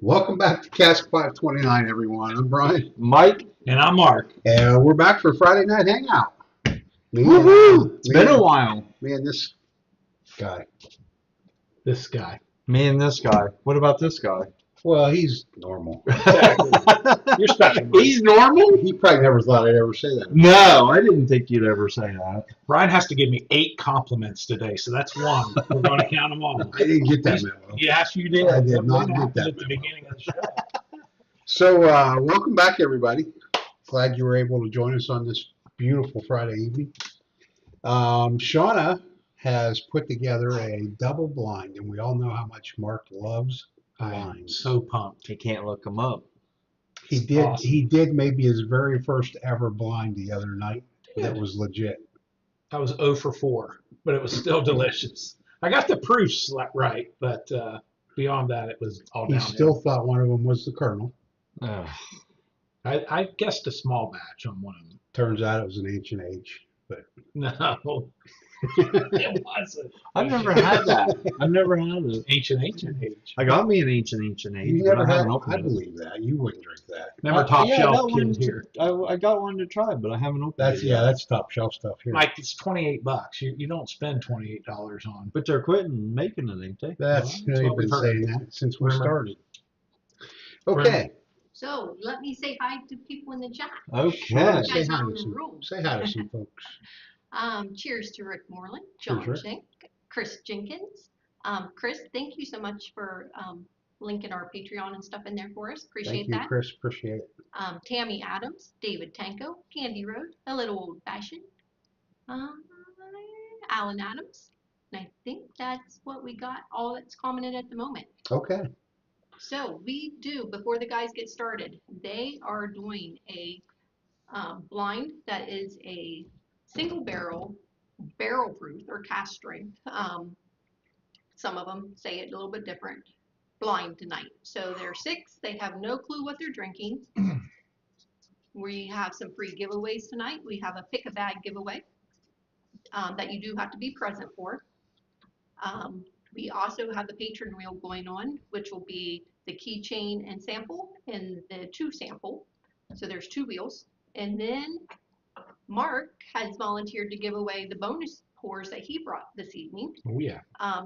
Welcome back to Cask 529, everyone. I'm Bryan. Mike. And I'm Mark. And we're back for Friday Night Hangout. Woohoo! It's been a while. Me and this guy. This guy. Me and this guy. What about this guy? Well, he's normal. Exactly. You're special. He's normal? He probably never thought I'd ever say that. No, I didn't think you'd ever say that. Bryan has to give me 8 compliments today, so that's one. We're going to count them all. I didn't get that memo. Yes, you did. I did not That get happened that at the memo. beginning of the show. So, welcome back, everybody. Glad you were able to join us on this beautiful Friday evening. Shona has put together a double blind, and we all know how much Mark loves I am blinds. so pumped. You can't look him up. He did. Awesome. He did maybe his very first ever blind the other night. That was legit. I was 0 for 4, but it was still delicious. I got the proofs right, but beyond that, it was all He downhill. still thought one of them was the Colonel. Ugh. I guessed a small batch on one of them. Turns out it was an H and H. But No, it wasn't. I've never had that. I've never had it. Ancient age. I got me an ancient age, you but never I had. haven't opened I it. believe that. You wouldn't drink that. Remember top Yeah, I shelf got one kid here. I got one to try, but I haven't opened That's it yet. that's top shelf stuff here. Mike, it's $28. You don't spend $28 on. But they're quitting making it, ain't they? That's Well, that's they've what been we've saying that since we Remember. started. Okay. So let me say hi to people in the chat. Okay. Shona, You say guys hi on to the some. roll. Say hi to some folks. Cheers to Rick Moreland, John Cheers, Shank, Chris Jenkins. Chris, thank you so much for linking our Patreon and stuff in there for us. Appreciate Thank you, that. Chris. Appreciate it. Tammy Adams, David Tanko, Candy Road, a little old fashioned. Alan Adams. And I think that's what we got, all that's commented at the moment. Okay. So we do, before the guys get started, they are doing a blind that is a single barrel proof or cast strength. Some of them say it a little bit different. Blind tonight. So they're 6. They have no clue what they're drinking. We have some free giveaways tonight. We have a pick a bag giveaway that you do have to be present for. We also have the patron wheel going on, which will be the keychain and sample and the 2 sample. So there's 2 wheels. And then Mark has volunteered to give away the bonus pours that he brought this evening. Oh, yeah.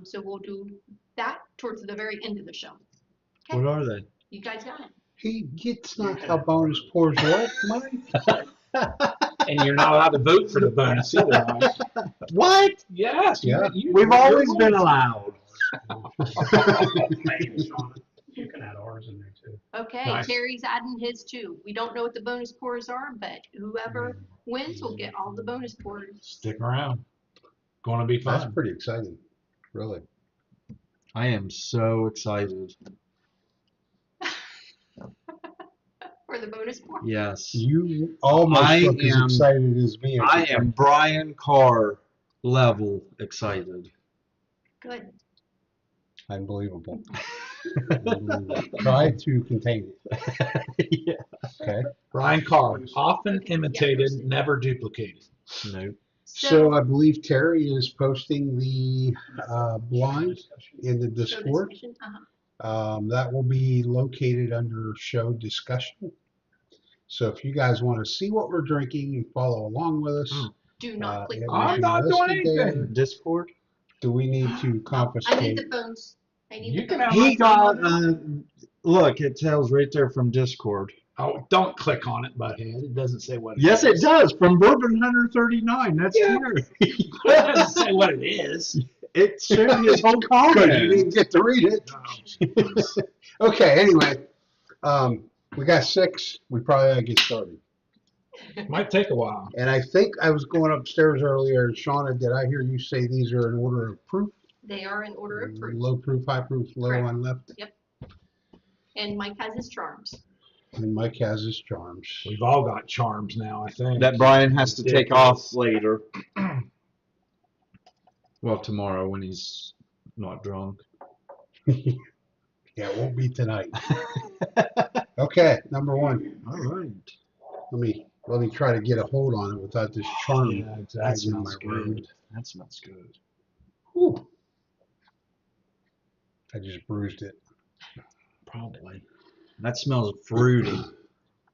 So we'll do that towards the very end of the show. Okay. What are they? You guys got it. He gets not how bonus pours what, Mike? And you're not allowed to vote for the bonus either, Mike. What? Yes. Yeah. We've always been allowed. You can add ours in there too. Okay, Nice. Terry's adding his too. We don't know what the bonus pours are, but whoever wins will get all the bonus pours. Stick around. Going to be That's fun. pretty exciting. Really. I am so excited. For the bonus pour. Yes. You almost I look as am- excited as me. I am Bryan Carr level excited. Good. Unbelievable. Try to contain it. Yeah. Okay. Bryan Carr, often imitated, never duplicated. No. So I believe Terry is posting the blind in the show Discord. discussion, That will be located under show discussion. So if you guys want to see what we're drinking and follow along with us, Do not click it on will I'm be that. not doing listed there. anything. Discord? Do we need to I need confiscate? the bones. I need You the can bones. have He got, look, it tells right there from Discord. Oh, don't click on it, butthead. It doesn't say what it Yes, is. it does. From Bourbon Hunter 39. That's Yeah. here. It doesn't say what it is. It showed his whole Good, you comment. didn't get to read it. Okay, anyway, we got 6. We probably ought to get started. Might take a while. And I think I was going upstairs earlier, and Shauna, did I hear you say these are in order of proof? They are in order of proof. Low proof, high proof, low Correct. on left, And Mike has his charms. and Mike has his charms. We've all got charms now, I think. That Bryan has to take Ridiculous. off later. Well, tomorrow when he's not drunk. Yeah, it won't be tonight. Okay, number 1. All right. Let me try to get a hold on it without this charm. Yeah, That exactly. smells my room. good. That smells good. Whew. I just bruised it. Probably. That smells fruity.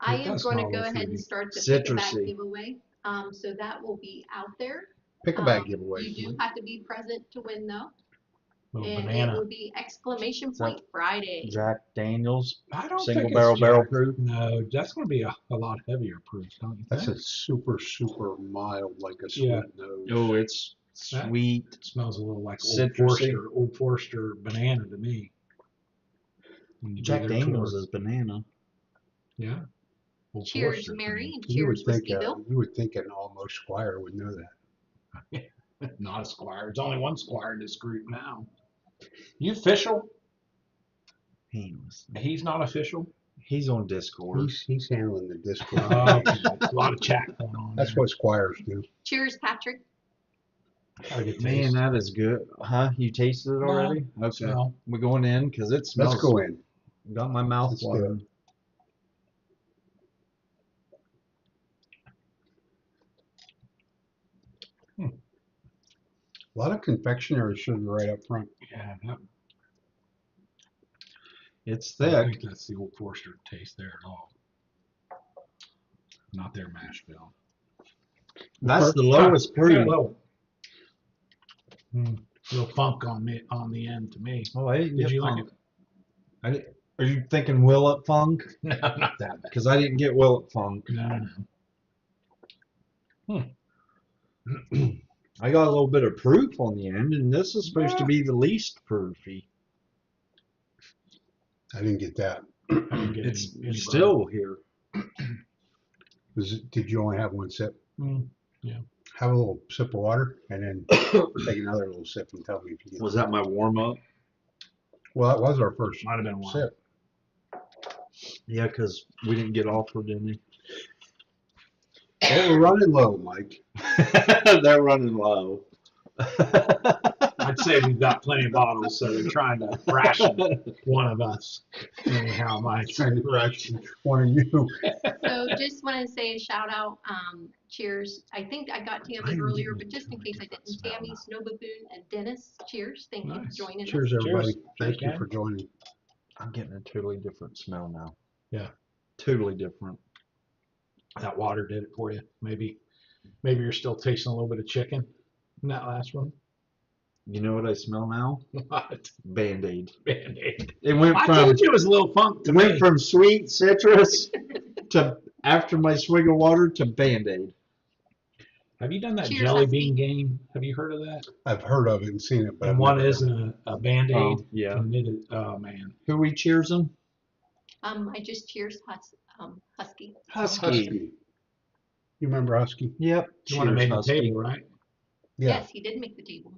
I It am does going to smell a go little ahead and fruity. start the pick a bag Citrusy. giveaway. So that will be out there. Pick a bag giveaway. You do have to be present to win though. Little And it banana. will be exclamation Is that point Friday. Jack Daniels. I don't Single think barrel it's barrel Jack. proof? No, that's going to be a lot heavier proof, don't you That's think? a super, super mild, like a sweet Yeah. nose. Oh, it's That- sweet. It smells a little like Citrusy. Old Forester banana to me. When you do Jack their Daniels tour. is banana. Yeah. Old Cheers, Forester to Mary, me. and cheers, Whiskey Bill. You would think an almost squire would know that. Not a squire. There's only one squire in this group now. You official? He's not official. He's on Discord. He's handling the Discord. Oh, a lot of chat going on. That's there. what squires do. Cheers, Patrick. Gotta get Man, taste. that is good. Huh? You tasted it No. already? Okay. Smell. We're going in because it smells. Let's go in. Got my mouth Let's do watering. A lot of confectionery sugar right up front. Yeah, It's I don't thick. think that's the Old Forester taste there at all. Not their mash bill. That's the lowest proof. Little funk on the end to me. Oh, I didn't Did get you like funk. Are you thinking Willet Funk? No, not that bad. Because I didn't get Willet Funk. No. I got a little bit of proof on the end, and this is supposed to be the least proofy. I didn't get that. I didn't get It's any still here. Did you only have one sip? Yeah. Have a little sip of water and then take another little sip and tell me if you get Was that my warm up? Well, that was our first Might have been one. sip. Yeah, because we didn't get offered any. They were running low, Mike. They're running low. I'd say we've got plenty of bottles, so they're trying to ration one of us. Anyhow, Mike. Trying to ration one of you. So just want to say a shout out. Cheers. I think I got Tammy earlier, but just in case I didn't, Tammy, Snow Baboon, and Dennis. Cheers. Thank you Nice. for joining us. Cheers, everybody. Cheers. Thank you Cheers, for joining. I'm getting a totally different smell now. Yeah. Totally different. That water did it for you. Maybe you're still tasting a little bit of chicken in that last one. You know what I smell now? What? Band-Aid. Band-Aid. It went I from told you it was a little funk to me. sweet citrus to after my swig of water to Band-Aid. Have you done that Cheers, jelly Husky. bean game? Have you heard of that? I've heard of it and seen it, but And I've one never is done a Band-Aid. Oh, yeah. Committed. Oh, man. Who we cheersing? I just cheers Husky. it. Husky. Husky. You remember Husky? Yep. You want to Cheers, make the Husky. table, right? Yeah. Yes, he did make the table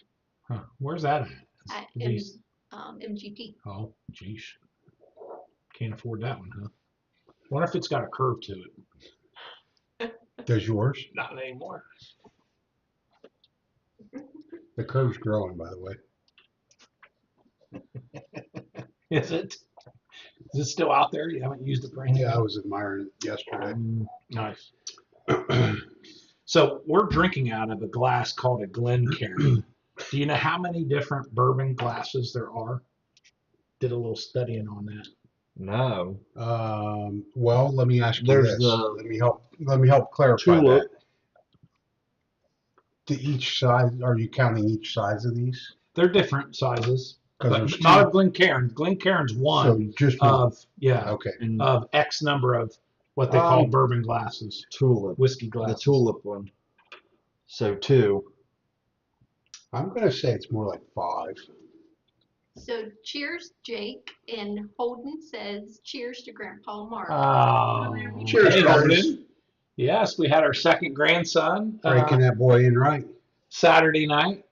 Huh. Where's that at These- MGP. Oh, geez. Can't afford that one, huh? Wonder if it's got a curve to it. Does yours? Not anymore. The curve's growing, by the way. Is it? Is it still out there? You haven't used it for anything? Yeah, I was admiring it yesterday. Nice. So we're drinking out of a glass called a Glencairn. Do you know how many different bourbon glasses there are? Did a little studying on that. No. Well, let me ask you There's this. the Let me help clarify tulip. that. To each size, are you counting each size of these? They're different sizes, Because but there's not two. a Glencairn. Glencairn's one So just one. of Okay. And of X number of what they call bourbon glasses, tulip. whiskey The glasses. tulip one. So 2. I'm gonna say it's more like 5. So cheers, Jake. And Holden says cheers to Grandpa Mark. Oh, Cheers, hey, guys. Holden. Yes, we had our second grandson Breaking that boy in right. Saturday night,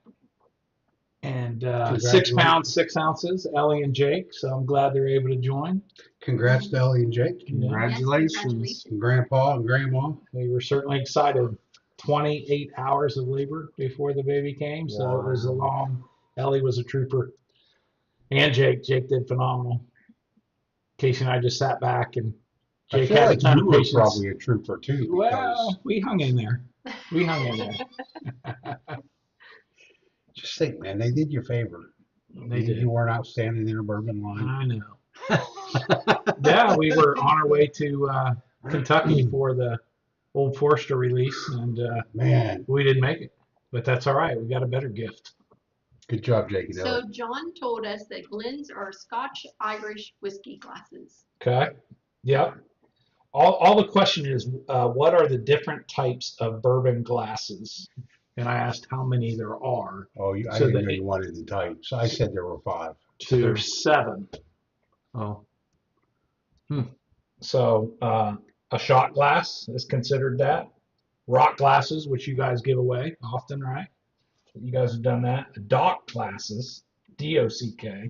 and 6 pounds 6 ounces, Ellie and Jake. So I'm glad they're able to join. Congrats to Ellie and Jake, Congratulations. Yes, congratulations. and Grandpa and Grandma. We were certainly excited. 28 hours of labor before the baby came, so it was a long. Ellie was a trooper, and Jake. Jake did phenomenal. Casey and I just sat back, and I Jake feel had like a ton you of were patience. probably a trooper too. Well, Because we hung in there. We hung in there. just think, man, they did you a favor. They did. You weren't out standing in a bourbon line. I know. Yeah, we were on our way to Kentucky for the Old Forester release, and Man, we didn't make it. But that's all right. We got a better gift. good job, Jake and So Ellie. John told us that Glenn's are Scotch Irish whiskey glasses. Okay. Yep. All the question is, what are the different types of bourbon glasses? And I asked how many there are. Oh, I So didn't the- know you wanted the types. I said there were 5. So there's 7. Oh, So a shot glass is considered that. Rock glasses, which you guys give away often, right? You guys have done that. Dock glasses, DOCK.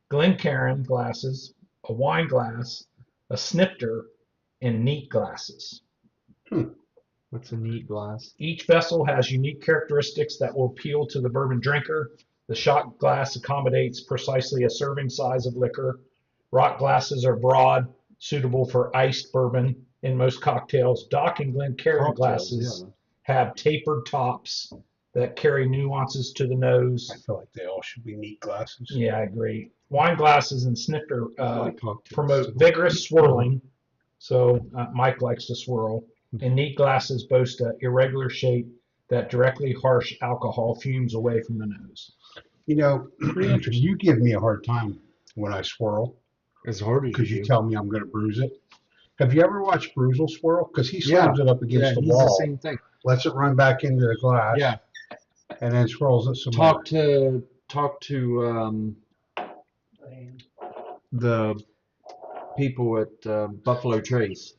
Glencairn glasses, a wine glass, a snifter, and neat glasses. what's a neat glass? Each vessel has unique characteristics that will appeal to the bourbon drinker. The shot glass accommodates precisely a serving size of liquor. Rock glasses are broad, suitable for iced bourbon in most cocktails. Dock and Glencairn glasses have tapered tops that carry nuances to the I nose. feel like they all should be neat glasses. Yeah, I agree. Wine glasses and snifter Like cocktails. promote vigorous swirling. So Mike likes to swirl. And neat glasses boast an irregular shape that directly harsh alcohol fumes away from the nose. You know, you give me a hard time when I swirl As hard as because you do. tell me I'm going to bruise it. Have you ever watched Bruzel swirl? Because he slams it up against the he's wall, the same thing. lets it run back into the glass, Yeah. and then swirls it some more. Talk to the people at Buffalo Trace.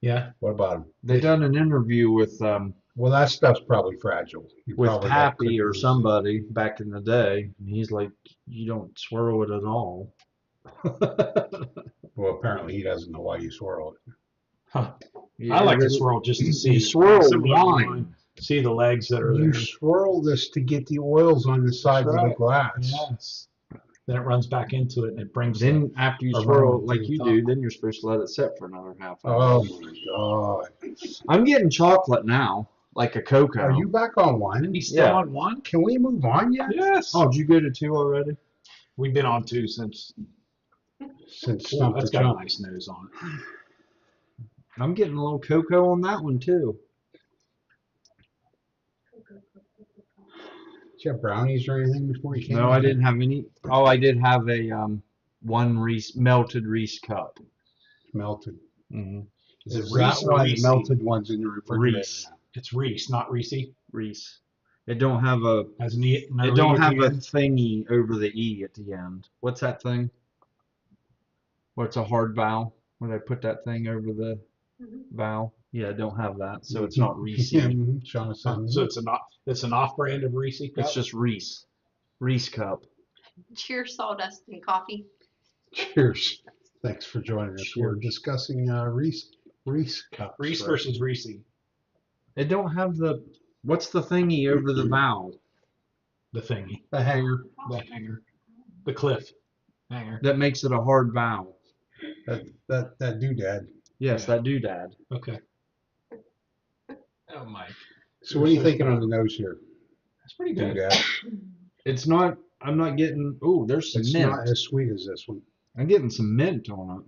Yeah. What about him? They done an interview with Well, that stuff's probably fragile. You probably got Pappy or cookies. somebody back in the day, and he's like, you don't swirl it at all. Well, apparently he doesn't know why you swirl it. Huh. Yeah, I like to really- swirl just to see. You swirl similar to wine. See the legs that are You there. swirl this to get the oils on the sides of the right. glass. Yes. Then it runs back into it and it brings Then after you Aroma swirl to it like the you top. do, then you're supposed to let it sit for another half hour. Oh my God! I'm getting chocolate now, like a cocoa. Are you back on one? He's still Yeah. on 1? Can we move on yet? Yes. Oh, did you go to 2 already? We've been on 2 since. Since Ooh, Stump that's the got a Chump. nice nose on it. I'm getting a little cocoa on that one too. Did you have brownies or anything before you came? No, I didn't have any. Oh, I did have a one melted Reese cup. Melted. Mm-hmm. Is it Is Reese that or one Reese? melted ones in the refrigerator? Reese. It's Reese, not Reese. Reese. It don't have a. As an E. No It don't E at have the a end. thingy over the E at the end. What's that thing? What's a hard vowel? When I put that thing over the Mhm. vowel? Yeah, I don't have that, so it's not Reese. Mhm. Shona said, So it's an off brand of Reese cup. It's just Reese. Reese cup. Cheers, sawdust and coffee. cheers. Thanks for joining us. We're Cheers. discussing Reese cups. Reese right? versus Reese. It don't have the. What's the thingy over the vowel The thingy, the hanger. the hanger, the cliff hanger. that makes it a hard vowel? That doodad. Yes, Yeah. that doodad. Okay. Oh my, So what are you thinking on the nose here? that's pretty good. Doodad. It's not. I'm not getting. Oh, there's some It's mint. not as sweet as this one. I'm getting some mint on it.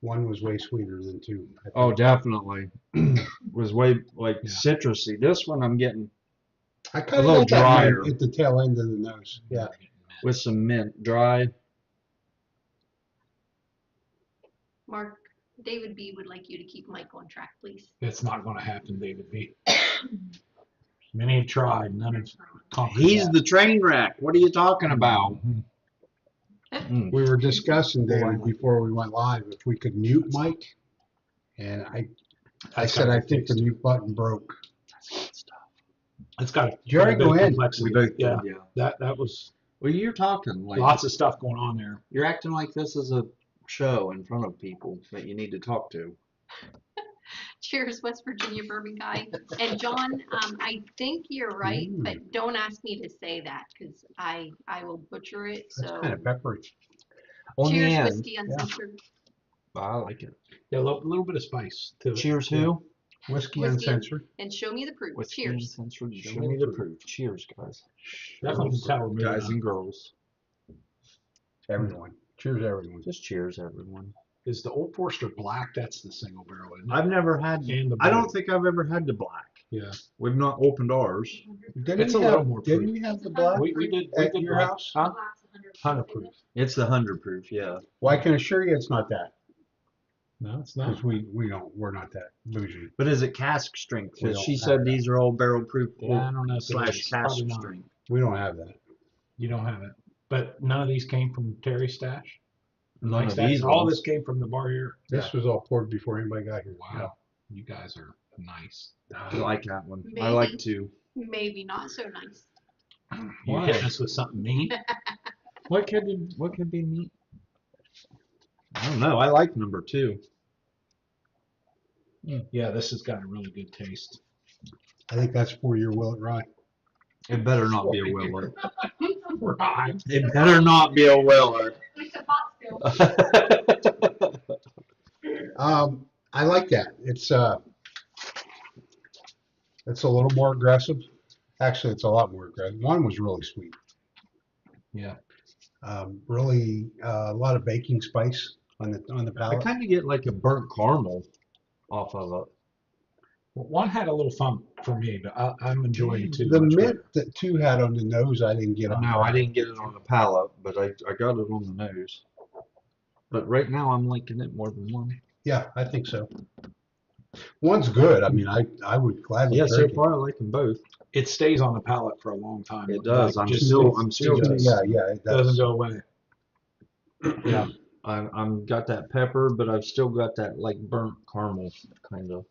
One was way sweeter than 2. I think. Oh, definitely. Was way like Yeah. citrusy. This one I'm getting I kind a of little got that drier. mint at the tail end of the nose. Yeah. with some mint, dry. Mark, David B. would like you to keep Mike on track, please. It's not going to happen, David B. Many have tried, none have conquered. He's that. the train wreck. What are you talking about? Mhm. Mm. We were discussing, David, before we went live, if we could mute Mike. And I That's said, gotta I be think the fixed. mute button broke. It's got You already quite a bit go of in. complexity. We both Yeah, did, that was Well, you're talking like lots of stuff going on there. you're acting like this is a show in front of people that you need to talk to. Cheers, West Virginia bourbon guy. And John, I think you're right, but don't ask me to say that because I will butcher it. That's So kind of peppery. On the cheers, end, whiskey uncensored. I like it. Yeah, a little bit of spice to it. Cheers, Yeah. who? Whiskey Whiskey. uncensored. And show me the proof. Whiskey Cheers. Uncensored. Show me the proof. Cheers, guys. Definitely can tell we're moving Guys on. and girls. Everyone. Cheers, everyone. Just cheers, everyone. Is the Old Forester Black? That's the single barrel, isn't it? I've never had. And the I don't blue. think I've ever had the black. Yeah. We've not opened ours. It's a little more Didn't proof. we have the black We did at we did your black. house? Huh? 100 proof. It's the 100 proof, yeah. Well, I can assure you it's not that. No, it's not. Because we're not that bougie. But is it cask strength? We Because don't she have said that. these are all barrel proof Yeah, I don't know if it slash is. cask Probably not. strength. We don't have that. You don't have it. But none of these came from Terry's stash. None of Stash. these All ones. this came from the bar here. This was all poured before anybody got here. Wow. You guys are nice. I like that one. I Maybe. like two. Maybe not so nice. You're Why? hitting us with something mean. What could be neat? I don't know. I like number 2. Yeah, this has got a really good taste. I think that's for your Willet Rye. It better not be a Willard. Right. It better not be a Willard. It's a pot still. I like that. It's a little more aggressive. Actually, it's a lot more aggressive. One was really sweet. Yeah. Really a lot of baking spice on the I palate. kind of get like a burnt caramel off of it. Well, one had a little fun for me, but I'm enjoying it too. The much mint better. that 2 had on the nose, I didn't get on. No, I didn't get it on the palate, but I got it on the nose. But right now I'm liking it more than one. Yeah, I think so. One's good. I mean, I would gladly Yeah, so drink it. far I like them both. It stays on the palate for a long time. It does. Like, I'm just- still it does. Yeah, it does. Doesn't go away. Yeah. I'm got that pepper, but I've still got that like burnt caramel kind of.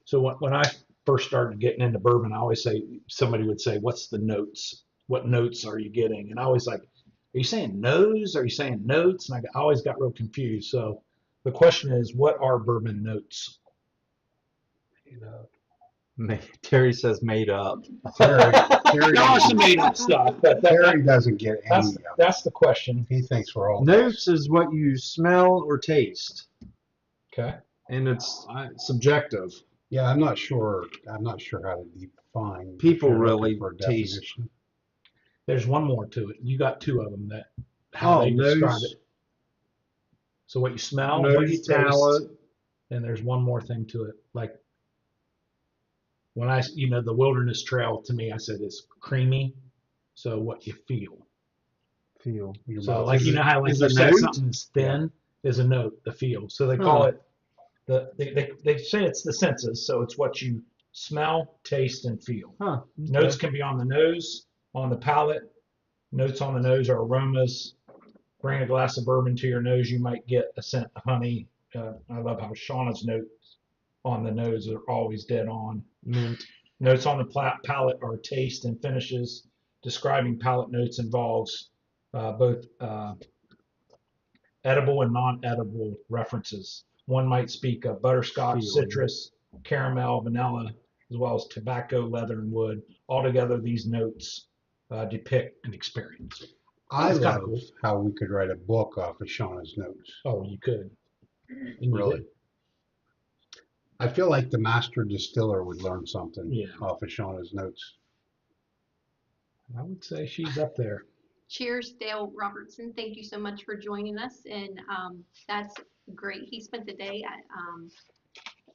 So when I first started getting into bourbon, I always say, somebody would say, what's the notes? What notes are you getting? And I always like, are you saying nose? Are you saying notes? And I always got real confused. So the question is, what are bourbon notes? Terry says made up. Terry There are some made up stuff, but Terry doesn't get any of it. that's the question. He thinks we're all Notes is what you smell or taste, Okay. and it's subjective. Yeah, I'm not sure how to define. People if you're looking really for a taste- definition. There's one more to it. You got 2 of them that how they describe it. So what you smell, what you Nose, palate. taste, and there's one more thing to it. Like when the Wilderness Trail to me, I said it's creamy. So what you feel. Feel. Your So mouth like is- you know how like is you a said note? something's thin is a note, the feel. So they call it they say it's the senses. So it's what you smell, taste, and feel. Huh. Notes can be on the nose, on the palate. Notes on the nose are aromas. Bring a glass of bourbon to your nose, you might get a scent of honey. I love how Shauna's notes on the nose are always dead on. Mint. Notes on the palate are taste and finishes. Describing palate notes involves both edible and non-edible references. One might speak of butterscotch, Feeling. citrus, caramel, vanilla, as well as tobacco, leather, and wood. Altogether, these notes depict an experience. I It's kinda love cool. how we could write a book off of Shauna's notes. Oh, you could. And you Really. did. I feel like the master distiller would learn something Yeah. off of Shauna's notes. I would say she's up there. Cheers, Dale Robertson. Thank you so much for joining us. And that's great. He spent the day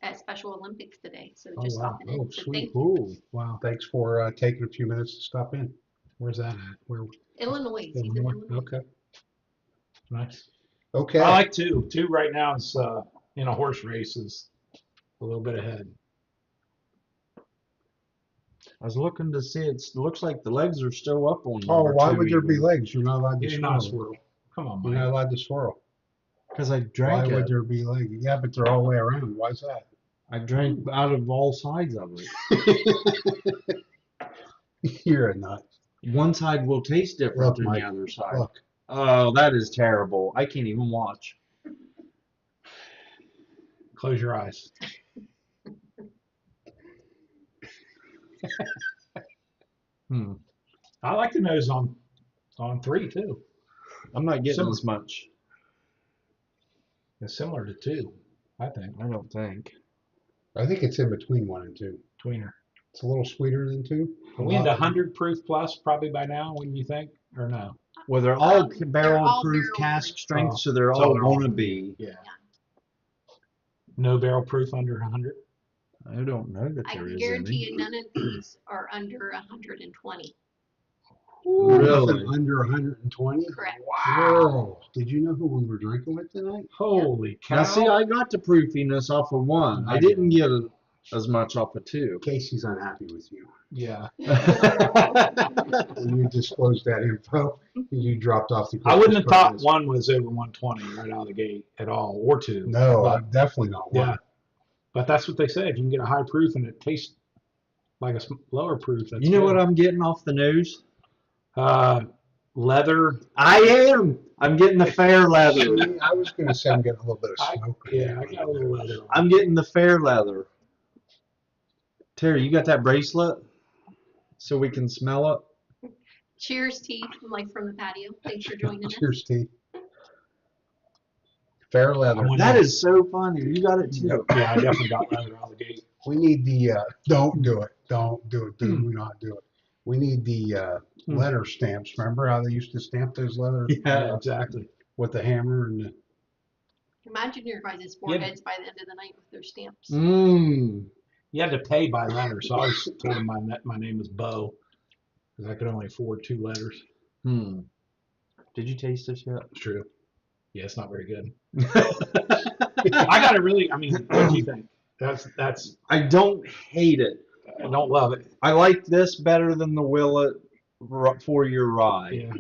at Special Olympics today. So Oh, just wow. stopping in. Oh, So sweet. thank you. Cool. Wow. Thanks for taking a few minutes to stop in. Where's that at? Where? Illinois. He's in Illinois? Illinois. Okay. Nice. Okay. I like two. Two right now is in a horse race is a little bit ahead. I was looking to see. It looks like the legs are still up on. Oh, why 2 would there be even. legs? You're not allowed to You're not a swirl. swirl. Come on, You're Mike. not allowed to swirl. Because I Why drank would it. there be legs? Yeah, but they're all the way around. Why is that? I drank out of all sides of it. You're a nut. One side will taste different Look, than Mike, the other side. Look, Oh, that is terrible. I can't even watch. Close your eyes. I like the nose on 3 too. I'm not getting Similar. as much. It's similar to 2, I think. I don't think. I think it's in between 1 and 2. Tweener. It's a little sweeter than 2. Are we into 100 proof plus probably by now, wouldn't you think? Or no? Well, they're all They're barrel all proof barrel cask proof. strength, Oh, so they're so all they're all gonna proof. be. Yeah. No barrel proof under 100. I don't know that I there can is guarantee any. you none of these are under 120. Really? Nothing under 120? Correct. Whoa. Did you know who we were drinking with tonight? Holy cow! Now, see, I got the proofiness off of one. I didn't get as much off of two. Casey's unhappy with you. Yeah. When you disclosed that info, you dropped off the I wouldn't have Christmas card thought list. one was over 120 right out of the gate at all, or two. No, but, I'm definitely not one. yeah. But that's what they say. If you can get a high proof and it tastes like a lower proof, that's You know good. what I'm getting off the nose? Leather. I am. I'm getting the fair leather. I was going to say I'm getting a little bit of smoke. Yeah, I got a little leather. I'm getting the fair leather. Terry, you got that bracelet? So we can smell it? Cheers, T, from the patio. Thanks for joining us. Cheers, T. Fair leather. That is so funny. You got it too. Yeah, I definitely got leather out of the gate. We need the, don't do it. Don't do it. Do not do it. We need the letter stamps. Remember how they used to stamp those letters? Yeah, exactly. With the hammer and the... Imagine your guys' foreheads by the end of the night with their stamps. Mmm. You had to pay by letter, so I always told him my name was Bo, because I could only afford 2 letters. Hmm. Did you taste this yet? True. Yeah, it's not very good. I got to really. I mean, what do you think? That's. I don't hate it. I don't love it. I like this better than the Willet 4-year rye. Yeah,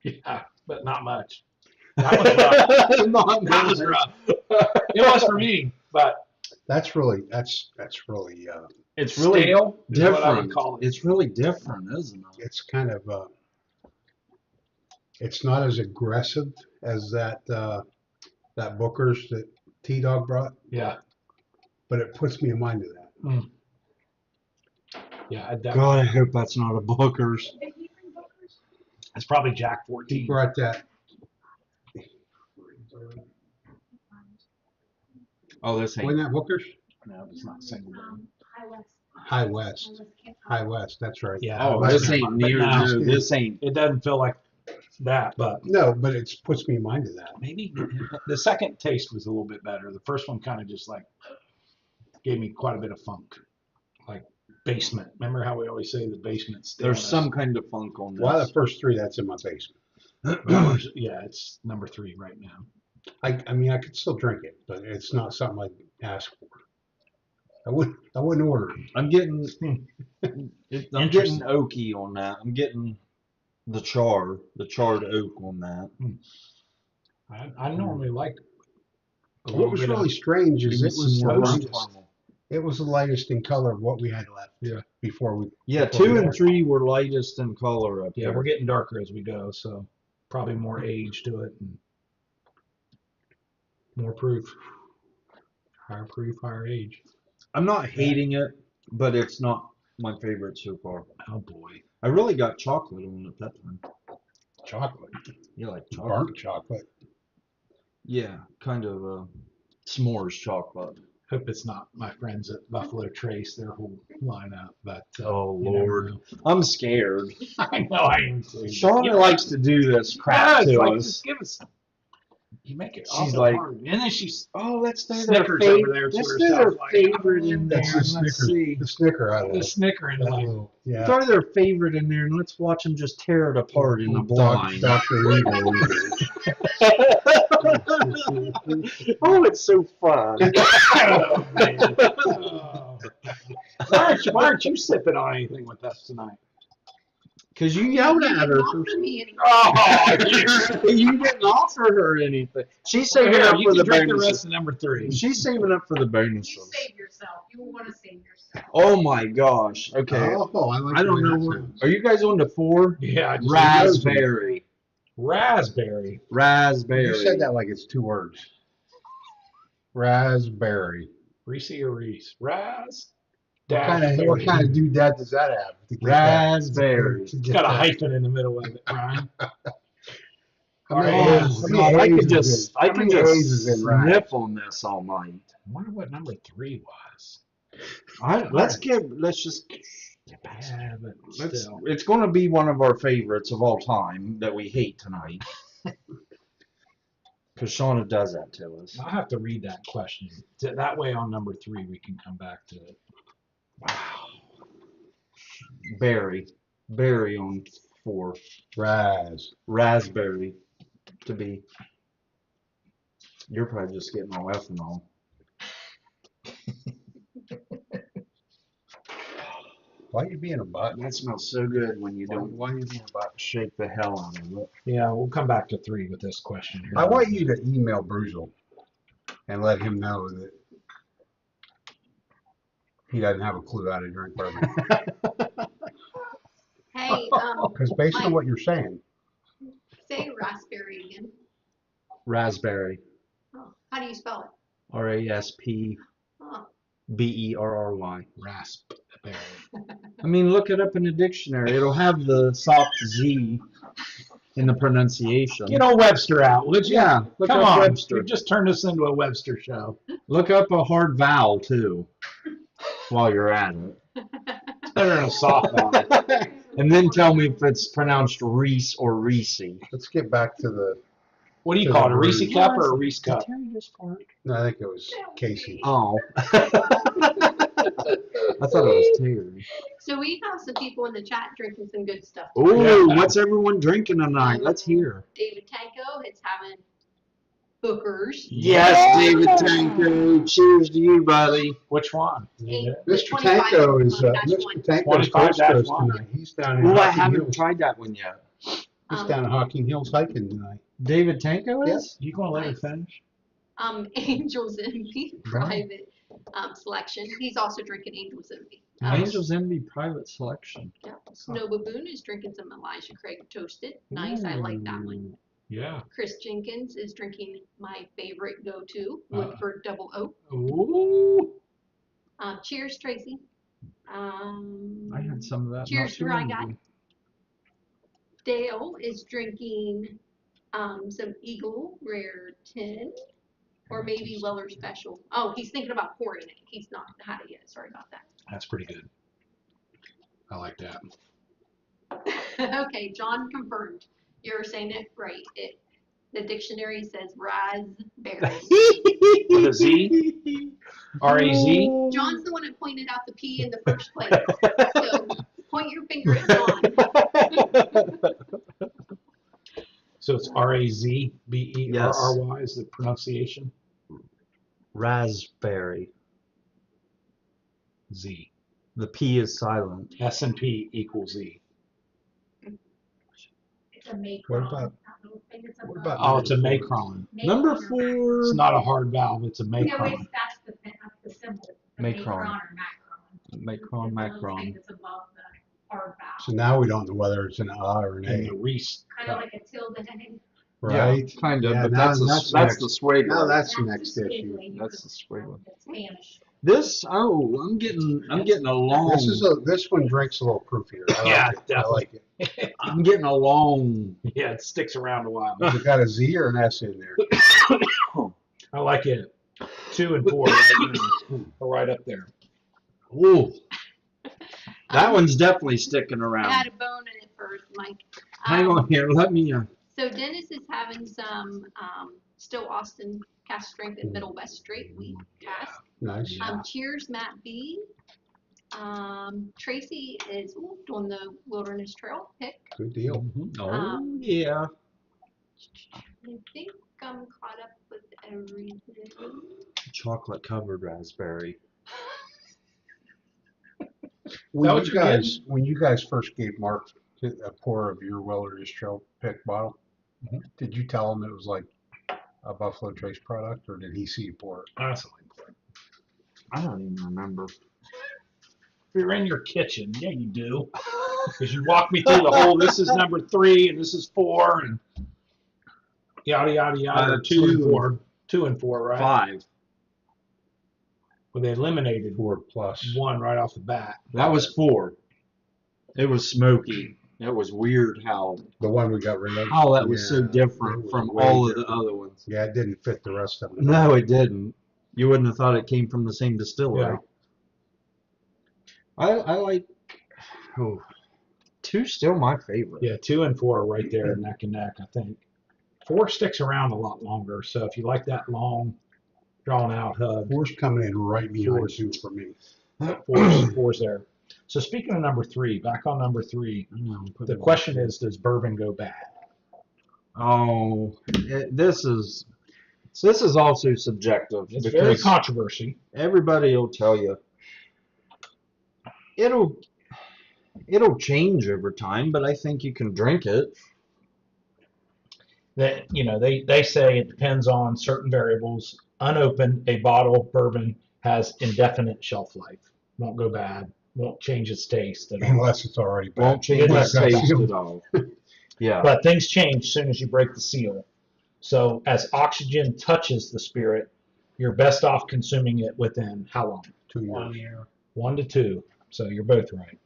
yeah, but not much. That was rough. Not That was rough. It was for me, but That's really, it's really stale is what I would different. call it. It's really different, isn't it? it's kind of, it's not as aggressive as that Booker's that T-Dog brought, Yeah, but it puts me in mind of that. yeah. I definitely, God, I hope that's not a Booker's. it's probably Jack He 14. brought that. Oh, this ain't. Wasn't that Booker's? No, it's not single. High West. High West, that's right. Yeah. Oh, West this ain't but near. now- No, this ain't. It doesn't feel like that, but No, but it puts me in mind of that. maybe the second taste was a little bit better. The first one kind of just gave me quite a bit of funk, like basement. Remember how we always say the basement's There's some kind of funk on this. Well, the first 3, that's in my basement. Yeah, it's number 3 right now. I mean, I could still drink it, but it's not something I'd ask for. I wouldn't order it. I'm getting. I'm Interesting. getting oaky on that. I'm getting the charred oak on that. I normally like. A What little was bit really of, strange is Give me it was some the more lightest. caramel. It was the lightest in color of what we had left. Yeah. Before we. Yeah, before 2 we and ordered. 3 were lightest in color up yeah, there. we're getting darker as we go, so probably more age to it and more proof. Higher proof, higher age. I'm not hating it, but it's not my favorite so far. Oh boy. I really got chocolate on it that time. Chocolate. You like chocolate? Burnt chocolate. Yeah, kind of s'mores chocolate. Hope it's not my friends at Buffalo Trace, their whole lineup, but Oh you never Lord, know. I'm scared. I know I am too. Shauna likes to do this crap Yeah, it's to like, us. just give us. You make it. She's awful like, hard. And then she's Oh, let's throw their Snickers over there. favorite. It's Let's what throw her their sounds like. favorite in there. That's And the let's see. the Snicker out of the it. snicker and That like little- yeah. Throw their favorite in there and let's watch them just tear it apart in a blind. Dr. Evil. Oh, it's so fun. oh, man. Oh. Why aren't you sipping on anything with us tonight? Because you yelled at her. Not for me anymore. Oh, You didn't offer her anything. She's saving here, up you for can the drink the bonuses. rest of number 3. She's saving up for the You bonuses. save yourself. You want to save yourself. Oh my gosh. Okay. Oh, I like I the don't way know. that What, sounds. are you guys on to 4? Yeah, I just Raspberry. raspberry. Raspberry. You said that like it's 2 words. Raspberry. Reese or Reese? Raz. What kind of doodad does that have? to get Raspberry. that- to It's get got a that? hyphen in the middle of it, Ryan. How many Oh, A's- how many God, I A's could is just, in- I how can many A's is just in Raz? sniff on this all night. I wonder what number 3 was. Let's just Yeah, but still. It's going to be one of our favorites of all time that we hate tonight. Because Shona does that to us. I'll have to read that question. That way on number 3 we can come back to it. Wow. Berry on 4. Raspberry to be. You're probably just getting all ethanol. Why are you being a butt? That smells so good when you don't Why are you being a butt? shake the hell out of it. Yeah, we'll come back to 3 with this question here. I want you to email Bruzel and let him know that he doesn't have a clue how to drink bourbon. Hey, Because based on what you're saying, say raspberry again. Raspberry. Oh, how do you spell it? Raspberry. Oh, Raspberry. I mean, look it up in the dictionary. It'll have the soft Z in the pronunciation. Get old Webster out, would you? Yeah, look Come up on. Webster. We've just turned this into a Webster show. Look up a hard vowel too while you're at it. It's better than a soft vowel. And then tell me if it's pronounced Reese or Reese. let's get back to the. What do you To call it? the A Reese root. cup or a Reese Did cup? Terry just fart? No, I think it was Casey. Oh. I thought it was Terry. so we have some people in the chat drinking some good stuff. Ooh, Yeah. what's everyone drinking tonight? Let's hear. David Tanko is having hookers. Yes, David Tanko. Cheers to you, buddy. Which one? Mr. Tanko is Mr. Tanko's 25 Coast -1. tonight. He's down in Oh, I Hocking haven't Hills. tried that one yet. He's down in Hocking Hills hiking tonight. David Tanko is? You gonna let her finish? Angels Envy private selection. He's also drinking Angels Envy. Angels Envy Private Selection. Yeah. Snow Baboon is drinking some Elijah Craig Toasted. Nice, I like that one. Yeah. Chris Jenkins is drinking my favorite go-to, Woodford Double Oak. Ooh. Cheers, Tracy. I had some of that. Cheers, not too Dry long Guy. ago. Dale is drinking some Eagle Rare 10 or maybe Weller Special. Oh, he's thinking about pouring it. He's not had it yet. Sorry about that. That's pretty good. I like that. Okay, John confirmed. You're saying it right. The dictionary says raspberry. With a Z? R-A-Z? John's the one that pointed out the P in the first place. So point your finger at John. So it's R-A-Z-B-E-R-R-Y is the pronunciation? Raspberry. Z. The P is silent. S&P equals Z. It's a macron. What about- I don't think it's a what bug. about- Oh, it's a macron. Number Macron. 4. It's not a hard valve, it's a No, macron. that's the symbol. The Macron. macron or macron. Macron, It's the little macron. thing that's above the hard vowel. So now we don't know whether it's an or an And A, the Reese. Kind of like a tilde heading. right? Yeah, kind of, Yeah, but now that's that's the next. swig. Now one. that's the That's next the issue. squiggly. That's the swig one. The Spanish. This, I'm getting a long. This one drinks a little proofier. I Yeah, like it. I like it. I'm getting a long. Yeah, it sticks around a while. Has it got a Z or an S in there? I like it. 2 and 4 are right up there. Ooh, that one's definitely sticking I around. had a bone in it first, Mike. Hang on here, let me. So Dennis is having some Still Austin cast strength and Middle West straight wheat cask. Nice. Cheers, Matt B. Tracy is doing the Wilderness Trail pick. Good deal. Oh yeah. I think I'm caught up with everything. Chocolate covered raspberry. what you're When you guys first gave Mark a pour of your Wilderness Trail pick bottle, did you tell him it was like a Buffalo Trace product, or did he see you pour it? Honestly. I don't even remember. If you're in your kitchen, yeah, you do. Because you walk me through the whole, this is number 3, and this is 4, and yada, yada, yada. 2 and 4. 2 and 4, right? 5. Well, they eliminated 4 plus. 1 right off the bat. That was 4. It was smoky. It was weird how The one we got rid of. that was so Yeah, different it was from way all of the different. other ones. Yeah, it didn't fit the rest of them. No, it didn't. You wouldn't have thought it came from the same distillery. Yeah. I like Oh, 2's still my favorite. Yeah, 2 and 4 are right there neck and neck, I think. 4 sticks around a lot longer, so if you like that long, drawn out hug, Four's coming in right behind Four's. 2 for me. four's there. So speaking of number 3, back on number 3, the question is, does bourbon go bad? Oh, this is also subjective. It's very because controversy. everybody will tell you it'll change over time, but I think you can drink it. That they say it depends on certain variables. Unopened, a bottle of bourbon has indefinite shelf life. Won't go bad. Won't change its taste at all. Unless it's already bad. Won't change its Unless taste at all. Yeah. But things change as soon as you break the seal. So as oxygen touches the spirit, you're best off consuming it within how long? 2 years. 1 year. 1 to 2. So you're both right.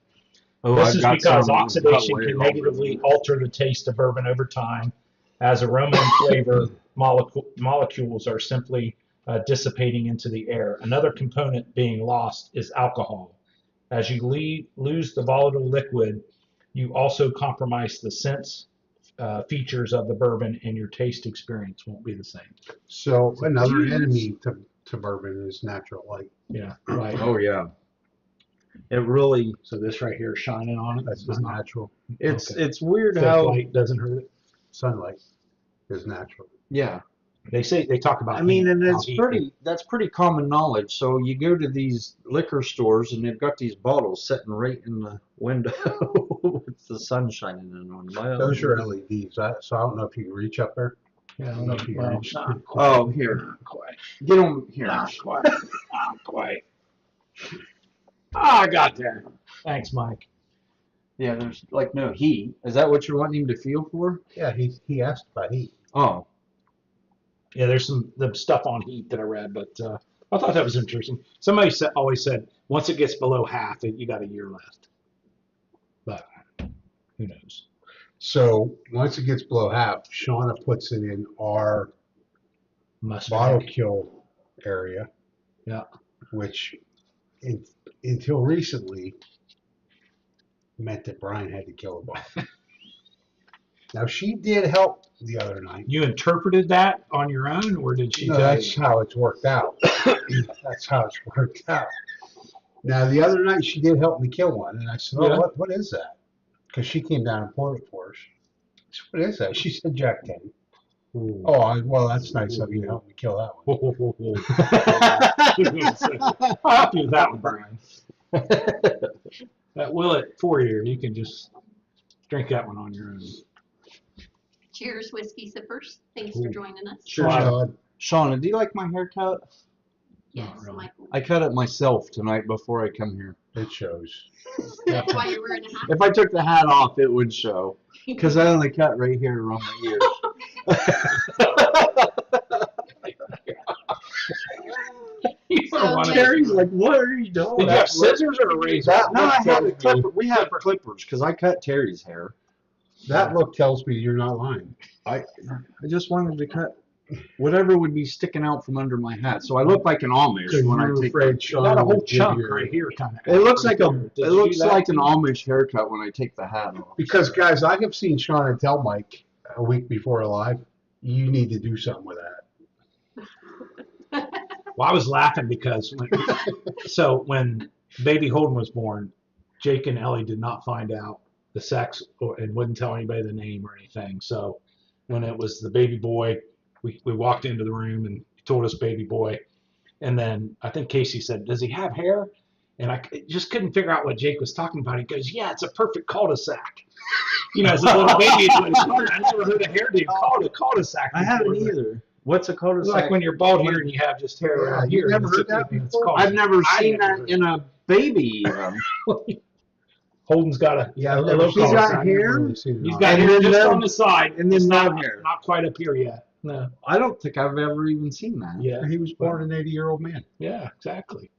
Oh, This I've is got because some oxidation way can longer negatively than alter the taste of bourbon over time, as aroma and flavor molecules are simply dissipating into the air. Another component being lost is alcohol. As you lose the volatile liquid, you also compromise the sense features of the bourbon, and your taste experience won't be the same. So another enemy to bourbon is natural light. Yeah, right. Oh yeah. It really So this right here shining on it, That's is not natural. it's Okay. it's weird fake how light doesn't hurt it. Sunlight is natural. yeah. They talk about. I mean, heat, and how it's heat- that's pretty common knowledge. So you go to these liquor stores and they've got these bottles sitting right in the window with the sun shining in on them. Those are LEDs. So I don't know if you can reach up there. Yeah, I don't know if you can well, reach. not quite. Oh, here. Not quite. Get them here. Not quite. Not quite. I got there. Thanks, Mike. Yeah, there's like no heat. Is that what you're wanting him to feel for? Yeah, he asked about heat. Oh, Yeah, there's the stuff on heat that I read, but I thought that was interesting. Somebody always said once it gets below half, you got a year left. But who knows? So once it gets below half, Shona puts it in our Must bottle kill area. Yeah. Which until recently meant that Bryan had to kill a bottle. Now she did help the other night. You interpreted that on your own, or did she No, tell that's you? how it's worked out. That's how it's worked out. Now the other night she did help me kill one, and I said, "Oh, Yeah. what is that?" Because she came down and poured it for us. I said, "What is that?" She said, "Jack Daniel." Ooh. Oh, well, that's nice of you to help me kill that one. Whoa, whoa, whoa, whoa. I'll help you with that one, Brian. That Willet 4-year, you can just drink that one on your own. Cheers, whiskey sippers. Thanks for Ooh. joining us. Sure. Wow. Shauna, do you like my haircut? Yes, really. Michael. I cut it myself tonight before I come here. It shows. That's why you're wearing a hat. If I took the hat off, it would show. Because I only cut right here around my ears. You So don't wanna- Terry- Terry's like, what are you doing? Did you have scissors or a razor? No, I had a clipper. We have clippers because I cut Terry's hair. That look tells me you're not lying. I just wanted to cut whatever would be sticking out from under my hat, so I look like an Amish Because when I you're take. afraid You got a Shona whole would give chunk you. right here, kind of. It looks like a. Did It you looks do that? like an Amish haircut when I take the hat off. Because guys, I have seen Shona tell Mike a week before live, you need to do something with that. Well, I was laughing because when baby Holden was born, Jake and Ellie did not find out the sex and wouldn't tell anybody the name or anything. So when it was the baby boy, we walked into the room and he told us baby boy. And then I think Casey said, "Does he have hair?" And I just couldn't figure out what Jake was talking about. He goes, "Yeah, it's a perfect cul-de-sac." As a little baby, I never heard a hairdo called a cul-de-sac. I haven't before. either. What's a It's cul-de-sac? like when you're bald here and you have just hair Yeah, around you here. never It's heard that it's before? called- I've never I seen never that heard in a baby. Holden's got a Yeah, a I've never little seen He's got cul-de-sac. hair? He's got And hair then just no- on the side, and then it's no not hair. not quite up here yet. No. I don't think I've ever even seen that. Yeah. He was born an 80-year-old man. Yeah. Exactly.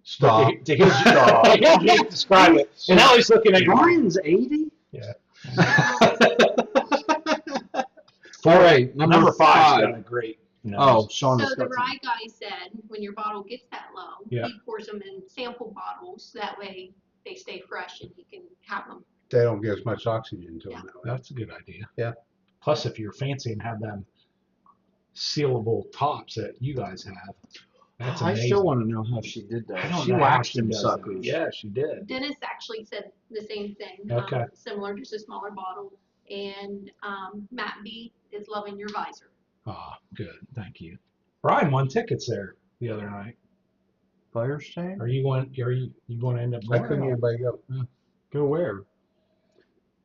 Stop. To hear Jake describe it, and now he's looking at you. Brian's 80? Yeah. All right, Number five's got a great. Oh, Shauna's So the got some. rye guy said when your bottle gets that low, Yeah. he pours them in sample bottles. That way they stay fresh and you can have them. They don't get as much oxygen to them that way. That's a good idea. Yeah. Plus, if you're fancy and have them sealable tops that you guys have, that's I amazing. still want to know how she did I that. don't She know how waxed she them does that. suckers. Yeah, she did. Dennis actually said the same thing. Okay. Similar, just a smaller bottle. And Matt B is loving your visor. Ah, good. Thank you. Bryan won tickets there the other night. Firestone? Are you going? Are you going to end up I going? couldn't get anybody to go. Go where?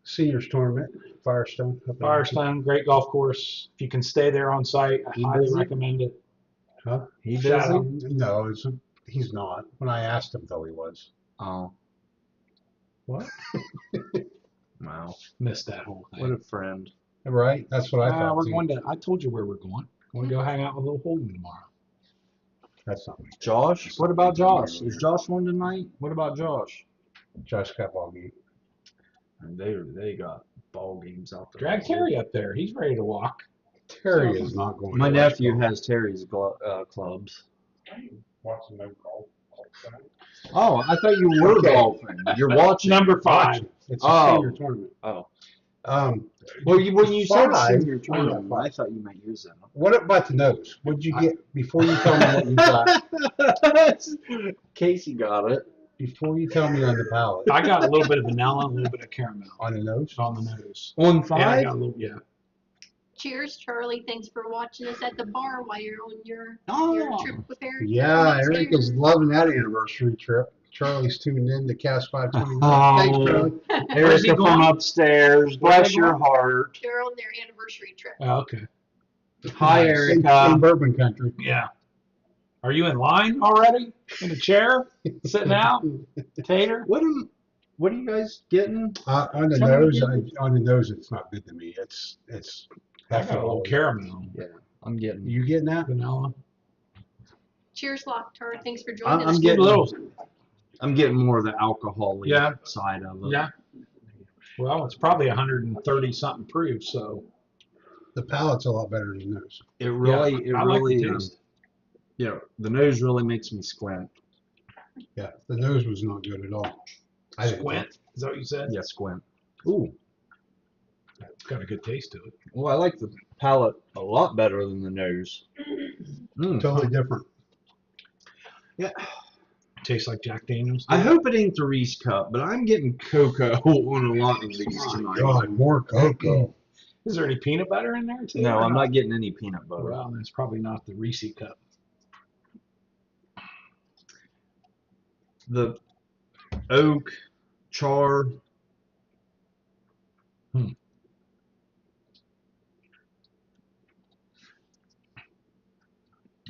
Seniors tournament, Firestone. up in- Firestone, great golf course. If you can stay there on site, I He highly busy? recommend it. Huh? He Shout busy? out. No, he's not. When I asked him, though, he was. Oh, What? wow. Missed that whole thing. What a friend. Right? That's what I thought. we're too. going to. I told you where we're going. We're going to go hang out with little Holden tomorrow. That's not me. Josh? What about Josh? Is Josh one tonight? What about Josh? Josh got ball game. And they got ball games out there. Drag Terry up there. He's ready to walk. Terry is not going. My to nephew West has Terry's clubs. Watching them golf. Oh, I thought you were Okay. golfing. You're watching. Number 5. It's a Oh. senior tournament. Oh. Well, When you said Five. senior tournament, I thought you meant use them. what about the nose? What'd you get before you tell me what you got? Casey got it. Before you tell me on the palate, I got a little bit of vanilla, a little bit of caramel on the nose. on the nose. On And I five? got a little, yeah. Cheers, Charlie. Thanks for watching us at the bar while you're on your Oh. trip with Eric. Yeah, Next Eric year. is loving that anniversary trip. Charlie's tuned in to Cast 521. Oh. Thanks, Charlie. Where's he Erica from going? upstairs. Where's Bless he your going? heart. They're on their anniversary trip. Oh, okay. Hi, In Erica. Bourbon Country. Yeah. Are you in line already? In a chair? Sitting out? Tater? What are you guys getting? On the Somebody nose, get on the nose, it's not good to me. It's I got a little caramel. Yeah, I'm getting. You getting that? Vanilla. Cheers, Locktar. Thanks for joining I'm us. getting little. I'm getting more of the alcohol Yeah. side of it. Yeah. Well, it's probably 130 something proof, so The palate's a lot better than nose. It really, I like the really, taste. the nose really makes me squint. Yeah, the nose was not good at all. I didn't Squint. Is that what you said? Yeah, squint. Ooh. It's got a good taste to it. Well, I like the palate a lot better than the nose. think. Totally different. Yeah. Tastes like Jack Daniels. I hope it ain't the Reese Cup, but I'm getting cocoa on a lot of these Oh my tonight. God, more cocoa. Is there any peanut butter in there too? No, or I'm not getting any peanut butter. Well, that's probably not the Reese cup. The oak, char.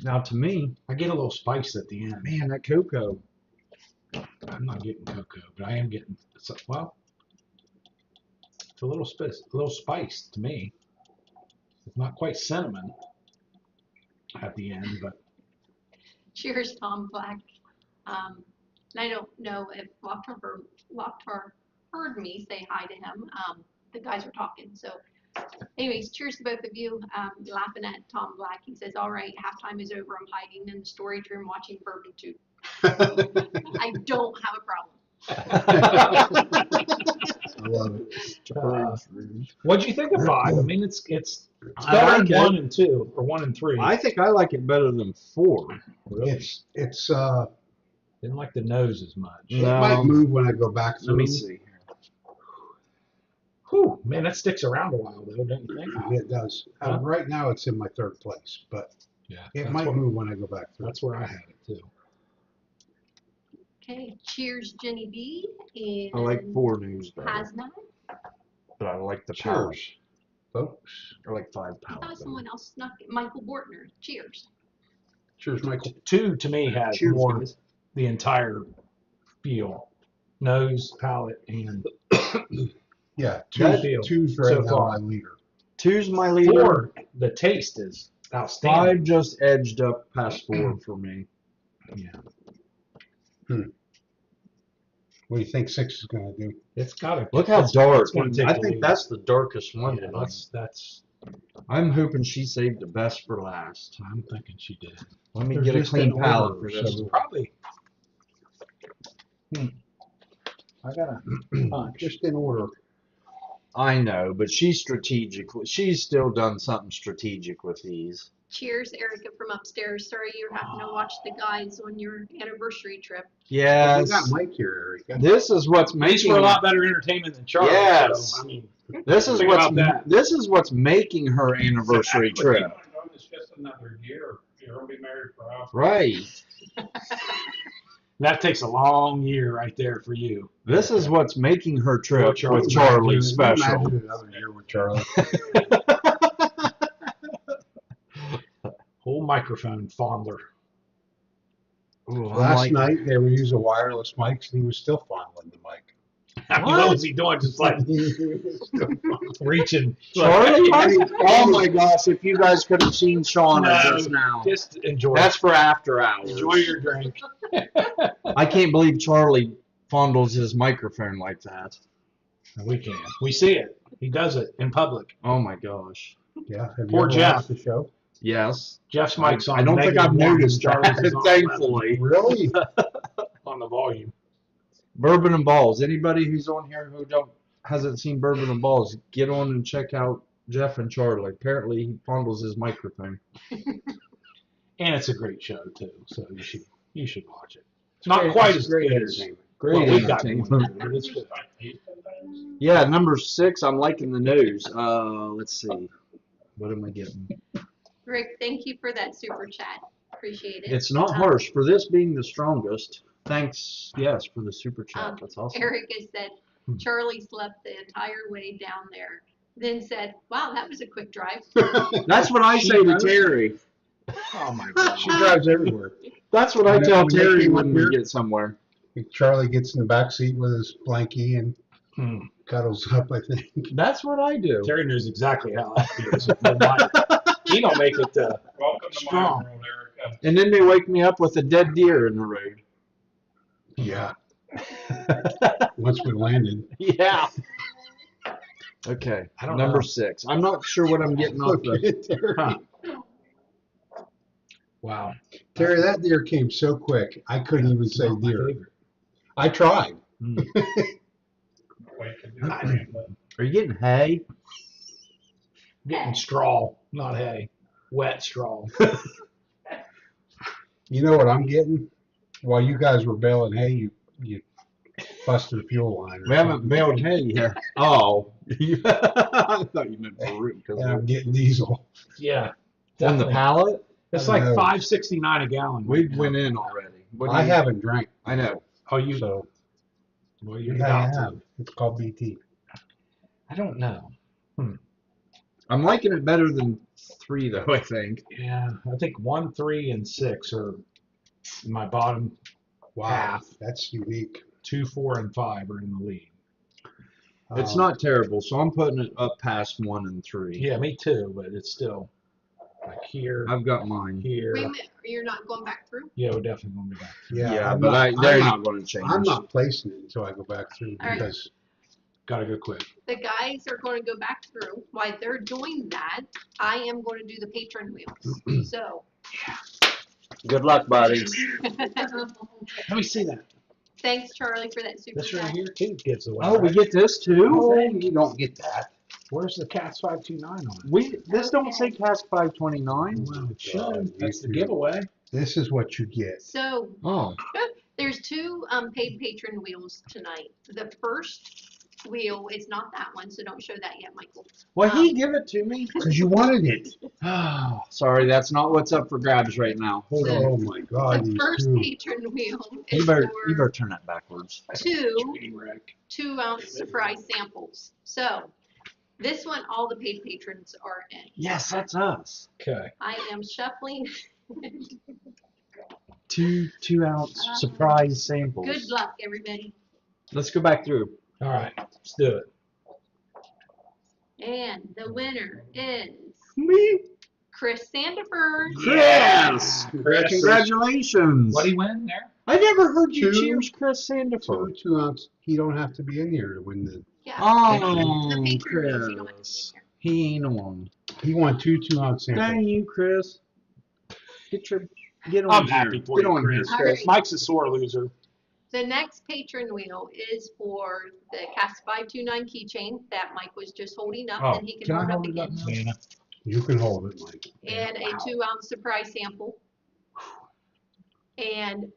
Now, to me, I get a little spice at the end. man, that cocoa. I'm not getting cocoa, but I am getting well. It's a little spice to me. It's not quite cinnamon at the end, but Cheers, Tom Black. And I don't know if Locktar heard me say hi to him. The guys were talking. So anyways, cheers to both of you. Laughing at Tom Black. He says, all right, halftime is over. I'm hiding in the storage room watching Bourbon Tube. I don't have a problem. I love it. what'd you think of 5? I mean, it's I better like than it. 1 and 2 or 1 and 3. I think I like it better than 4. really It's didn't like the nose as much. it No. might move when I go back through. Let me see. Whew, man, that sticks around a while though, don't you think? It does. Right now, it's in my third place, but Yeah, it that's might where- move when I go back through. That's where I had it too. Okay, cheers, Jenny B. And I like 4 news better, Hasna. but I like the palate. Cheers, folks. I like 5 I palate. thought better. someone else snuck it. Michael Bortner. Cheers. Cheers, Michael. 2 to me has Cheers, more guys. the entire feel, nose, palate, and Yeah, That two's so right now far. my leader. 2's my leader. 4. The taste is 5 outstanding. just edged up past 4 for me. Yeah, What do you think 6 is going to do? it's got to Look how dark. It's gonna take I the think lead. that's the darkest one. Yeah, tonight. that's. I'm hoping she saved the best for last. I'm thinking she did. Let me They're get a just clean in palate order, for this. so- Probably. I got a punch. Just in order. I know, but she's still done something strategic with these. Cheers, Erica from upstairs. Sorry you're having to watch the guys on your anniversary trip. You Yes. got Mike here, Erica. This is what's These making were a lot better entertainment than Charlie. Yes. So, I mean, this is think about that. what's making her anniversary trip. It's just another year. You're gonna be married forever. Right. that takes a long year right there for you. This is what's making her trip Charlie. with Charlie Imagine special. another year with Charlie. Whole microphone fondler. Ooh, I Last like- night they were using wireless mics and he was still fondling the mic. What was he doing? Just like reaching. Charlie? Like, Oh my gosh, if you guys could have seen Shona No. just now. just enjoy. That's for after hours. Enjoy your drink. I can't believe Charlie fondles his microphone like that. We can. We see it. He does it in public. Oh my gosh. Yeah. Have you Poor ever Jeff. watched the show? Yes. Jeff's mic's on. I don't think I've -1, noticed Charlie's that, is on thankfully. Really? 11 on the volume. Bourbon and Balls. Anybody who's on here who hasn't seen Bourbon and Balls, get on and check out Jeff and Charlie. Apparently he fondles his microphone. And it's a great show too. So you should watch it. It's not quite as great good as entertainment. Great what we got entertainment. going on, but it's good. Yeah, number 6, I'm liking the news. Let's see. What am I getting? Rick, thank you for that super chat. Appreciate it. It's not harsh for this being the strongest. Thanks, yes, for the super chat. That's awesome. Erica said Charlie slept the entire way down there. Then said, "Wow, that was a quick drive." That's what I say to Terry. Oh my God. She drives everywhere. That's what I And tell when they Terry came when up we here- get somewhere. Charlie gets in the back seat with his blankie and Hmm. cuddles up, I think. That's what I do. Terry knows exactly how that feels. He don't make it Welcome to Strong. my world, Erica. And then they wake me up with a dead deer in the road. Yeah. Once we landed. Yeah. Okay. I don't Number know. 6. I'm not sure what I'm getting off Look the. at Terry. Huh. Wow. Terry, that deer came so quick, I couldn't even say Not my deer. favorite. I tried. Wait to do it. Are you getting hay? Getting straw, not hay. Wet straw. You know what I'm getting? While you guys were baling hay, you busted a fuel line. or We haven't something. baled hay yet. Oh. I thought you meant for root. And I'm getting diesel. Yeah. On the definitely. pallet? It's I like know. $5.69 a gallon. We right now. went in already. What do I you- haven't drank. I know. Oh, you. So Well, you're yeah, I about have. to. It's called BT. I don't know. I'm liking it better than 3, though, I think. Yeah, I think 1, 3, and 6 are my bottom. Wow, Half. that's unique. 2, 4, and 5 are in the lead. It's Um, not terrible, so I'm putting it up past 1 and 3. Yeah, me too, but it's still like here, I've got mine. here. Wait a minute, you're not going back through? Yeah, we're definitely going to be back. Yeah, I'm but not, they're I'm not going to change. I'm not placing it until I go back through All right. because Got to go quick. The guys are going to go back through. While they're doing that, I am going to do the patron wheels. So, Good luck, buddies. Let me see that. thanks, Charlie, for that super This right chat. here too gives away. Oh, we right? get this too? oh, you don't get that. Where's the Cats 529 on This don't say Cask 529. it? Well, it God, should. That's the you- giveaway. This is what you get. So, Oh, there's 2 paid patron wheels tonight. The first wheel is not that one, so don't show that yet, Michael. well, he give it to me. Because you wanted it. Sorry, that's not what's up for grabs right now. Oh, oh my God, The these first two. patron wheel You is better for turn that backwards. 2 Train wreck. 2-ounce surprise samples. So, this one, all the paid patrons are in. Yes, that's us. Okay. I am shuffling. 2-ounce surprise samples. Good luck, everybody. Let's go back through. All right. Let's do it. And the winner is Me. Chris Sandiford. Yes. Chris. Congratulations. What do you win there? I never heard you 2 cheers Chris Sandiford. 2-ounce. You don't have to be in here to win the. Yeah. Oh, the patron wheels, you don't have to be Chris. here. He ain't on. He won 2 2-ounce samples. Dang you, Chris. Get on I'm here. happy for Get you, on Chris. here, All Chris. right. Mike's a sore loser. The next patron wheel is for the Cast 529 keychain that Mike was just holding up, Oh, and he can can I hold up hold it up again. now? Shana. You can hold it, Mike. And a 2-ounce surprise sample. And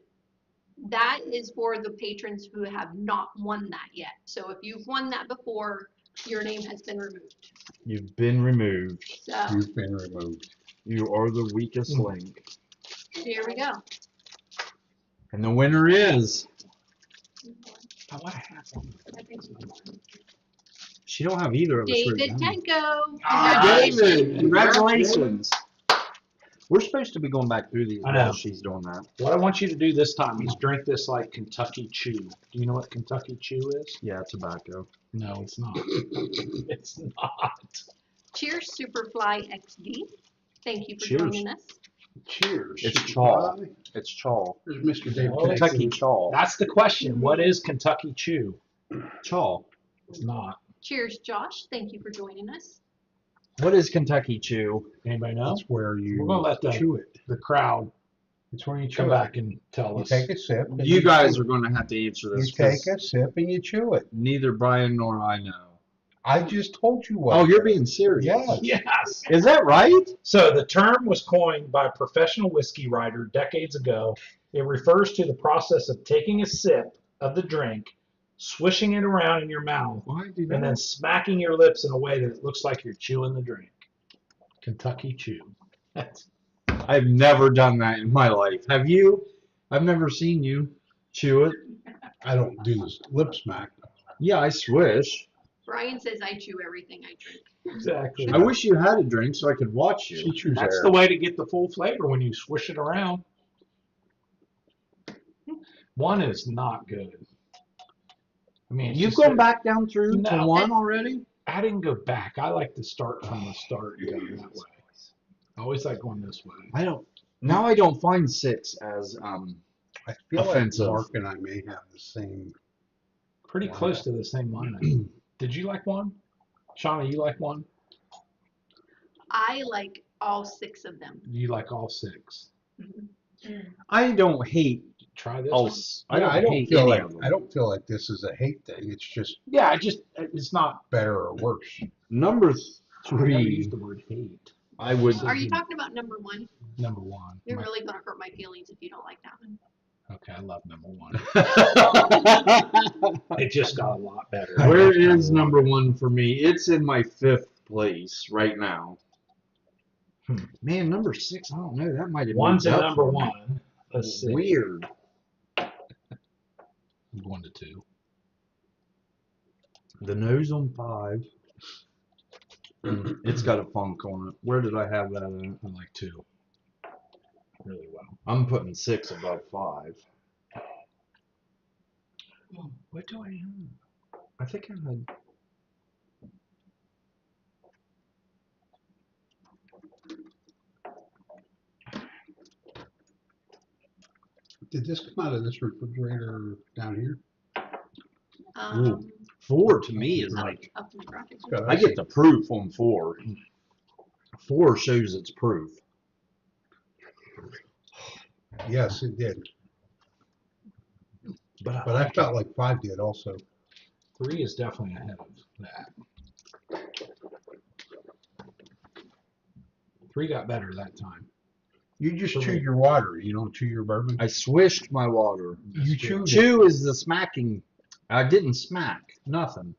that is for the patrons who have not won that yet. So if you've won that before, your name has been removed. You've been removed. So You've been removed. You are the weakest link. here we go. And the winner is. Oh, what happened? She don't have either of us David written down. Tenko. David, congratulations. We're supposed to be going back through these I know. while she's doing that. What I want you to do this time is drink this like Kentucky Chew. Do you know what Kentucky Chew is? Yeah, tobacco. No, it's not. It's not. Cheers, Superfly XD. Thank you for Cheers. joining us. Cheers. It's chaw. It's chaw. There's Mr. David. Oh, Kentucky chaw. That's the question. What is Kentucky Chew? Chaw. It's not. Cheers, Josh. Thank you for joining us. What is Kentucky Chew? Anybody know? That's where you We're gonna let chew it. the crowd It's where you chew come it. back and tell You us. take a sip. and You guys chew are going to have to answer it. You this. take 'Cause a sip and you chew it. neither Bryan nor I know. I just told you what. Oh, you're being serious. Yes. Yes. Is that right? So the term was coined by a professional whiskey writer decades ago. It refers to the process of taking a sip of the drink, swishing it around in your mouth, Why do and then smacking your lips in a way that it looks like you're chewing the drink. Kentucky Chew. That's I've never done that in my life. Have you? I've never seen you chew it. I don't do this lip smack. Yeah, I swish. Brian says I chew everything I drink. exactly. I wish you had a drink so I could watch She you. chews That's air. the way to get the full flavor when you swish it around. One is not good. I mean, it's You've just gone that- back down through to No. one already? I didn't go back. I like to start from the start and go that way. I always like going this way. I don't. Now I don't find 6 as I feel offensive. like Mark and I may have the same. Pretty Wow. close to the same lineup. Did you like one? Shauna, you like one? I like all 6 of them. You like all 6? I don't hate Try this all. one. I don't, I don't hate feel any like of them. I don't feel like this is a hate thing. It's just Yeah, it's not. better or worse. Number I never 3, used the word hate. I would. Are you talking about number 1? Number 1. You're really gonna hurt my feelings if you don't like that one. Okay, I love number 1. It just got a lot better. Where is number 1 for me? It's in my 5th place right now. Man, number 6, I don't know. That might have One's moved at up number for me. 1. Let's see. Weird. 1 to 2. The nose on 5. It's got a funk on it. Where did I have that at? I like 2. Really well. I'm putting 6 above 5. What do I have? I think I had. Did this come out of this refrigerator down here? 4 to me is like. Up in the graphics. It's got I get the proof on 4. 4 shows its proof. Yes, it did. But But I felt like 5 did also. 3 is definitely ahead of that. 3 got better that time. You just chew your water. You don't chew your bourbon. I swished my water. You chewed it. Chew is the smacking. I didn't smack. Nothing.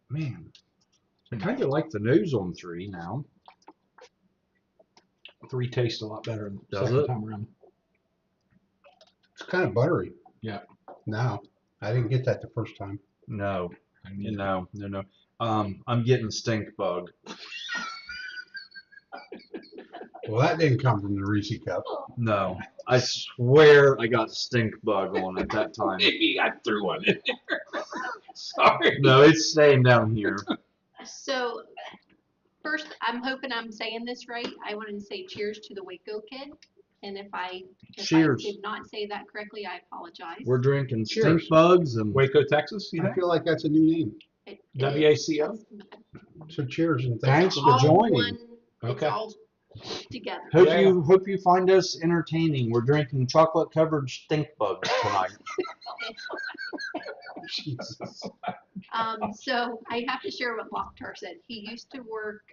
Man, I kind of like the nose on 3 now. 3 tastes a lot better the Does second it? time around. It's kind of buttery. Yeah. Now, I didn't get that the first time. No, I mean, no. I'm getting stink bug. Well, that didn't come from the Reese cup. No, I swear I got stink bug on it that time. maybe I threw one in there. Sorry. No, it's staying down here. So, first, I'm hoping I'm saying this right. I wanted to say cheers to the Waco kid. And if I Cheers. did not say that correctly, I apologize. We're drinking Cheers. stink bugs and Waco, Texas, you I think? feel like that's a new name. It WACO? So cheers and Thanks thanks. for all joining. one- Okay. It's all together. Hope you find us entertaining. We're drinking chocolate covered stink bugs tonight. Jesus. So I have to share what Lochtar said. He used to work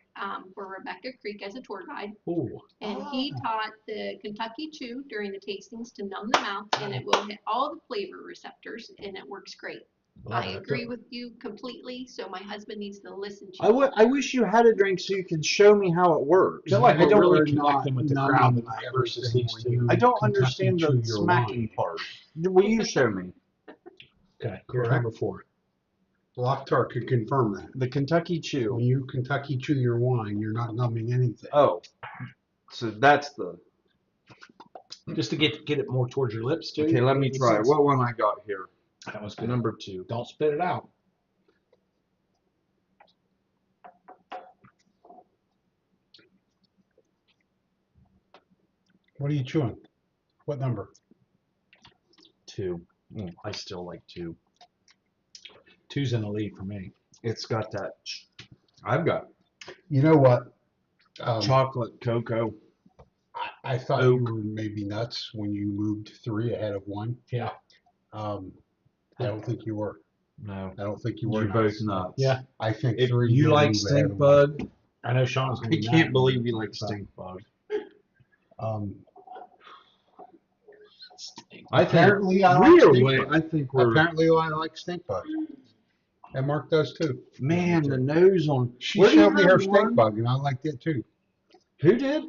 for Rebecca Creek as a tour guide, Ooh. and he taught the Kentucky Chew during the tastings to numb the mouth, and it will hit all the flavor receptors, and it works great. Love I it. agree with you completely, so my husband needs to listen to I wish you had a drink so you could show me how it works. I feel like You we're really are connecting not with the numbing crowd tonight versus everything these when two. you I don't Kentucky understand chew the your smacking wine. part. Will you show me? Okay, here's Correct. number 4. Lochtar could confirm that. The Kentucky Chew. When you Kentucky chew your wine, you're not numbing anything. Oh, so that's the. Just to get it more towards your lips too. Okay, let me try. What one I got here? That was good. Number 2. Don't spit it out. What are you chewing? What number? 2. I still like 2. 2's in the lead for me. It's got that. I've got You know what? chocolate cocoa. I thought Oak. you were maybe nuts when you moved 3 ahead of 1. Yeah. I don't think you were. No, I don't think you were you're both nuts. Yeah. I think If 3. you did like move ahead stink of 1. bug, I know Sean's I gonna be can't mad. believe you like stink bug. I think Apparently I like we're stink way. bug. I think we're. Apparently I like stink bug. And Mark does too. Man, the nose on. She Where do you showed me her have stink one? bug and I liked it too. Who did?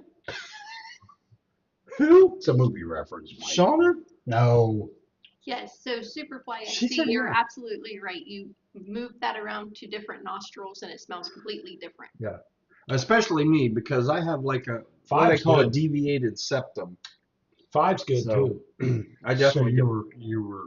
Who? It's a movie reference, Mike. Shona? No. Yes, so Superfly She XC, said you're yeah. absolutely right. You move that around to different nostrils and it smells completely different. Especially me because I have like a what they Five's call a good. deviated septum. 5's good So, too. I So definitely you were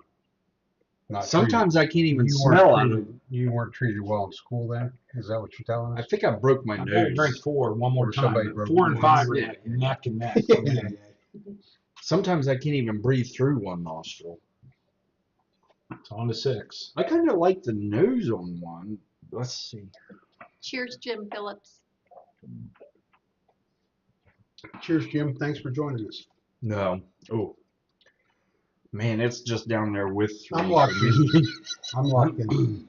not Sometimes I can't even treated, smell out of it. you weren't treated well in school then? Is that what you're telling I us? think I broke my I'm gonna nose. drink 4 one more Or somebody time. broke 4 and yours. 5 are Yeah. like neck and neck. Yeah. Sometimes I can't even breathe through one nostril. It's on to 6. I kind of like the nose on one. Let's see. Cheers, Jim Phillips. Cheers, Jim. Thanks for joining us. No. Oh. Man, it's just down there with 3. I'm for locked me. in. I'm locked in.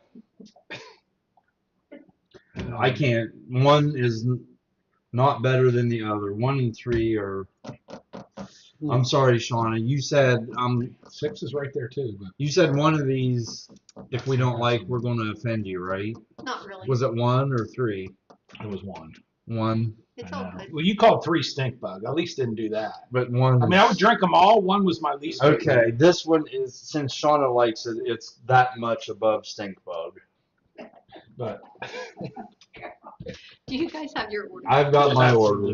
I can't. One is not better than the other. 1 and 3 are. I'm sorry, Shauna. You said 6 is right there too. But you said one of these. If we don't like, we're going to offend you, right? Not really. Was it 1 or 3? it was 1. 1, It's I all know. good. Well, you called 3 stink bug. At least didn't do that. but 1. I mean, I would drink them all. 1 was my least favorite. Okay, this one is since Shauna likes it. It's that much above stink bug. But Do you guys have your order? I've got my order.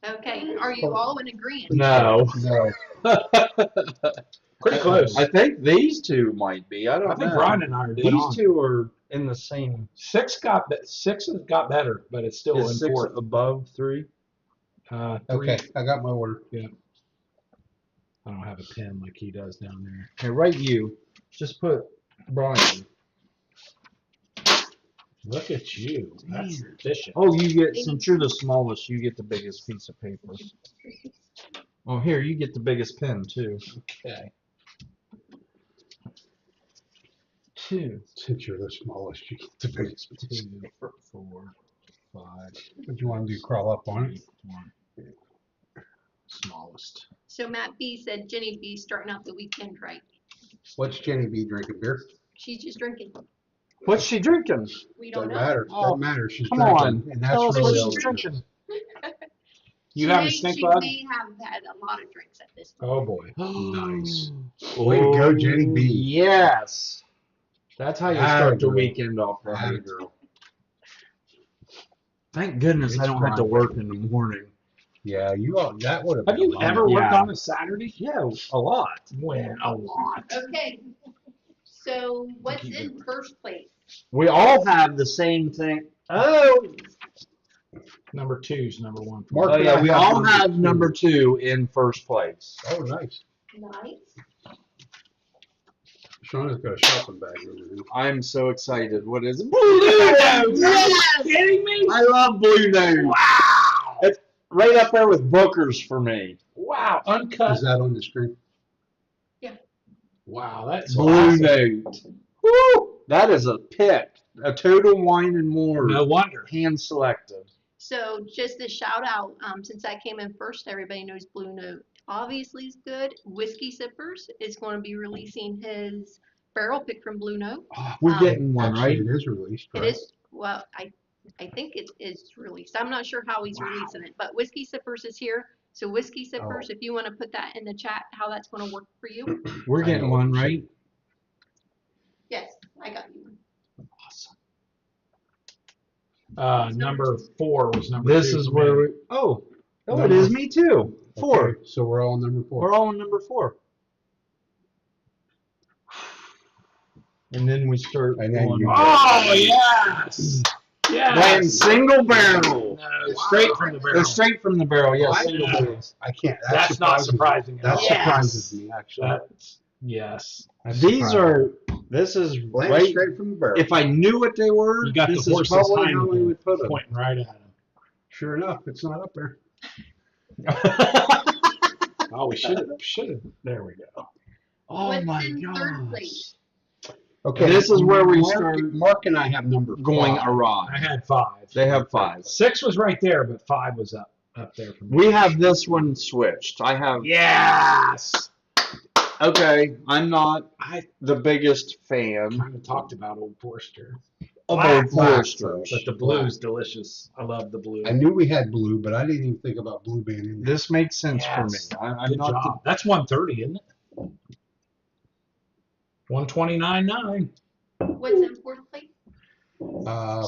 Okay, are you all in agreement? No. No. pretty close. I think these two might be. I don't I think know. Bryan and I are dead These on. 2 are in the same. 6 has got better, but it's still Is in 6 4th. above 3? 3. Okay, I got my order. I don't have a pen like he does down there. Okay, right you. Just put Bryan. Look at you. That's efficient. Oh, you get, since you're the smallest, you get the biggest piece of paper. Oh, here, you get the biggest pen, too. Okay. 2. Since you're the smallest, you get the biggest. 2, 4, 5. What do you want to do? Crawl up on it? 1. Smallest. So Matt B said Jenny B starting out the weekend right. What's Jenny B drinking? Beer? She's just drinking. What's she drinking? We don't Doesn't know. matter. Oh, Doesn't matter. She's come drinking. on. And that's Tell us what really she's all it is. drinking. You have a She stink bug? may have had a lot of drinks at this point. Oh boy. Nice. Way to go, Jenny B. Yes. That's how you start the Atta girl. weekend off right. Atta girl. Thank goodness I It's don't have to Friday. work in the morning. Yeah, you all, that would have Have been you a ever worked Yeah. on a Saturday? Yeah, a lot. When? A lot. Okay. So what's in first place? We all have the same thing. Oh, Number 2's number 1. For Mark oh me. and yeah, I we have all number have 2. number 2 in first place. Oh, nice. Nice. Shauna's got a shopping bag over here. I'm so excited. What is it? Blue Nose! Are you kidding me? I love Blue Nose. Wow. right up there with Booker's for me. Wow, uncut. Is that on the screen? Wow, that's Blue awesome. Note. Woo! That is a pick. A Total Wine and More. No wonder. Hand selected. So just a shout out, since I came in first, everybody knows Blue Note obviously is good. Whiskey Sippers is going to be releasing his barrel pick from Blue Note. Oh, we're getting one, Actually, right? it is released. It Right? is, well, I think it is released. I'm not sure how he's releasing it, but Whiskey Sippers is here. So Whiskey Sippers, if you want to put that in the chat, how that's going to work for you. We're getting one, right? Yes, I got you one. Awesome. Number 4 was number This 2 is for where me. we. Oh, it is me too. 4. Okay, so we're all on number 4. We're all on number 4. And then we start. And then going- you- Oh, yes! When Yes! single barrel. No, straight from the barrel. Straight from the barrel, yes. I Single know. barrels. I can't. That's not surprises me. surprising at That all. surprises me, actually. That's, yes. That's These surprising. this is Land right. straight from the barrel. If I knew what they were, You got this the is horse's probably hind how we would put them. pointing right at him. Sure enough, it's not up there. Oh, we should have. There we go. Oh What's my in third gosh. place? Okay, This is where we Mark, start Mark and I have number Going 5. I awry. had 5. They have 5. 6 was right there, but 5 was up there for me. We have this one switched. I have. Yes. Okay, I'm not I the biggest fan kind of talked about Old Forester, of Black, Old black, Foresters. but the blue's delicious. I love the blue. I knew we had blue, but I didn't even think about blue being in there. This makes sense for me. Yes. I'm Good not job. That's 130, isn't it? 129.9. What's in fourth place?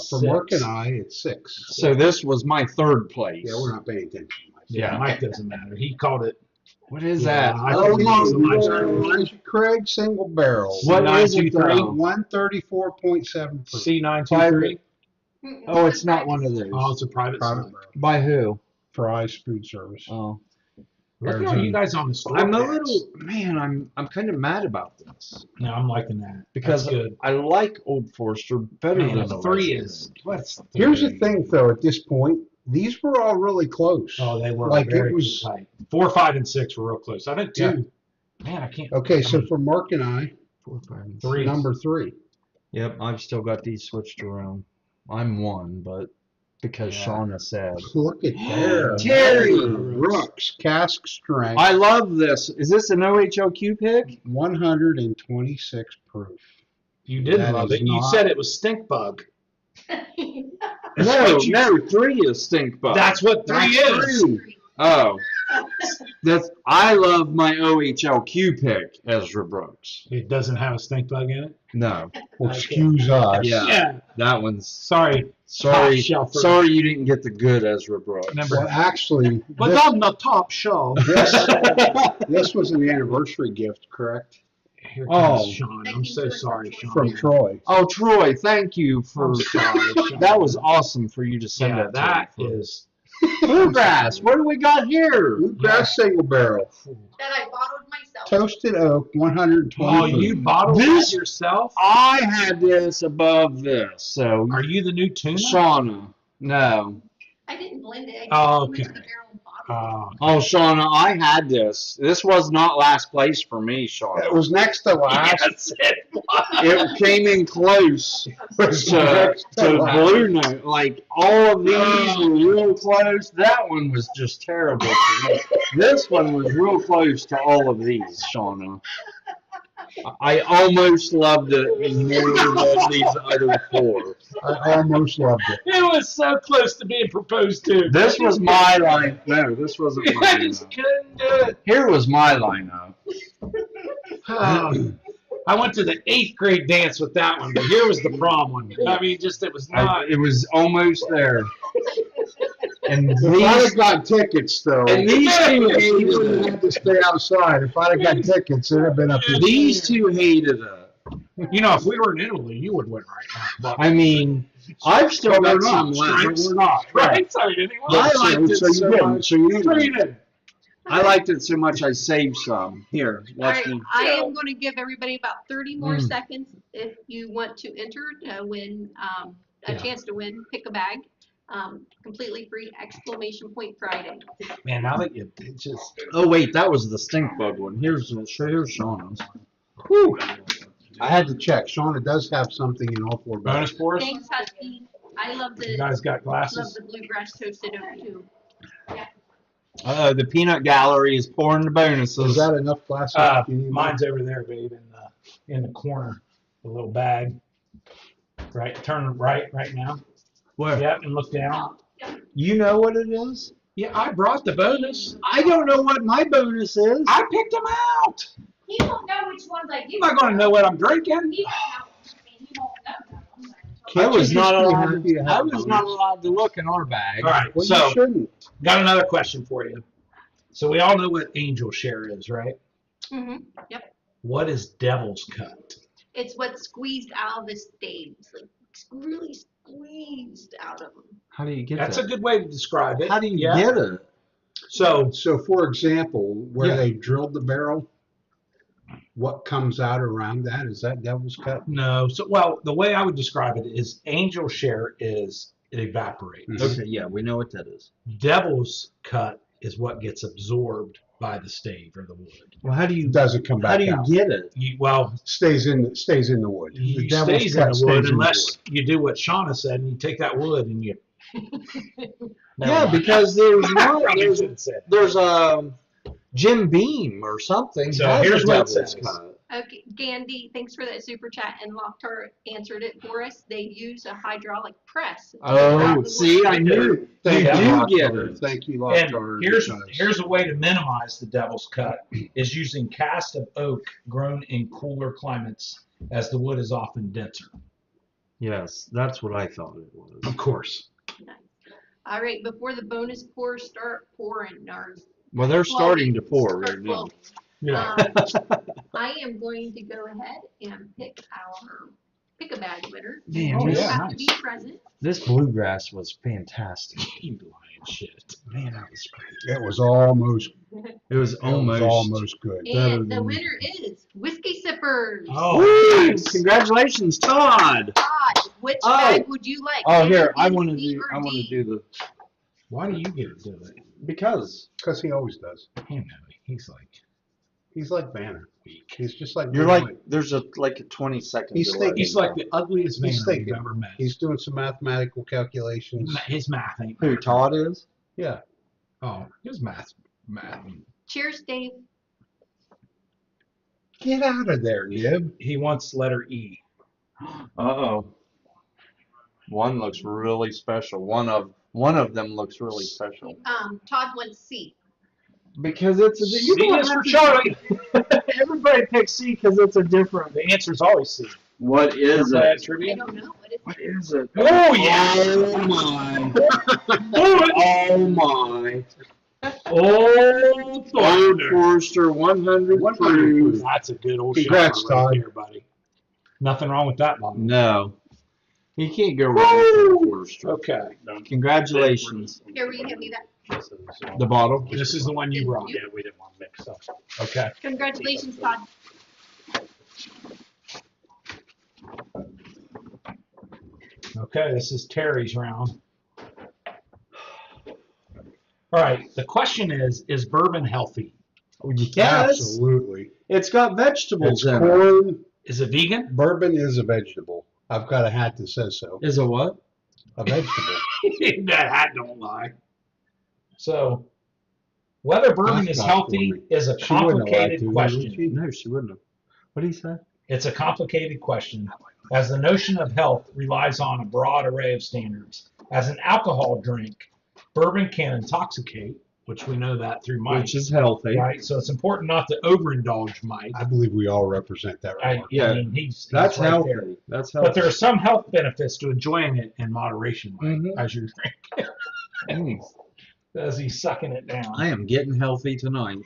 For Mark and I, it's 6. So this was my third place. Yeah, we're not paying attention. Yeah, Yeah. Mike doesn't matter. He called it. What is Yeah, that? I Oh, think it's Elijah. Elijah Craig single barrel. What is it, 923? though? 134.7 proof. C923. Oh, it's not one of those. Oh, it's a private Private sale. barrel. By who? Fry's Food Service. Oh, Look at all you guys on the store. I'm a packs. little man. I'm kind of mad about this No, I'm liking that because That's good. I like Old Forester better Man, than the the 3 rest of is. it. What's the Here's the 3? thing, though, at this point, these were all really close. Oh, they were Like, it very was- tight. 4, 5, and 6 were real close. I think 2. Yeah. Man, I can't. Okay, so for Mark and I, 4, 5, and 3. number 3. Yep, I've still got these switched around. I'm 1, but because Yeah. Shona said. Look at there. Terry Brooks, cask strength, I love this. Is this an OHLQ pick? 126 proof. You did That love is it. You not- said it was stink bug. No, what you- no, 3 is stink bug. That's what 3 That's is. 3. Oh, I love my OHLQ pick, Ezra Brooks. It doesn't have a stink bug in it. No, Well, Okay. excuse us. Yeah. Yeah. that one's Sorry. sorry. Top shelf. Sorry, you didn't get the good Ezra Brooks. Remember- Well, actually, But this, on the top shelf. this was an anniversary gift, correct? Here Oh. comes Sean. I'm so sorry, Sean. From Troy. Oh, Troy, thank you for I'm sorry, Sean. that. Was awesome for you to send Yeah, that. that to me. is. Bluegrass. What do we got here? Bluegrass single barrel. That I bottled myself. Toasted oak, 120 Oh, proof. you bottled This- that yourself? I had this above this, so Are you the new tuna? Shauna. No. I didn't blend it. I just Oh, put it in okay. the barrel and bottled it. Oh, Oh, Shauna, I had this. This was not last place for me, Shauna. It was next to last. Yes, it was. It came in close Was to next to last. Blue Note. Like, all of these were real close. That one was just terrible for me. This one was real close to all of these, Shauna. I almost loved it more than these other 4. I almost loved it. it was so close to being proposed to. This was my line. No, this wasn't You my just lineup. couldn't do it. Here was my lineup. I went to the 8th grade dance with that one, but here was the prom one. I mean, just it was not. It was almost there. And If I'd these, have got tickets, though, and these two you hated would have it. had to stay outside. If I'd have got tickets, it'd have been up to These two hated it. You know, if we were in Italy, you would win right now. But I mean, I've still But got we're not. some left. But we're not. right? Sorry, anyone? I liked it so you so didn't. much. So you didn't. Traded. I liked it so much I saved some. Here, All watch right, me. I am going to give everybody about 30 more Mm. seconds if you want to enter to win a Yeah. chance to win, pick a bag. Completely free, exclamation point Friday. Man, now that you it just Oh wait, that was the stink bug one. Here's Shauna's. Whew. I had to check. Shauna does have something in all 4 bonus bags. for us. Thanks, Husky. I love You the guys got love glasses? the bluegrass toasted oak too. The peanut gallery is pouring the bonuses. Is that enough glasses? You need more? Mine's over there, babe, in the corner, the little bag. Right, turn right now. Where? Yep, and look down. You know what it is? Yeah, I brought the bonus. I don't know what my bonus is. I picked them out. He won't know which ones I give. I'm not going to know what I'm drinking. He won't know. I mean, he won't know them. I Can't was you not just be allowed. happy to have I a was not bonus? allowed to look in our bag. All right, Well, so you shouldn't. got another question for you. So we all know what angel share is, right? Mm-hmm. What is devil's cut? It's what's squeezed out of the staves, like really squeezed out of them. How do you get That's that? a good way to describe it. How do you Yeah. get it? So So, for example, where Yeah. they drilled the barrel, what comes out around that? Is that devil's cut? no, so well, the way I would describe it is angel share is it evaporates. Mhm. Okay, yeah, we know what that is. Devil's cut is what gets absorbed by the stave or the wood. Well, how do you It doesn't come back how do you out. get it? Well, Stays in the wood. The you devil's stays in cut the wood stays unless you do what Shauna said and you take that wood and you. Yeah, because there's one. Probably There's shouldn't say it. there's Jim Beam or something. So has here's a what it devil's says. cut. Okay, Gandhi, thanks for that super chat, and Locktar answered it for us. They use a hydraulic press. to grab Oh, the see, wood. I knew Thank you you, do Locktar. get it. Thank you, And Locktar. here's a way to minimize the devil's cut is using cast of oak grown in cooler climates, as the wood is often denser. Yes, that's what I thought it was. Of course. Nice. All right, before the bonus pours start pouring, or Well, they're starting to pour start right now. flowing, Yeah. I am going to go ahead and pick a bag winner. Man, You this- have to nice. be present. This bluegrass was fantastic. You lying shit. Man, that was great. It was almost It was almost good. better And the than- winner is Whiskey Sippers. Oh, Woo! nice. Congratulations, Todd. Todd, which Oh. bag would you like? Oh, A, here, B, I want to C, do. or I want to D? do the Why do you get to do it? because Because he always does. You know, he's like He's like Banner. weak. He's just like you're Banner. like there's a 20-second. He's delay. He's like the ugliest man He's you've thinking. ever met. He's doing some mathematical calculations. His math ain't. Who Todd is? Yeah. Oh, his math. Cheers, Dave. Get out of there, Nib. He wants letter E. Uh-oh. One looks really special. One of them looks really special. Todd wants C. Because it's a C you don't is have for to- Charlie. Everybody picks C because it's a different. The answer's always C. What is Remember that it? I trivia? don't know what it is. What is it? Oh, yeah. Oh my! Do it. Oh my! Oh, Old thunder. Forester 100 100 proof. That's a good old Congrats, shot right Todd. there, buddy. Nothing wrong with that, bottle. No, you can't go wrong with Old Forester. Okay. Congratulations. Here, will you hand me that? The bottle. This is the one you brought. Yeah, we didn't want to mix up. Okay. Congratulations, Todd. Okay, this is Terry's round. All right, the question is bourbon healthy? Yes, Absolutely. it's got vegetables It's in it. corn. Is it vegan? Bourbon is a vegetable. I've got a hat that says so. Is it what? A vegetable. That hat don't lie. So, whether bourbon is That's not healthy for me. is a She wouldn't have lied complicated to me, question. would she? No, she wouldn't have. What did he say? It's a complicated question, as the notion of health relies on a broad array of standards. As an alcohol drink, bourbon can intoxicate, which we know that through Mike, Which is healthy. right? So it's important not to overindulge Mike. I believe we all represent that remark. Yeah. I mean, he's That's right healthy. there. That's healthy. But there are some health benefits to enjoying it in moderation, Mike, Mhm. as you drink, as he's sucking it down. I am getting healthy tonight.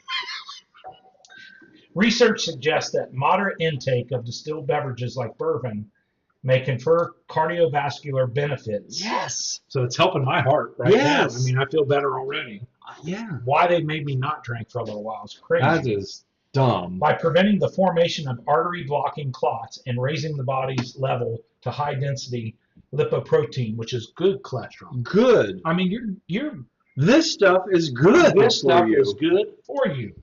Research suggests that moderate intake of distilled beverages like bourbon may confer cardiovascular benefits. Yes. So it's helping my heart right Yes. now. I mean, I feel better already. Yeah. Why they made me not drink for a little while is crazy. That is dumb. By preventing the formation of artery blocking clots and raising the body's level to high density lipoprotein, which is good cholesterol. Good. I mean, you're This stuff is good this for stuff you. is good for you.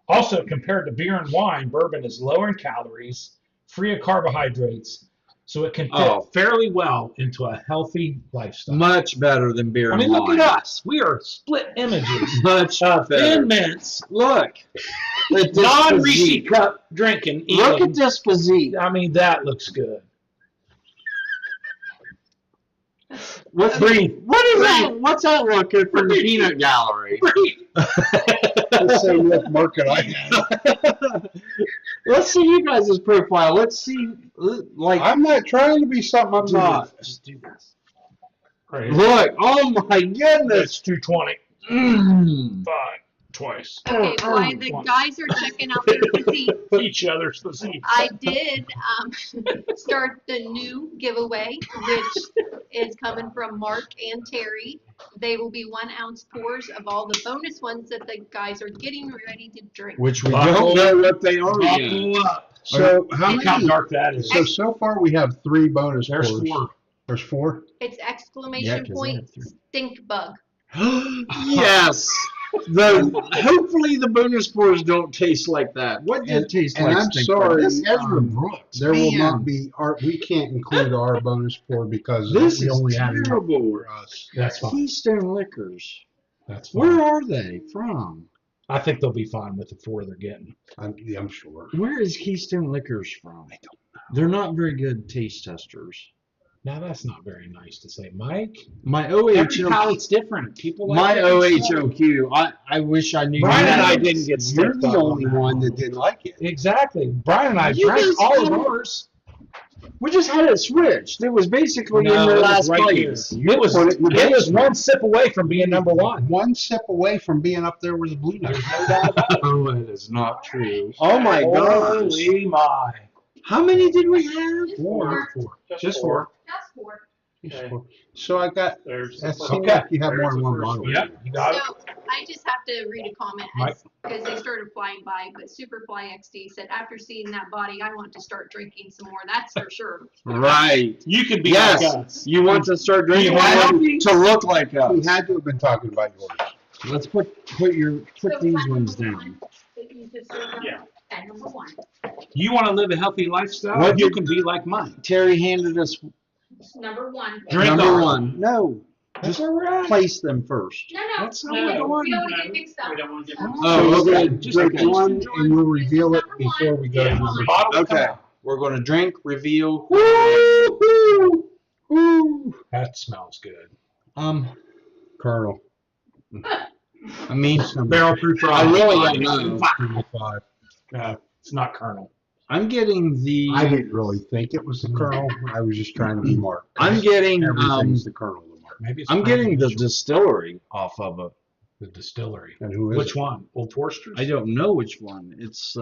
Also, compared to beer and wine, bourbon is lower in calories, free of carbohydrates, so it can fit fairly well into a healthy lifestyle. Much better than beer I mean, and look wine. at us. We are split images. Much Thin better. mints, Look. At this non-Reese physique. cup drinking. Look eating. at this physique. I mean, that looks good. What's Breathe. What is that? What's that looking from the peanut gallery? The same look market I have. Let's see you guys' profile. Let's see, like, I'm not trying to be something I'm not. Just do this. Right. look. Oh my goodness. That's 220. Mm. Fine. Twice. Okay, while the guys are checking out their physique, Each other's physique. I did start the new giveaway, which is coming from Mark and Terry. They will be 1 ounce pours of all the bonus ones that the guys are getting ready to drink. Which we Buckle- don't know what they are yet. Buckle up. So how Look how many? dark that is. So far we have 3 bonus There's pours. 4. There's 4. It's Yeah, exclamation 'cause I point have 3. stink bug. Yes. Hopefully the bonus pours don't taste like that. What did it taste And like? I'm stink sorry, bug? This Ezra Brooks. There will man. not be our. We can't include our bonus pour because This we is only have enough terrible. for us. That's fine. Keystone Liquors. That's fine. Where are they from? I think they'll be fine with the 4 they're getting. I'm sure. Where is Keystone Liquors from? I don't know. They're not very good taste testers. Now that's not very nice to say, Mike. My Every OHOQ. palate's different. People like My different stuff. OHOQ. I wish I knew. Bryan and I names. didn't get You're sticked the up on only that one that didn't like it. Exactly. Brian and I You drank guys all of had- ours. We just had it switched. It was basically No, in it their was last right place. there. It was, put it in the it was basement. 1 sip away from being number 1. One sip away from being up there with the blue nut. There's no doubt about it. Oh, it is not true. Oh my gosh. Holy my. How many did we have? Just 4. four. Just 4. That's 4. Okay. So I got. There's That the seems Okay. like you have more There's than the one first bottle. one. Yep, you got it. So I just have to read a comment Mike. because they started flying by, but Superfly XD said, after seeing that body, I want to start drinking some more. That's for sure. Right. You could be Yes. like us. You want to start drinking You want one to look like us. We had to have been talking about yours. Let's put these ones down. Yeah. At number 1. You want to live a healthy lifestyle? What You did- can be like mine. Terry handed us Number 1. Drink number ours. 1. No, That's just all right. place them first. No, no. That's not we what I don't want. we don't want to get mixed up. We don't want to get Oh, So we're okay. gonna Just drink okay. one and we'll reveal it before we go to Yeah. number 2. Bottle will come Okay. out. We're going to drink, reveal. Woo! Woo! That smells good. Colonel. I mean, Barrel proof. I really don't know. 25. It's not Colonel. I'm getting the. I didn't really think it was the Colonel. I was just trying to be Mark. I'm getting. Everything's the Colonel to Mark. Maybe it's I'm getting the Colonel. distillery off of it. The distillery. And who is Which it? one? Old Forster's? I don't know which one. It's.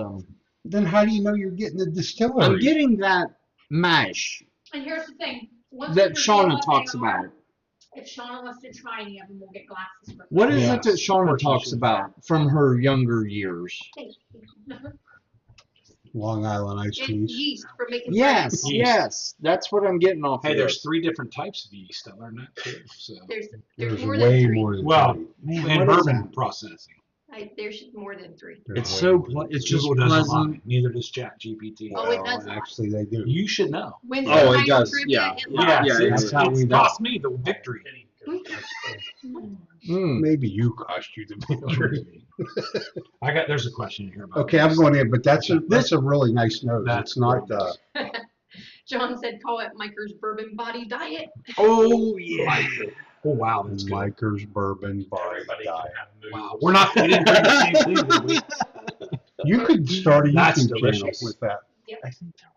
Then how do you know you're getting the distillery? I'm getting that mash And here's the thing. Once that we reveal Shona what talks they about. are, if Shona wants to try any of them, we'll get glasses for What is Yeah. it that Shona talks about from her younger years? them. Long Island iced It's teas. yeast for making Yes, bread. Yeast. yes, that's what I'm getting off. Hey, of there's this. 3 different types of yeast. I learned that too. So. There's There's more way than 3. more than Well, three. Man, And what is bourbon that? processing. There's more than 3. There's It's way so more than it's three. just Google doesn't pleasant. lie. Neither does ChatGPT. Oh, it Well, does lie. actually, they do. You should know. When's Oh, the it final does, trivia? yeah. It Yeah, lies. Yeah, it's, that's how we it's know. cost me the victory. Mm. Maybe you cost you the victory. There's a question here about Okay, I'm this. going in, but that's a really nice note. That's It's not. John said, call it Miker's Bourbon Body Diet. Oh yeah. Oh wow, that's good. Miker's Bourbon Body Everybody Diet. can have mood. Wow, we didn't drink the same thing, did we? You could start a That's YouTube channel delicious. with that. I think they're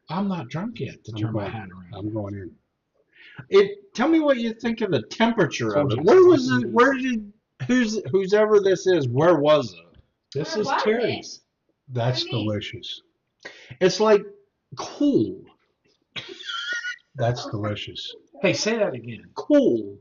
I'm not drunk yet to I'm turn my going- hat around. I'm going in. Tell me what you think of the temperature of it. Told you. Where was it? Where did whose ever this is? Where was it? This Where is was it? Terry's. That's What do you mean? delicious. It's like cool, That's delicious. Hey, say that again. cool.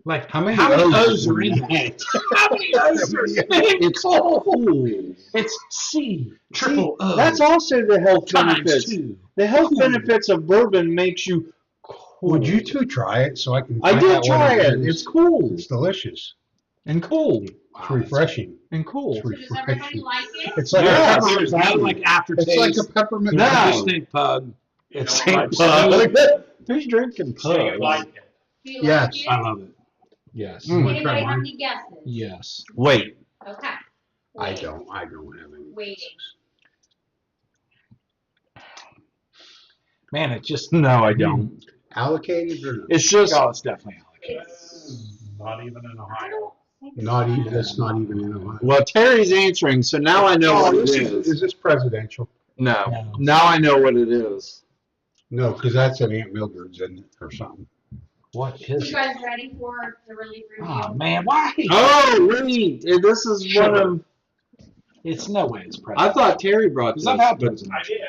Like How many O's O's are in that? How many O's are in that? It's cool. It's C triple O. That's also the health times benefits. 2. The health benefits of bourbon makes you cool. Would you two try it so I can? I find did out what try it. is? It's cool It's delicious. and cool It's refreshing. and cool. It's So does everybody refreshing. like it? It's like Yeah. a peppermint. It's not like aftertaste. It's like a peppermint. No. I just think pug. It's Saint pug. Pug. Who's drinking So you pug? like it. Do you Yes. like I it? love it. Yes. Mm. Anybody Try have mine. any guesses? Yes. Wait. Okay. I Wait. don't have any. Waiting. Man, it just. No, I don't. Allocated or It's just Oh, it's definitely allocated. It's, Not even in I Ohio. don't think not so. even. That's not even in Ohio. well, Terry's answering, so now I know what it this is. is this presidential? No, No. now I know what it is. No, because that's an Aunt Mildred's in it or something. What is You it? guys ready for the relief review? Oh man, why? Oh, wait! This is one of. It's no way it's present. I thought Terry brought this. Because I've had but- those. I did.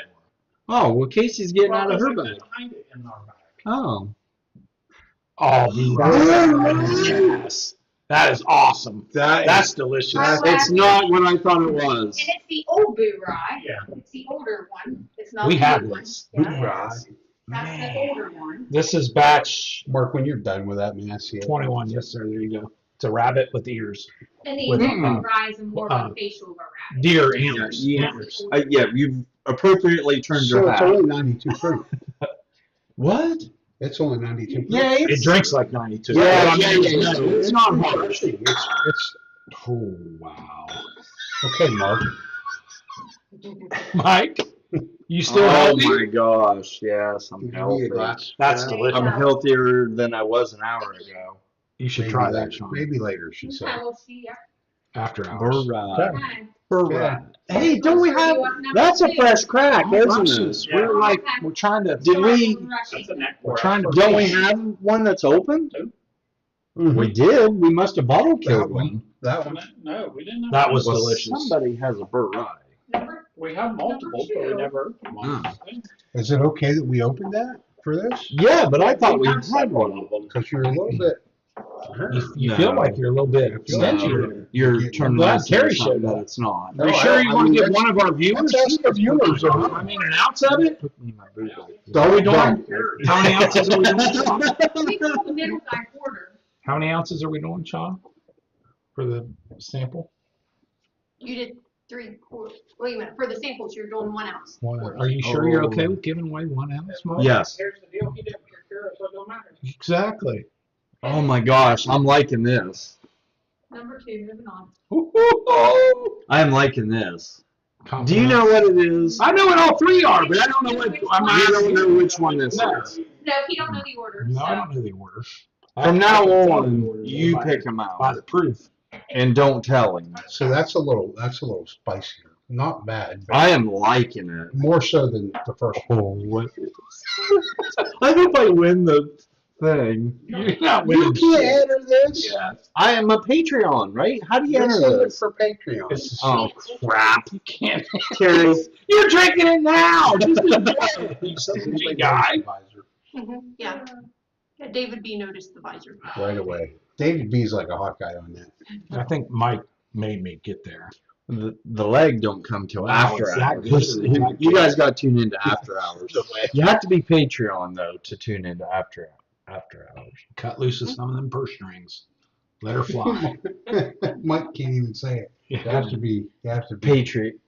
Oh, well, Casey's getting out of her Well, bag. behind it in our bag. Oh. Oh, yes. That is awesome. That's delicious. It's not what I thought it was. And it's the old boo rye. Yeah. It's the older one. It's not We the have new one. this. Yeah. Right. That's Man. the older one. This is batch Mark, when you're done with that, man, I see it. 21. Yes, sir. There you go. It's a rabbit with ears. And the With, American rye is more of uh, a facial of a rabbit. Deer antlers. Yeah. Antlers. Yeah, you've appropriately turned So your it's hat. only 92 proof. What? It's only 92 proof. Yeah, It drinks like 92. Yeah, But I mean, yeah. It's not harsh. It's Oh, wow. okay, Mark. Mike, you still Oh healthy? my gosh, yes, I'm Give me a healthy. glass. That's Yeah. delicious. I'm healthier than I was an hour ago. You should Maybe try later. that, Sean. Maybe later, she Okay, said. we'll see ya. After hours. Hurrah. Okay. Hurrah. Hey, don't we have? Number That's a two. fresh crack, isn't it? Rushes. We're like, we're trying to. Did we? That's a neck We're for trying to. Don't we have one that's open? Mhm. We did. We must have bottle That killed one. one. That one. No, we didn't. Have That was Well, delicious. Somebody has a burr rye. Number, We have multiple, but we never opened one. Is it okay that we opened that for this? Yeah, but I thought we have had several one. of them. Because you're a little bit. You No. feel like you're a little bit No. stingy. You're turning Glad that Terry into something showed that up. it's not. No, Are you sure you I want mean, to give that's- one of our viewers? Let's ask the viewers. I mean, an ounce of it? Are we doing? How many ounces are we doing, Sean? we told the middle guy quarter. How many ounces are we doing, Sean? For the sample? You did 3/4. Wait a minute. For the samples, you're doing 1 ounce. Are you sure you're okay with giving away 1 ounce, Mark? Yes. Here's the deal, he didn't procure it, so it don't matter. Exactly. Oh my gosh, I'm liking this. Number 2, moving on. I am liking this. Do you know what it is? I know what all three are, but I don't know what. I'm I not don't know which one this No. is. No, he don't know the order. No, so. I don't know the order. From now I can tell the on, order you by- pick them by out the proof. and don't tell him. So that's a little spicier. Not bad, but I am liking it. more so than the first one. Oh, what? I hope I win the thing. You're not You winning can't shit. enter this. Yeah. I am a Patreon, right? How do you This enter isn't this? for Patreon. This is Oh, crap. You can't. Terry. You're drinking it now. Just enjoy it, you stingy guy. Yeah. Yeah, David B noticed the visor. Right away. David B's like a hot guy on that. I think Mike made me get there. The leg don't come till Wow, after exactly. hours. You guys got to tune into after hours. You have to be Patreon though to tune into after hours. Cut loose of some of them purse strings. Let her fly. Mike can't even say it. You have to be. You have to be. Patriot.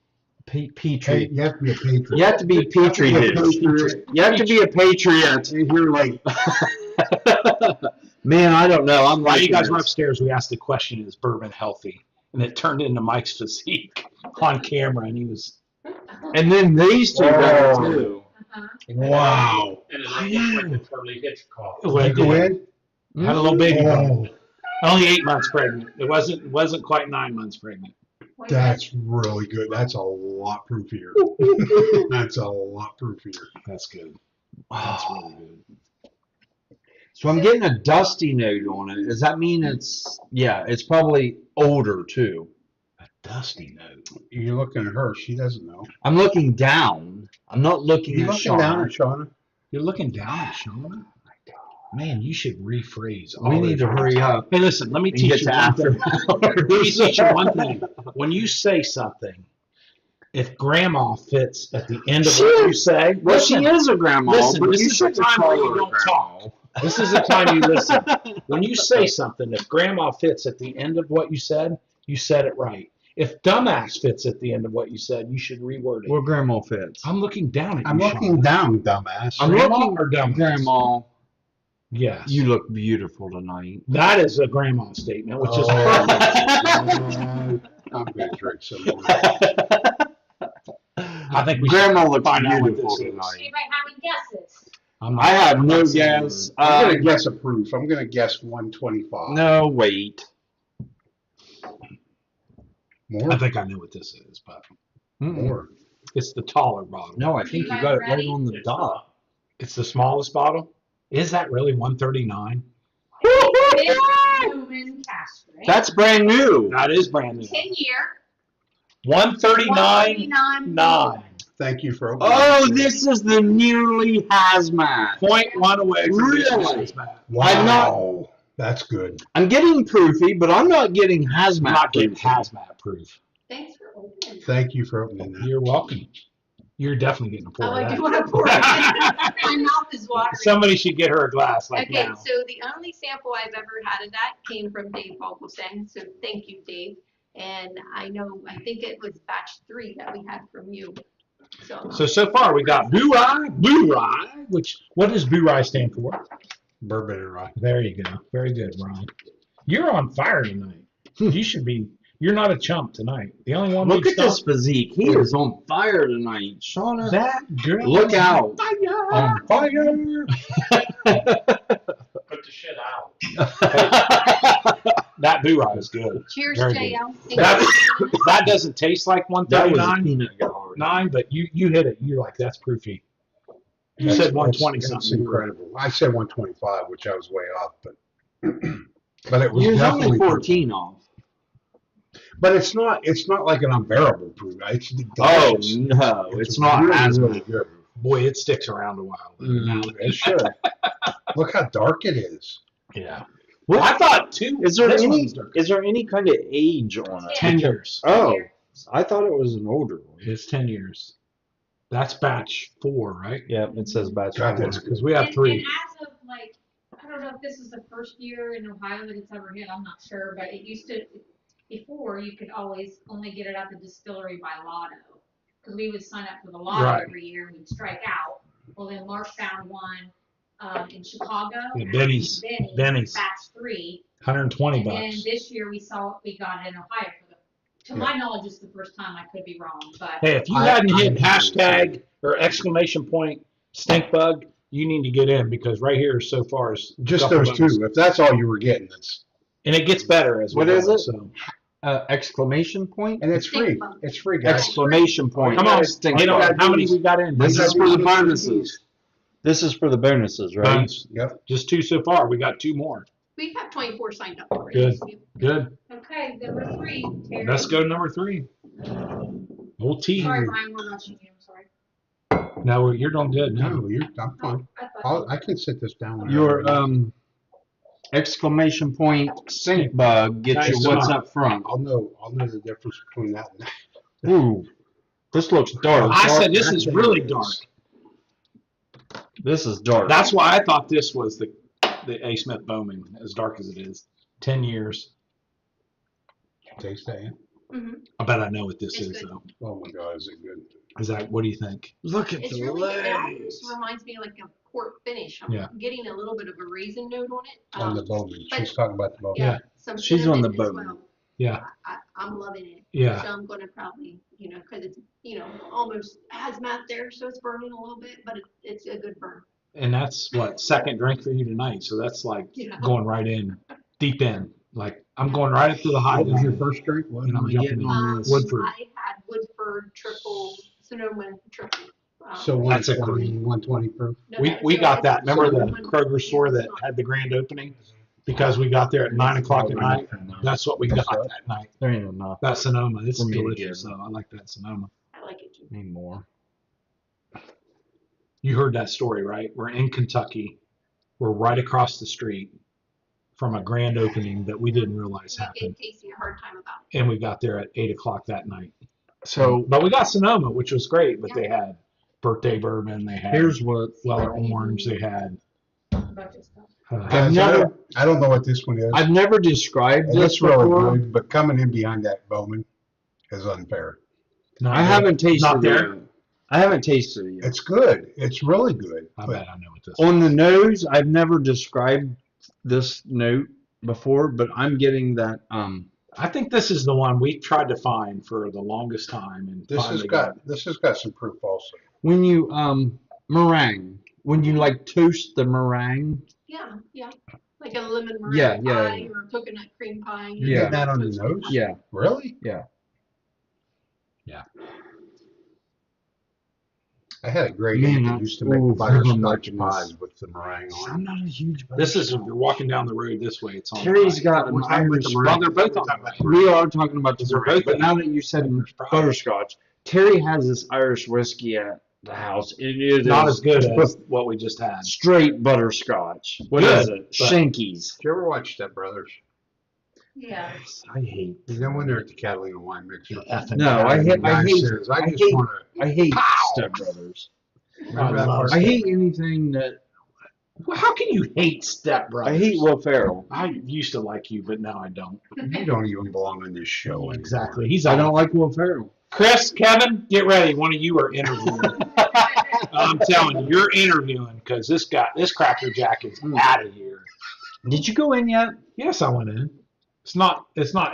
Petri. You have to be a patriot. You have to be Petri dish. You have to be a patriot. You're like, man, I don't know. I'm While like, you guys were upstairs, we asked the question, is bourbon healthy? And it turned into Mike's physique on camera, and he was, and then these two got it too. Uh-huh. Wow. And it looks like it's Charlie Hitchcock. Did you go in? had a little baby bump. Oh, Only 8 months pregnant. It wasn't quite 9 months pregnant. Wait, that's really good. That's a lot proofier. That's a lot proofier. That's good. That's really good. So I'm getting a dusty note on it. Does that mean it's probably older too? A dusty note. You're looking at her. She doesn't know. I'm looking down. I'm not looking You at looking down Sean. at Shona? You're looking down at Sean? Man, you should rephrase. We all need of to your- hurry up Hey, listen, let me and teach get you to one after thing. Let me teach you one thing. When you say something, if grandma fits at the end of what you say, Well, she listen, is a grandma, listen, but this you is the shouldn't time call where you her a don't grandma. talk. This is the time you listen. When you say something, if grandma fits at the end of what you said it right. If dumbass fits at the end of what you said, you should reword it. Well, grandma fits. I'm looking down at I'm you, looking Shona. down, dumbass. I'm Grandma looking or dumbass? Grandma, Yes. you look beautiful tonight. That is a grandma statement, which is Oh. perfect. I'm going to drink some more. I think we Grandma should looks find out what beautiful this is. tonight. Anybody have any guesses? I'm I have I'm no not saying guess. I'm going to guess a proof. I'm going to guess 125. No, wait. More? I think I know what this is, but More. it's the taller bottle. No, I think you got it right on the dot. It's the smallest bottle. Is that really 139? Newman Castro. That's brand new. That is brand new. 10-year. 139.9. Thank you for opening Oh, it. this is the nearly hazmat. 0.1 away from Really? this Matt. Wow. That's good. I'm getting proofy, but I'm not getting hazmat. I'm not getting proofy. hazmat proof. Thanks for opening. Thank you for opening that. You're welcome. You're definitely getting a pour Oh, of I that. do want to pour it. My mouth is watering. Somebody should get her a glass like Okay, now. so the only sample I've ever had of that came from Dave Falkelson, so thank you, Dave. And I think it was batch 3 that we had from you. So far we got Blue Rye, which, what does Blue Rye stand for? Bourbon and rye. There you go. Very good, Bryan. You're on fire tonight. You should be. You're not a chump tonight. The only one. Look we've at this stopped- physique. He is on fire tonight. Shauna, That girl. look out. On fire. Put the shit out. That Blue Rye is good. Cheers, Very JL. Thank That, you. that doesn't taste like That was a 139.9, peanut gallery. but you hit it. You're like, that's proofy. You That's- said 120 that's something. incredible. I said 125, which I was way off, but it was You're only definitely 14 off. But it's not like an unbearable proof. It's Oh, delicious. no. It's not really, hazmat. really good. Boy, it sticks around a while. It should. Look how dark it is. Yeah. Well, I thought too. Is there this any one's dark. is there any kind of age on it? 10 years. Oh, I thought it was an older one. It's 10 years. That's batch 4, right? Yeah, it says batch God, four. that's Because we have 3. And as of like, I don't know if this is the first year in Ohio that it's ever hit, I'm not sure, but it used to, before you could always only get it at the distillery by lotto. Because we would sign up for the lotto Right. every year and we'd strike out. Well, then Mark found one in Chicago. Yeah, at Benny's. Batch 3. 120 And then bucks. this year we got it in Ohio for to my knowledge, it's the first time. I could be wrong, but Hey, if you I- hadn't I- hit hashtag or exclamation point stink bug, you need to get in because right here so far is Just couple those bucks. two. If that's all you were getting, it's And it gets better as we What go. is it? So. Exclamation point? and it's free. It's free, guys. Exclamation point. Come on, Stink you know, bug. how many we got in? This is for the Bonus. bonuses. This is for the bonuses, right? Bonus. Yep. Just 2 so far. We got 2 more. we have 24 signed up already. Good. Okay, number 3. Terry. Let's go number 3. Old T. Sorry, Bryan, we're rushing you. I'm sorry. No, you're doing good. No. No, I'm fine. I thought I can sit this down. whenever Your I want. exclamation point stink bug gets you Nice what's one. up front. I'll know the difference between that and that. Ooh, this looks dark. I said this is really dark. This is dark. That's why I thought this was the A. Smith Bowman, as dark as it is. 10 years. Taste that. Yeah? I bet I know what this It's is, good. though. Oh my God, is it good? Is that, what do you think? Look at It's the really, it legs. almost reminds me of like a port finish. I'm Yeah. getting a little bit of a raisin note on it. On the Bowman. but- She's talking about the Bowman. Yeah. Some She's on the cinnamon as Bowman. well. Yeah. I'm loving it. Yeah. So I'm gonna probably, cause it's, almost hazmat there, so it's burning a little bit, but it's a good burn. And that's what, second drink for you tonight. So that's like Yeah. going right in, deep in. Like, I'm going right up to the high. What was your first drink? What And I'm am I jumping getting in. on this? Woodford. I had Woodford triple, Sonoma triple. So That's a 120, 120 proof. No, We got that. it's Remember the Sonoma. Kroger store that had the grand opening? Because we got there at 9 o'clock at night. That's what we got that night. There ain't enough. That Sonoma. It's For me to delicious, get. though. I like that Sonoma. I like it too. Need more. You heard that story, right? We're in Kentucky. We're right across the street from a grand opening that we didn't realize We happened. gave Casey a hard time about it. And we got there at 8 o'clock that night. So But we got Sonoma, which was great. But they had birthday bourbon. They had here's what Weller Orange. They had. A bunch of stuff. I've never- I don't know what this one is. I've never described And this it's really before. good, but coming in behind that Bowman is unfair. Not I good. haven't tasted Not it. there? Yet. I haven't tasted it yet. It's good. It's really good. I but bet I know what this is. On the nose, I've never described this note before, but I'm getting that. I think this is the one we tried to find for the longest time, and this finally has got some proof also. When you meringue, when you like toast the meringue. Yeah, yeah. Like a lemon Yeah, meringue yeah, pie yeah. or coconut cream pie. You Yeah. get that on the nose? Yeah. Really? Yeah. Yeah. I had a great Man, aunt that used to make ooh, butterscotch goodness. pies with the meringue on I'm it. not a huge. This is if you're walking down the road this way. It's on. Terry's got an We're talking about Irish. the Well, they're meringue. both on. We are talking about the They're meringue, both but now that you said butterscotch, Terry has this Irish whiskey at the house. It is Not as good as what we just had. straight butterscotch. What Good, is it? but- Shankies. Did you ever watch Step Brothers? Yeah. I hate. You know when they're at the Catalina wine mixer? No, I hate. The I guy hate. says, I just hate- want I hate Pow! Step Brothers. to. Remember that part? I hate anything that. Well, how can you hate Step Brothers? I hate Will Ferrell. I used to like you, but now I don't. You don't even belong on this show anymore. Exactly. He's. I don't like Will Ferrell. Chris, Kevin, get ready. One of you are interviewing. I'm telling you, you're interviewing because this Cracker Jack is out of here. Did you go in yet? Yes, I went in. It's not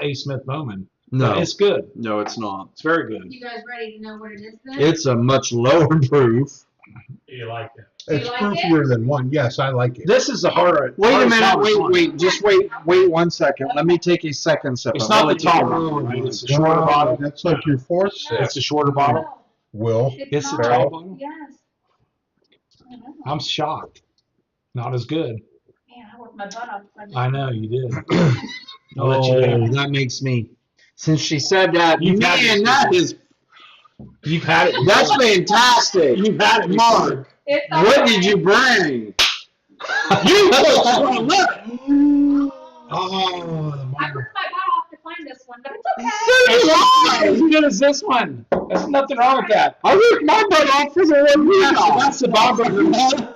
A. Smith Bowman. No, But it's good. no, it's not. It's very good. You guys ready to know what it is then? It's a much lower proof. Do you like it? It's You like proofier than one. Yes, I like it. This is the harder. Wait a hardest minute. hardest one. Wait. Just wait 1 second. Let me take a second sip. It's of not the it. tall one, right? It's a shorter Wow, bottle. That's like your fourth sip. It's a shorter bottle. No, Will. It's a not. tall bottle. Yes. I know. I'm shocked. Not as good. Man, I worked my butt off. I know you did. I'll let you Oh, know. that makes me. Since she said that, You've had man, this that is. You've had it. That's before. fantastic. You've had it. before. Mark, It's what okay. did you bring? You folks are gonna love it. Oh, I worked my butt off to find this one, but it's okay. It's not as good as this one. There's nothing wrong with that. I worked my butt off for the one we That's the Bob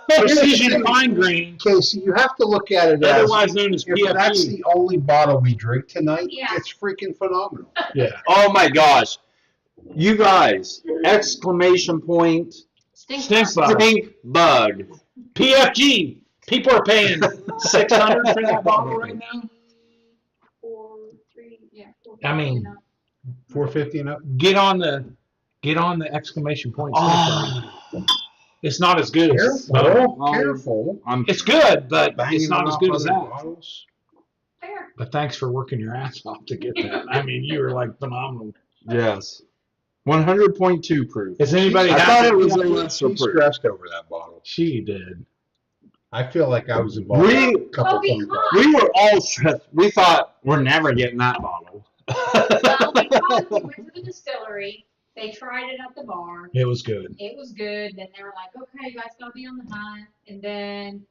Precision Fine Grain, Casey, you have to look at it as otherwise known as if that's PFG. the only bottle we drink tonight, Yeah. it's freaking phenomenal. Yeah. Oh my gosh. You guys, exclamation point, Stink bug. stink bug. PFG. People are paying $600 for that bottle right now. 4, 3, yeah. 4, I mean, 450 and up. Get on the exclamation point. Oh, It's not as good as Careful, Oh, careful. It's good, but Banging it's not it as off good as other that. bottles. fair. But thanks for working your ass off to get that. I mean, you were like phenomenal. yes. 100.2 proof. Is anybody I happy? thought it was a lesser She proof. stressed over that bottle. She did. I feel like I was involved We- in a couple Oh, things. because- We were all stressed. We thought we're never getting that bottle. Well, because we went to the distillery, they tried it at the bar. It was good. It was good. Then they were like, okay, you guys gotta be on the hunt. And then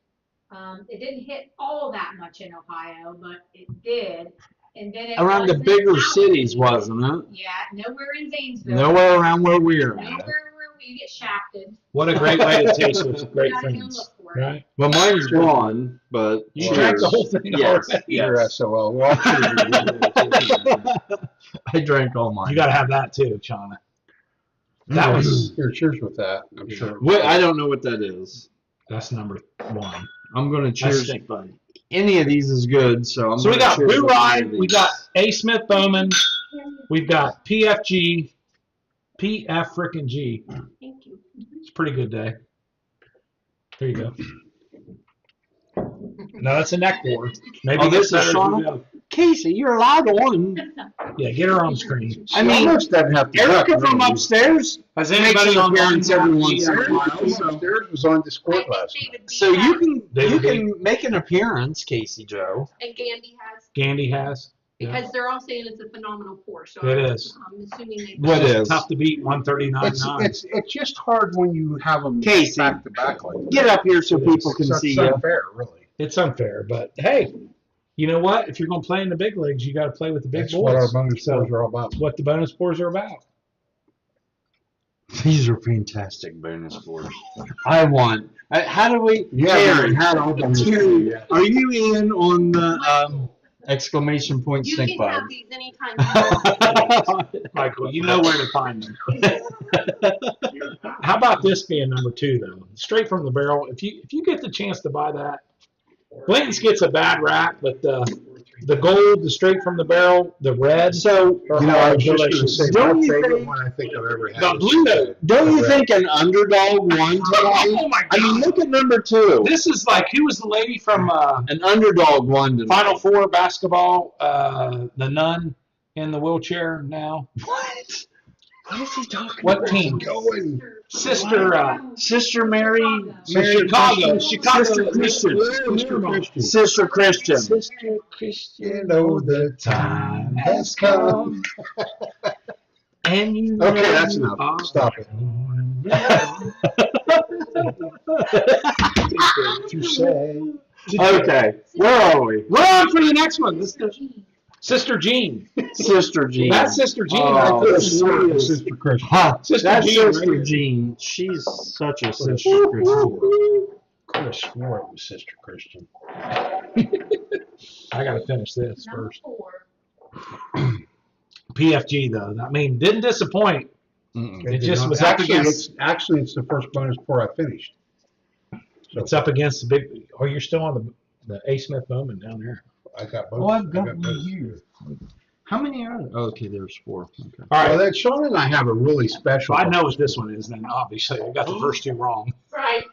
it didn't hit all that much in Ohio, but it did. And then it Around the wasn't bigger out cities, here. wasn't it? Yeah, nowhere in Zanesville. Nowhere around where we're Nowhere at. where you get shafted. What a great way to taste with great You gotta go friends. look for it. Right? Well, mine's gone, but You cheers. drank the whole thing Yes, already. Your yes. SOL. Well, I drank all mine. You got to have that too, Shona. That was here, cheers with that. I'm sure. What? I don't know what that is. that's number one. I'm gonna That's cheers. stink bug. Any of these is good, so I'm. So we gonna got cheers Blue with any Ride, of we these. got A. Smith Bowman, we've got PFG, PF frickin' G. Thank you. It's a pretty good day. There you go. No, that's a neck pour. Maybe Oh, it this gets is better as we Shona? go. Casey, you're allowed on. Yeah, get her on screen. I mean, almost doesn't have to Erica duck, from really. upstairs. Has makes anybody an online appearance every got once in a the, while. Upstairs was on I Discord think last night. David B. So you has, can David make an appearance, Casey Joe. And Gandy has, Gandy has? because they're all saying it's a phenomenal pour, so It I'm, is. I'm assuming they. What It's is? tough to beat 139.9. It's just hard when you have them Casey, back to back like that. Get up here so It people is. can It's see you. unfair, really. It's unfair, but hey, you know what? If you're going to play in the big leagues, you got to play with the big That's boys. what our bonus So scores are all about. that's what the bonus pours are about. These are fantastic bonus scores. I want. How do we? Yeah, Aaron, had all the Terry, are you in on the exclamation point You stink can bug? have these anytime you want. Michael, you know where to find them. How about this being number 2 though? Straight from the barrel. If you get the chance to buy that, Blanton's gets a bad rap, but the gold, the straight from the barrel, the red. So are You know, I was just going to delicious. say, Don't my you favorite think- one I think I've ever had. The is blue the- note. Don't you the think an underdog won tonight? Oh my God. I mean, look at number 2. This is like, who was the lady from An underdog won tonight. Final Four basketball? The nun in the wheelchair now. What? What is he talking What about? team? Going. Sister Mary, Chicago. Sister Christian. Sister Christian. Sister Christian. Sister Christian. You know the time has come. And you Okay, know that's you enough. are- Stop it. You say. Okay, where are we? We're on for the next one. This is Sister Jean. Sister Jean. That's Sister Jean. Oh, right there. this is- Sister Christian. Huh, Sister that's Jean, Sister right? Jean. She's such a Sister Christian. Could have swore it was Sister Christian. I got to finish this Number first. 4. PFG though, I mean, didn't disappoint. Mm-mm. It did just not- was up actually, against. it's the first bonus pour I finished. So It's up against the big. Oh, you're still on the A. Smith Bowman down there. I got both. Oh, I've got I one both. here. How many are there? Oh, okay, there's 4. Okay. All Well, right. then Shona and I have a really special. If I know what this one is, then obviously I got the first 2 wrong. Right.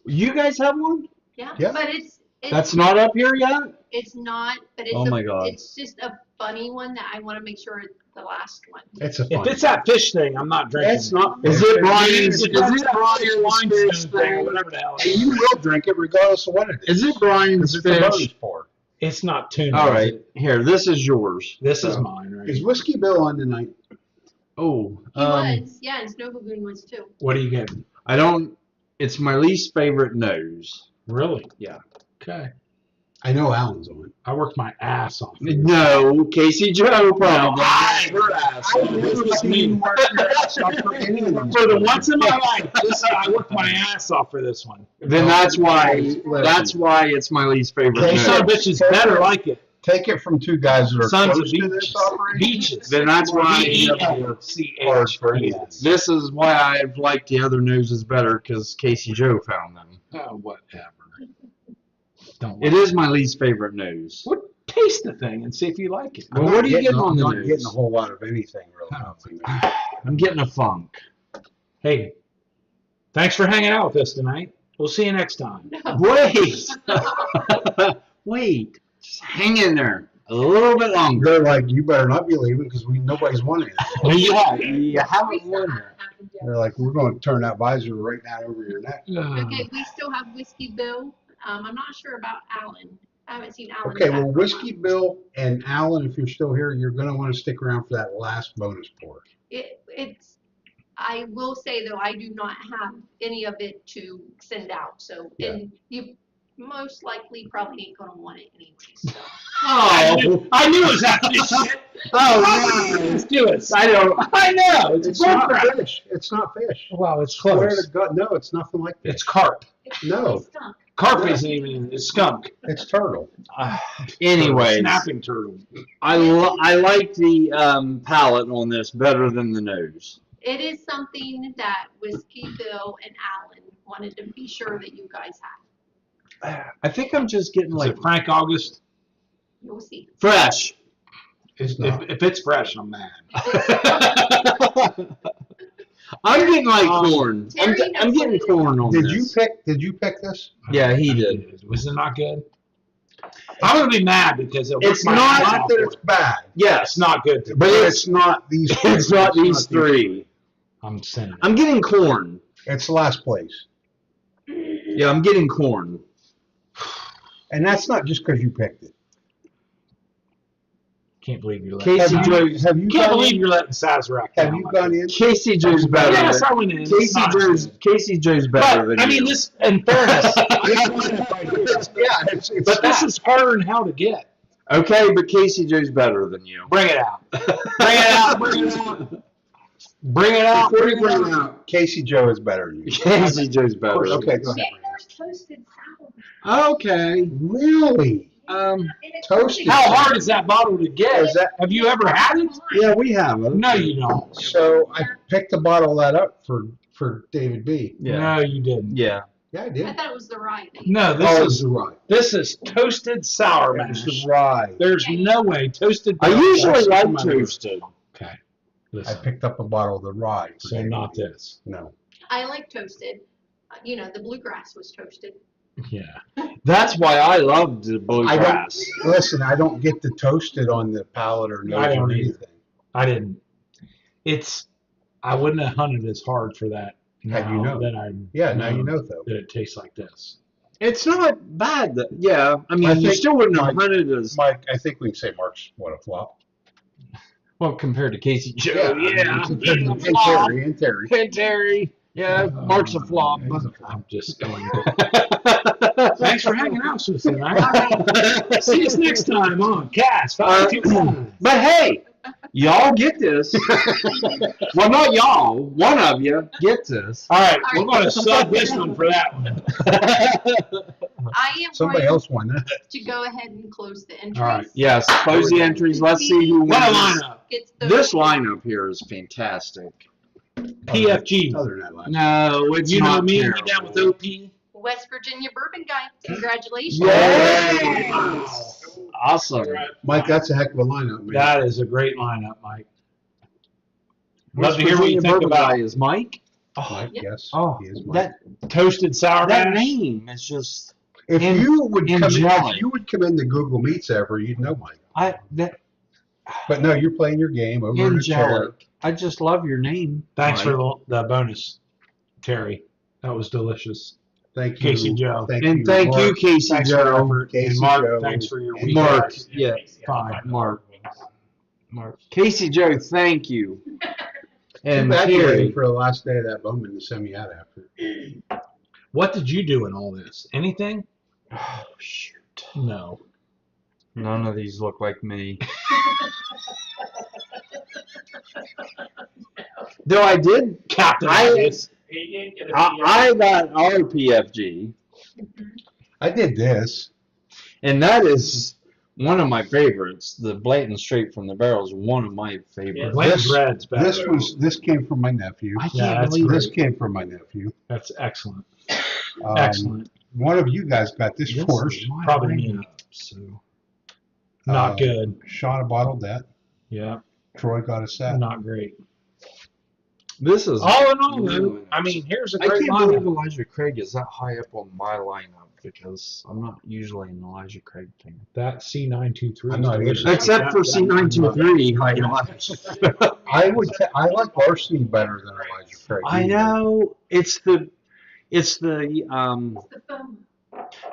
You guys have one? Yeah, Yeah. but it's That's not up here yet? it's not, but it's Oh my God. it's just a funny one that I want to make sure it's the last one. It's a If fun. it's that fish thing, I'm not drinking. It's not. Is it Is Bryan's? Is it it Bryan's Limestone fish thing or thing? whatever the hell it And is. you will drink it regardless of what it is. Is it Bryan's It's a bonus fish? pour. It's not tuna. All is right, it? here. This is yours. This is mine, right? Is Whiskey Bill on tonight? Oh, He was, yeah, and Snow Lagoon was too. What are you getting? I don't. It's my least favorite nose. Really? Yeah. Okay. I know Alan's on it. I worked my ass off. No, Casey Joe probably. Her ass. I've never seen you work your ass off for any of these. For the once in my life, I worked my ass off for this one. Then that's why. That's why it's my least favorite Okay, You son of nose. bitches better like it. Take it from 2 guys that are Sons of close to beaches. this operation. Beaches. Then that's why. BEACH. This is why I've liked the other noses better because Casey Joe found them. Oh, whatever. Don't It is my least favorite nose. What? Taste the thing and see if you like it. Well, what are you getting on the I'm not nose? getting a whole lot of anything really. I'm getting a funk. Hey, thanks for hanging out with us tonight. We'll see you next time. Wait. Wait. Just hang in there a little bit longer. They're like, you better not be leaving because nobody's won it. Yeah, you haven't won that. They're like, we're going to turn that visor right down over your neck. Okay, we still have Whiskey Bill. I'm not sure about Alan. I haven't seen Alan. Okay, back well, for a Whiskey while. Bill and Alan, if you're still here, you're going to want to stick around for that last bonus pour. It's. I will say though, I do not have any of it to send out. So, Yeah. and you most likely probably ain't gonna want it anyway. So. Oh, I knew it was that shit. oh, Let's do it. I don't. I know. It's not fish. It's not fish. Well, it's Swear close. to God, no, it's nothing like that. It's carp. No. Stunk. Carp isn't even. It's skunk. It's turtle. Anyways, Snapping turtle. I like the palate on this better than the nose. It is something that Whiskey Bill and Alan wanted to be sure that you guys had. I think I'm just getting Is like it Frank August? You'll see. fresh. It's not. If it's fresh, I'm mad. I'm getting like corn. I'm, Terry I'm knows getting what it is. corn on Did this. you pick this? Yeah, he did. Was it not good? I'm gonna be mad because It's my not ass Not off that for it's it. bad, Yes, It's not good. but it's not these. it's not these three. I'm sending it. I'm getting corn. It's last place, Yeah, I'm getting corn. and that's not just because you picked it. Can't believe you're letting. Casey Have you, Joe's. have you Can't gone believe in? you're letting Sazerac Have down you like gone that. in? Casey Joe's better. Yes, than, I went in. It's Casey not Joe's. good. Casey Joe's better than But I mean, you. this in fairness, Yeah, it's but this is harder than hell to get. Okay, but Casey Joe's better than you. Bring it out. Bring it out. Bring it out. Bring it out. Before you bring it out, Casey Joe is better than you. Casey Joe's better. Okay, go ahead. There's toasted sour. Okay. Really? Um, Toasted. How hard is that bottle to get? Is that? Have you ever had it? Yeah, we have it. No, you don't. So I picked a bottle of that up for David B. yeah. No, you didn't. Yeah. Yeah, I I did. thought it was the rye. No, Oh, it's the rye. this is toasted sour It was mash. the rye. There's no way toasted. I usually That's like my- toasted. Okay. I Listen, picked up a bottle of the rye. For so David not B. this. No. I like toasted. The bluegrass was toasted. Yeah. That's why I loved the I bluegrass. don't listen. I don't get the toasted on the palate or nose I don't or either. anything. I didn't. I wouldn't have hunted as hard for that. Had you now known. that I Yeah, now you know though. that it tastes like this. It's not bad. Yeah. I mean, I you think still wouldn't have Mike- hunted as Mike, I think we can say Mark's what a flop. well compared to Casey Joe. and Terry. And Terry. Yeah, Mark's a flop. He's a flop. I'm just going. Thanks for hanging out with us tonight. See us next time on Cast 525. But hey, y'all get this. Well, not y'all. One of you get this. All right, we're going to sub this one for that one. I am Somebody going else won that. to go ahead and close the entries. All right. Yes, close the entries. Let's see who What a wins. lineup. It's the This lineup here is fantastic. PFG. Other than that line. No, it's You know not me, terrible. we down with OP. West Virginia bourbon guy. Congratulations. Yay! Awesome. Mike, that's a heck of a lineup, man. That is a great lineup, Mike. Love West to hear what you Virginia think bourbon about guy is Mike. Mike, Yep. yes. Oh, he is Mike. that toasted sour that mash. name is just If you would come in, angelic. if you would come into Google Meets ever, you'd know Mike. that But no, you're playing your game over in the chair. angelic. I just love your name. Thanks Mike. for the bonus, Terry. That was delicious. Thank you, Casey Joe. Thank And you, thank you, Mark. Casey Thanks for your Joe. effort. Casey And Mark, Joe. thanks for your And week. Mark. Yeah, Fine. Mark. Casey Joe, thank you. Too And bad you Terry. waited for the last day of that Bowman to send me out after. What did you do in all this? Anything? Oh, shoot. No. None of these look like me. Though I did, Captain I- Obvious. He did get a I got our PFG, I did this. and that is one of my favorites. The Blanton Straight from the Barrel is one of my favorites. Blanton's Red's better. This came from my nephew. I Yeah, can't that's believe This it. came from my nephew. That's excellent. Um, Excellent. One of you guys got this This for us. is my Probably me. lineup, so. Not good. Shona bottled that. Yeah. Troy got a set. Not great. This is. All in all, really though, nice. I mean, here's a I great can't believe lineup. Elijah Craig is that high up on my lineup because I'm not usually an Elijah Craig fan. That C923. I'm not is either. Except for C923. I I like Varsity better than Elijah Craig. I know it's the It's the foam.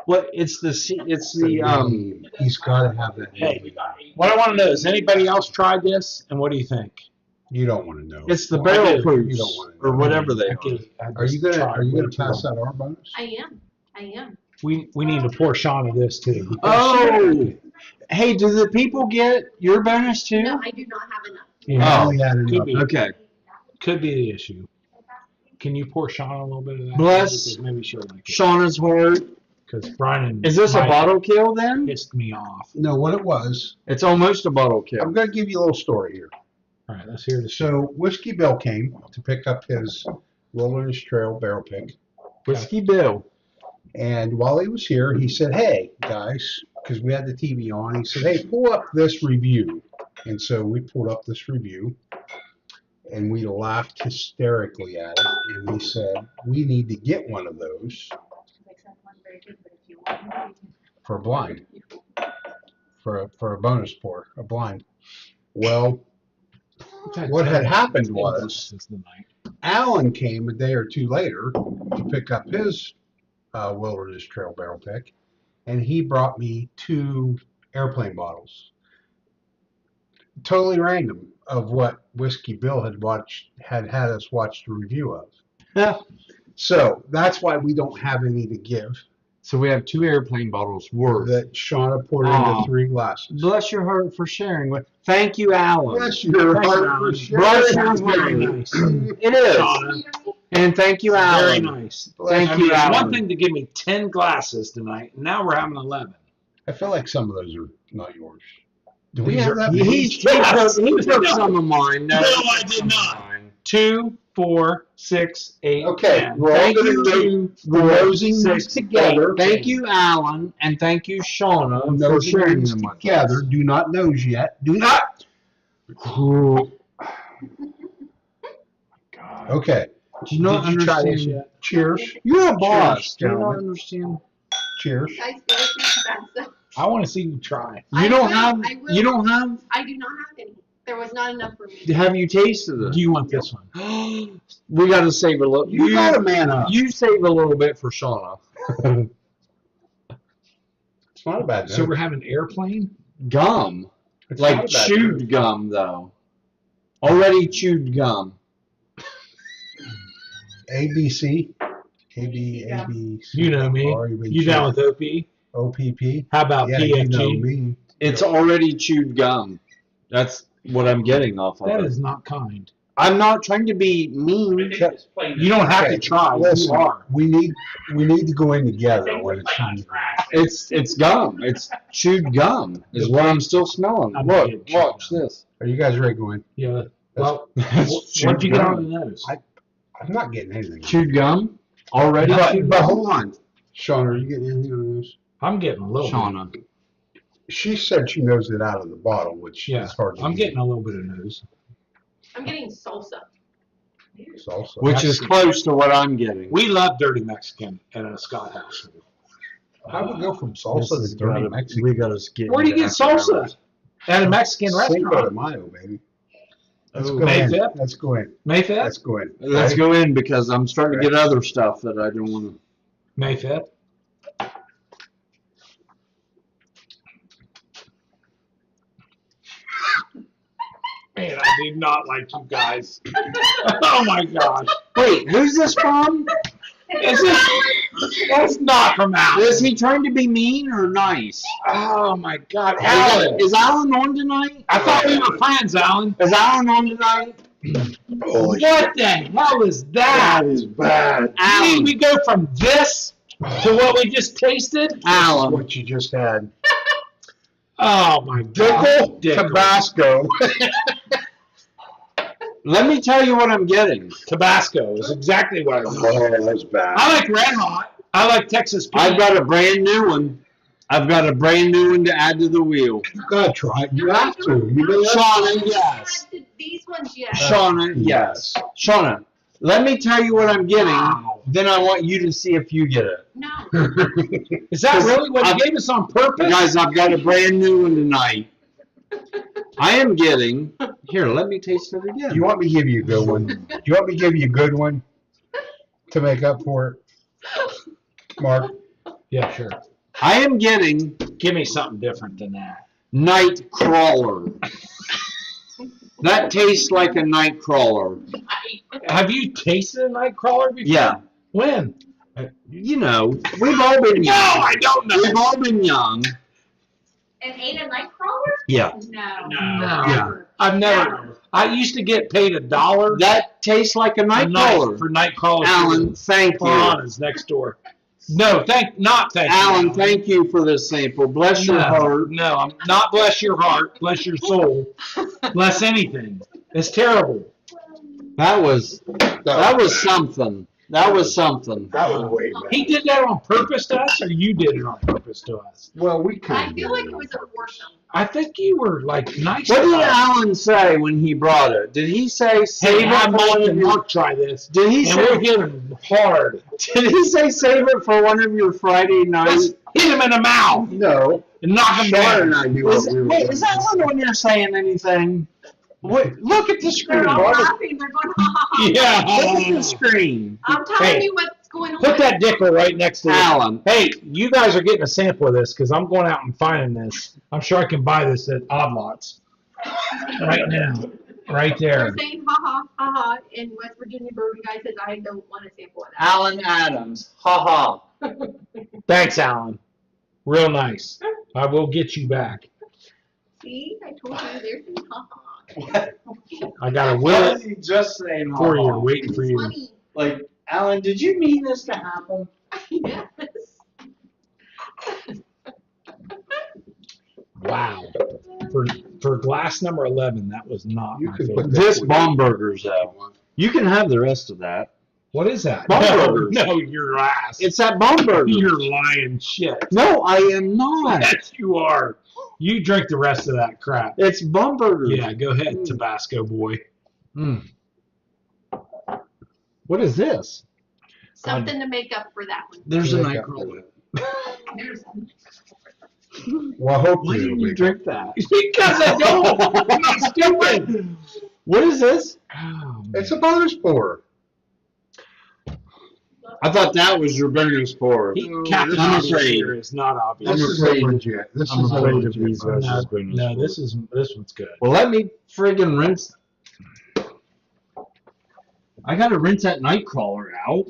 what it's the He's got to have that. Hey, name. what I want to know is anybody else tried this, and what do you think? You don't want to know. it's the Well, I barrel do. proofs You don't wanna know. or whatever they I are. could- I Are you just gonna tried way too pass long. out our bonus? I am. We need to pour Shona this too. Oh, hey, do the people get your bonus too? No, I do not have enough. Yeah, I only had could enough. be. Okay. Could be the issue. Can you pour Shona a little bit of that? Bless Because maybe she'll like it. Shauna's heart. Because Bryan and Is this a Mike bottle kill then? pissed me off. No, what it was. It's almost a bottle kill. I'm going to give you a little story here. All right, let's hear the show. So Whiskey Bill came to pick up his Wilderness Trail barrel pick, Whiskey Bill. and while he was here, he said, "Hey guys," because we had the TV on. He said, "Hey, pull up this review." And so we pulled up this review, and we laughed hysterically at it, and we said, "We need to get one of those for a blind, for a bonus pour, a blind." Well, what had happened was This is the night. Alan came a day or two later to pick up his Wilderness Trail barrel pick, and he brought me 2 airplane bottles. Totally random of what Whiskey Bill had us watch the review of. Yeah. So that's why we don't have any to give So we have 2 airplane bottles worth. that Shauna poured into Oh. 3 glasses. Bless your heart for sharing. Thank you, Alan. Bless your Thanks, heart Alan. for sharing. Bless your That's very heart. nice. It is. Shauna. And thank you, Very Alan. nice. Thank I you, mean, it's Alan. one thing to give me 10 glasses tonight. Now we're having 11. I feel like some of those are not yours. Do we These have are- that? He Yes. took some of mine. No, I did some of not. mine. 2, 4, 6, 8, Okay, 10. we're all Thank going you. to we're nosing these 6, together. 8. Thank you, Alan, and thank you, Shauna, for Nosing sharing these them with together. us. Do not nose yet. Do not. Okay. Do you not Did you try this understand? yet? Cheers. You're a boss. Do you not gentlemen. understand? Cheers. Guys, give us some bad stuff. I want to see you try. You I don't will, have. I will. You don't have. I do not have any. There was not enough for me. Have you tasted Do it? you want this one? We got to save a little. You got a man up. You save a little bit for Shauna. It's not a bad So note. we're having airplane? Gum, It's not like a bad chewed note. gum, though. Already chewed gum. ABC. AB. You know me. You down with OP? OPP? How about Yeah, PFG? you know me. It's already chewed gum. That's what I'm getting off of That it. is not kind. I'm not trying to be mean. You don't have to try. Listen, You are. we need to go in together when it's time. It's gum. It's chewed gum is what I'm still smelling. I'm Look, getting chewed watch gum. this. Are you guys ready to go in? Yeah. Well, That's what'd you get gum. on the nose? I'm not getting anything. Chewed gum already. But hold on. Sean, are you getting anything on this? I'm getting a little Shauna. She said she knows it out of the bottle, which bit. Yeah. is hard to I'm do. getting a little bit of nose. I'm getting salsa. Salsa. Which is close to what I'm getting. We love dirty Mexican at a Scott house. How would we go from This salsa has to dirty gotta- Mexican? We gotta get. Where do you get salsa? At a Mexican Cinco de restaurant. Mayo, baby. Let's Oh, go May in. 5th? Let's go in. May 5th? Let's go in. Let's Ready? go in because I'm starting to get other stuff that I don't want to. May 5th? Man, I do not like you guys. Oh my gosh. Wait, who's this from? Is this, that's not from Alan. Is he trying to be mean or nice? Oh my God. Alan. Is Alan on tonight? I thought we were friends, Alan. Is Alan on tonight? Holy What the hell is that? is bad. You mean Alan. we go from this to what we just tasted? Alan. What you just had. Oh my God. Dickle, Dickle. Tabasco. Let me tell you what I'm getting. Tabasco is exactly what I want. Oh, that's bad. I like Red Hot. I like Texas Pete. I've got a brand new one. I've got a brand new one to add to the wheel. You gotta try it. You have to. You really have Shauna, I yes. haven't had these ones yet. Shauna, yes. Shauna, let me tell you what I'm getting. Then I want you to see if you get it. No. Is that really what I've- you gave us on purpose? Guys, I've got a brand new one tonight. I am getting. Here, let me taste it Do again. you want me to give you a good one? Do you want me to give you a good one to make up for it? Mark? Yeah, sure. I am getting Give me something different than that. night crawler. That tastes like a night crawler. Have you tasted a Nightcrawler before? Yeah. When? You know, we've all been No, young. I don't know. We've all been young. And ate a nightcrawler? Yeah. No. No. Never. I've never. I used to get paid $1 That tastes like a a night night crawler. for Nightcrawler. Alan, thank you. Piranhas next door. No, thank you. Alan, thank you for this sample. Bless your heart. No, I'm not bless your heart, bless your soul, bless anything. It's terrible. That was something. That was something. That was way bad. He did that on purpose to us, or you did it on purpose to us? Well, we kind I of feel like it was a foursome. I think you were like nice. What to did us. Alan say when he brought it? Did he say Hey, save it have for one Mike of and your? Mark try this, Did he and we'll say? get him hard. Did he say save it for one of your Friday nights? Let's hit him in the mouth No. and knock him Sean and down. I knew Is, what we were wait, doing. is Alan on there saying anything? Wait, look at the screen. They're all Look laughing. They're going, ha ha ha. at Yeah. the screen. I'm telling Hey, you what's going on. Put that dickle right next to this. Alan. Hey, you guys are getting a sample of this because I'm going out and finding this. I'm sure I can buy this at Odd Lots right now, right there. They're saying ha ha ha ha in West Virginia. Bourbon guy says I don't want a sample of that. Alan Adams. Ha ha. Thanks, Alan. Real nice. I will get you back. See, I told you, there's some haha. I got a What will is he just saying? for you, "Ha-ha"? waiting for It's you. funny. Like, Alan, did you mean this to happen? Yes. Wow. For glass number 11, that was not You my can favorite. put This with bomb you. burgers, though. You can have the rest of that. What is that? Bomb no, burgers. no, your ass. It's that bomb burger. You're lying shit. No, I am not. Yes, you are. You drink the rest of that crap. It's bomb burgers. Yeah, go ahead, Tabasco boy. What is this? Something to make up for that one. There's a Make night up for crawler. There's Well, hopefully Why it'll didn't you make drink that? Because I don't. I'm not stupid. What is this? It's a bonus pour. I thought that was your bonus pour. Captain I'm Obvious afraid. here is not obvious. This I'm is afraid- legit. This I'm is afraid legit. of these bonus. guys. No, this one's good. Well, let me friggin' rinse. I gotta rinse that night crawler out.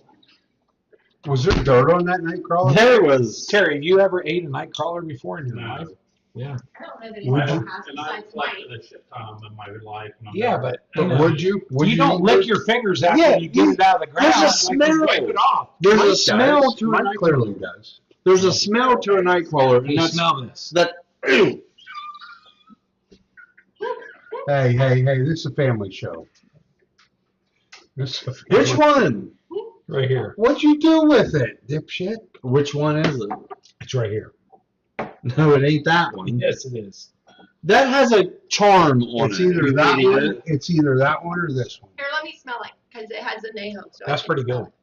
Was there dirt on that nightcrawler? There was. Terry, have you ever ate a night crawler before in your No. life? Yeah. I don't know that Would it's you? has And I besides collected mine. a shit ton of them in my life. And I'm Yeah, never- but But you know, would you? Would you don't eat lick those? your fingers after Yeah, you get it out of the ground. there's a like you smell. wipe it off. There's Mine a smell does. to a Mine night clearly crawler. does. There's a smell to a night crawler, and You that's smell this. that. Ew. Hey, hey, hey! This is a family show. This is a family- Which one? Right here. What'd you do with it, dipshit? Which one is it? It's right here. No, it ain't that one. Yes, it is. That has a charm on It's it. either you that idiot. one. It's either that one or this one. Here, let me smell it, because it has a Neho. So I That's can pretty smell good. it.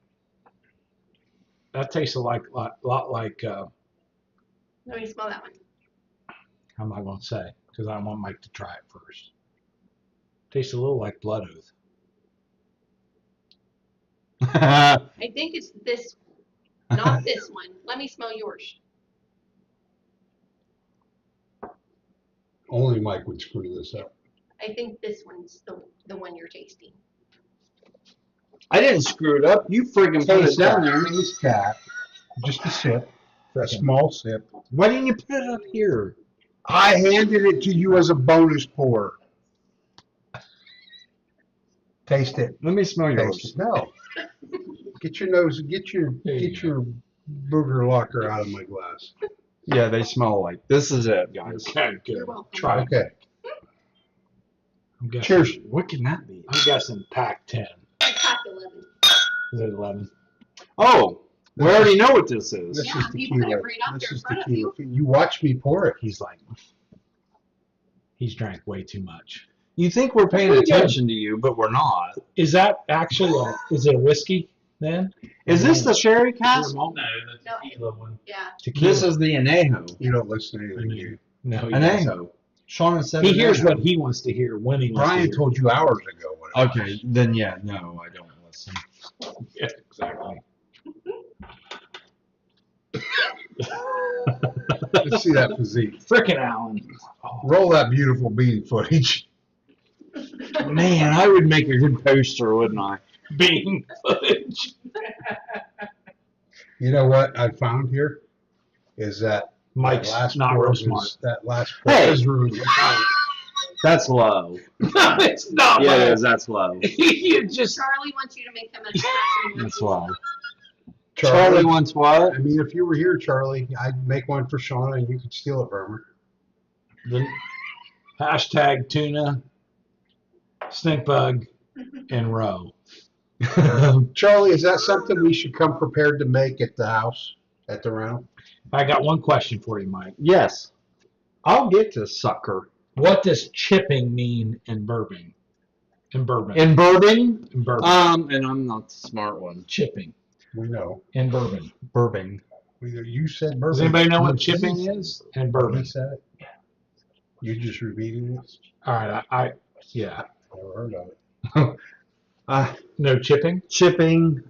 That tastes a lot like, Let me smell that one. I'm not going to say, because I want Mike to try it first. Tastes a little like Blood Oath. I think it's this, not this one. Let me smell yours. Only Mike would screw this up. I think this one's the one you're tasting. I didn't screw it up. You friggin' put it Taste down that. there. Taste that. Just a sip. A small sip. Why didn't you put it up here? I handed it to you as a bonus pour. Taste it. Let me smell Taste yours. it. No. Get your nose. Get your booger locker out of my glass. Yeah, they smell like. This is it, guys. Okay, good. You're welcome. Try it. Okay. I'm guessing, Cheers. What can that be? I'm guessing pack 10. It's pack 11. Is it 11? Oh, we already know what this is. This Yeah, is you put it tequila. right out This there in is front of tequila. you. You watch me pour it. He's like, he's drank way too much. You think we're paying Pretty good. attention to you, but we're not. Is that actually is it a whiskey then? Is this the sherry cask? No, the tequila one. Yeah. Tequila? This is the anejo. You don't listen to anything. do you? No, he doesn't. Anejo. Shona said He hears anejo. what he wants to hear when he wants Bryan to hear. told you hours ago. What it Okay, then yeah, no, I don't listen. Yeah, exactly. was. Let's see that physique. Frickin' Alan. Roll that beautiful bean footage. Man, I would make a good poster, wouldn't I? Bean footage. You know what I found here is that Mike's that last not pour real is- smart. That last pour Hey! is really That's low. No, it's not. Yeah, it man. is. That's low. You just Charlie wants you to make him a espresso. That's low. Charlie. Charlie wants what? I mean, if you were here, Charlie, I'd make one for Shona and you could steal it from her. the hashtag tuna, stink bug, and roe. Charlie, is that something we should come prepared to make at the house, at the rental? I got one question for you, Mike. Yes. I'll get to sucker. What does chipping mean in bourbon? In bourbon. In bourbon? In bourbon. And I'm not the smart one. Chipping We know. in bourbon. Bourbon. You said bourbon. Does anybody know what You chipping said- is? In He bourbon. said it. You just repeating this? All right. I yeah. Never heard of it. No chipping. Chipping.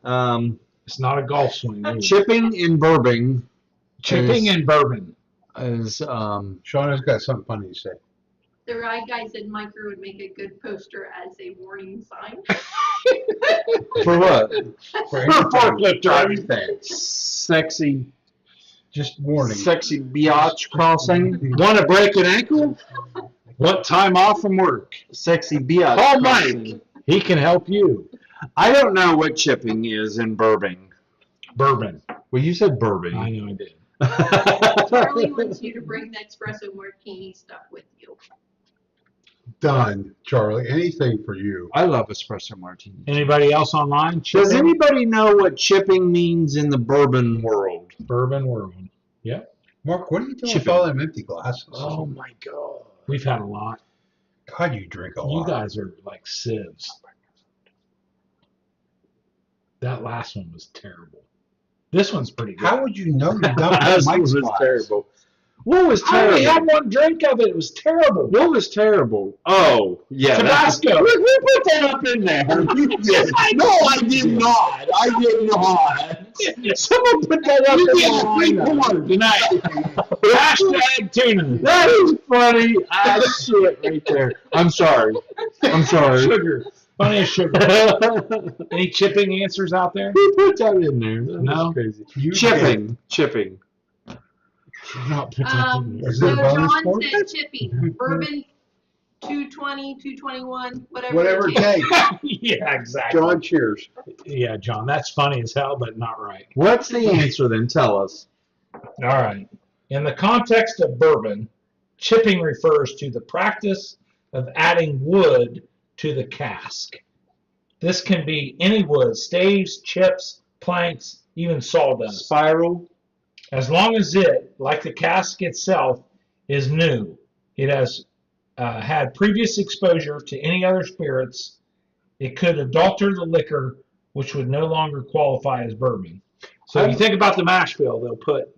It's not a golf swing. either. Chipping in bourbon Chipping is- in bourbon. is Shauna's got something funny to say. The right guy said Micro would make a good poster as a warning sign. for what? For For forklift driving. Everything. sexy Just warning. sexy biatch crossing. Want to break an ankle? Want time off from work? Sexy biatch Call crossing. Mike. He can help you. I don't know what chipping is in bourbon. Bourbon. Well, you said I bourbon. know I did. Charlie wants you to bring the espresso martini stuff with you. Done, Charlie. Anything for you. I love espresso martini. Anybody else online? Does Chipping? anybody know what chipping means in the bourbon world? Bourbon world. Mark, what are you doing with Chipping. all them empty glasses? Oh my God. We've had a lot. God, you drink a You lot. guys are like sieves. That last one was terrible. This one's pretty good. How would you know you dumped This Mike's was glass? terrible. What was I only had terrible? one drink of it. It was terrible. What was terrible? Oh, yeah. Tabasco. Who put that up in there? No, I did not. I did not. Someone put that up in there. Come on, tonight. Hashtag tuna. That is funny as shit right there. I'm sorry. I'm sorry. Sugar. Funny as sugar. Any chipping answers out there? Who put that in there? That No. was crazy. You Chipping. Chipping. Not put that in there. Is it So a bonus John point? said chipping, bourbon, 220, 221, Whatever it takes. Yeah, exactly. John, cheers. Yeah, John, that's funny as hell, but not right. What's the answer then? Tell us. All right. In the context of bourbon, chipping refers to the practice of adding wood to the cask. This can be any wood, staves, chips, planks, even sawdust. Spiral. As long as it, like the cask itself, is new, it has had previous exposure to any other spirits, it could adulter the liquor, which would no longer qualify as bourbon. So if you think about the mash bill, they'll put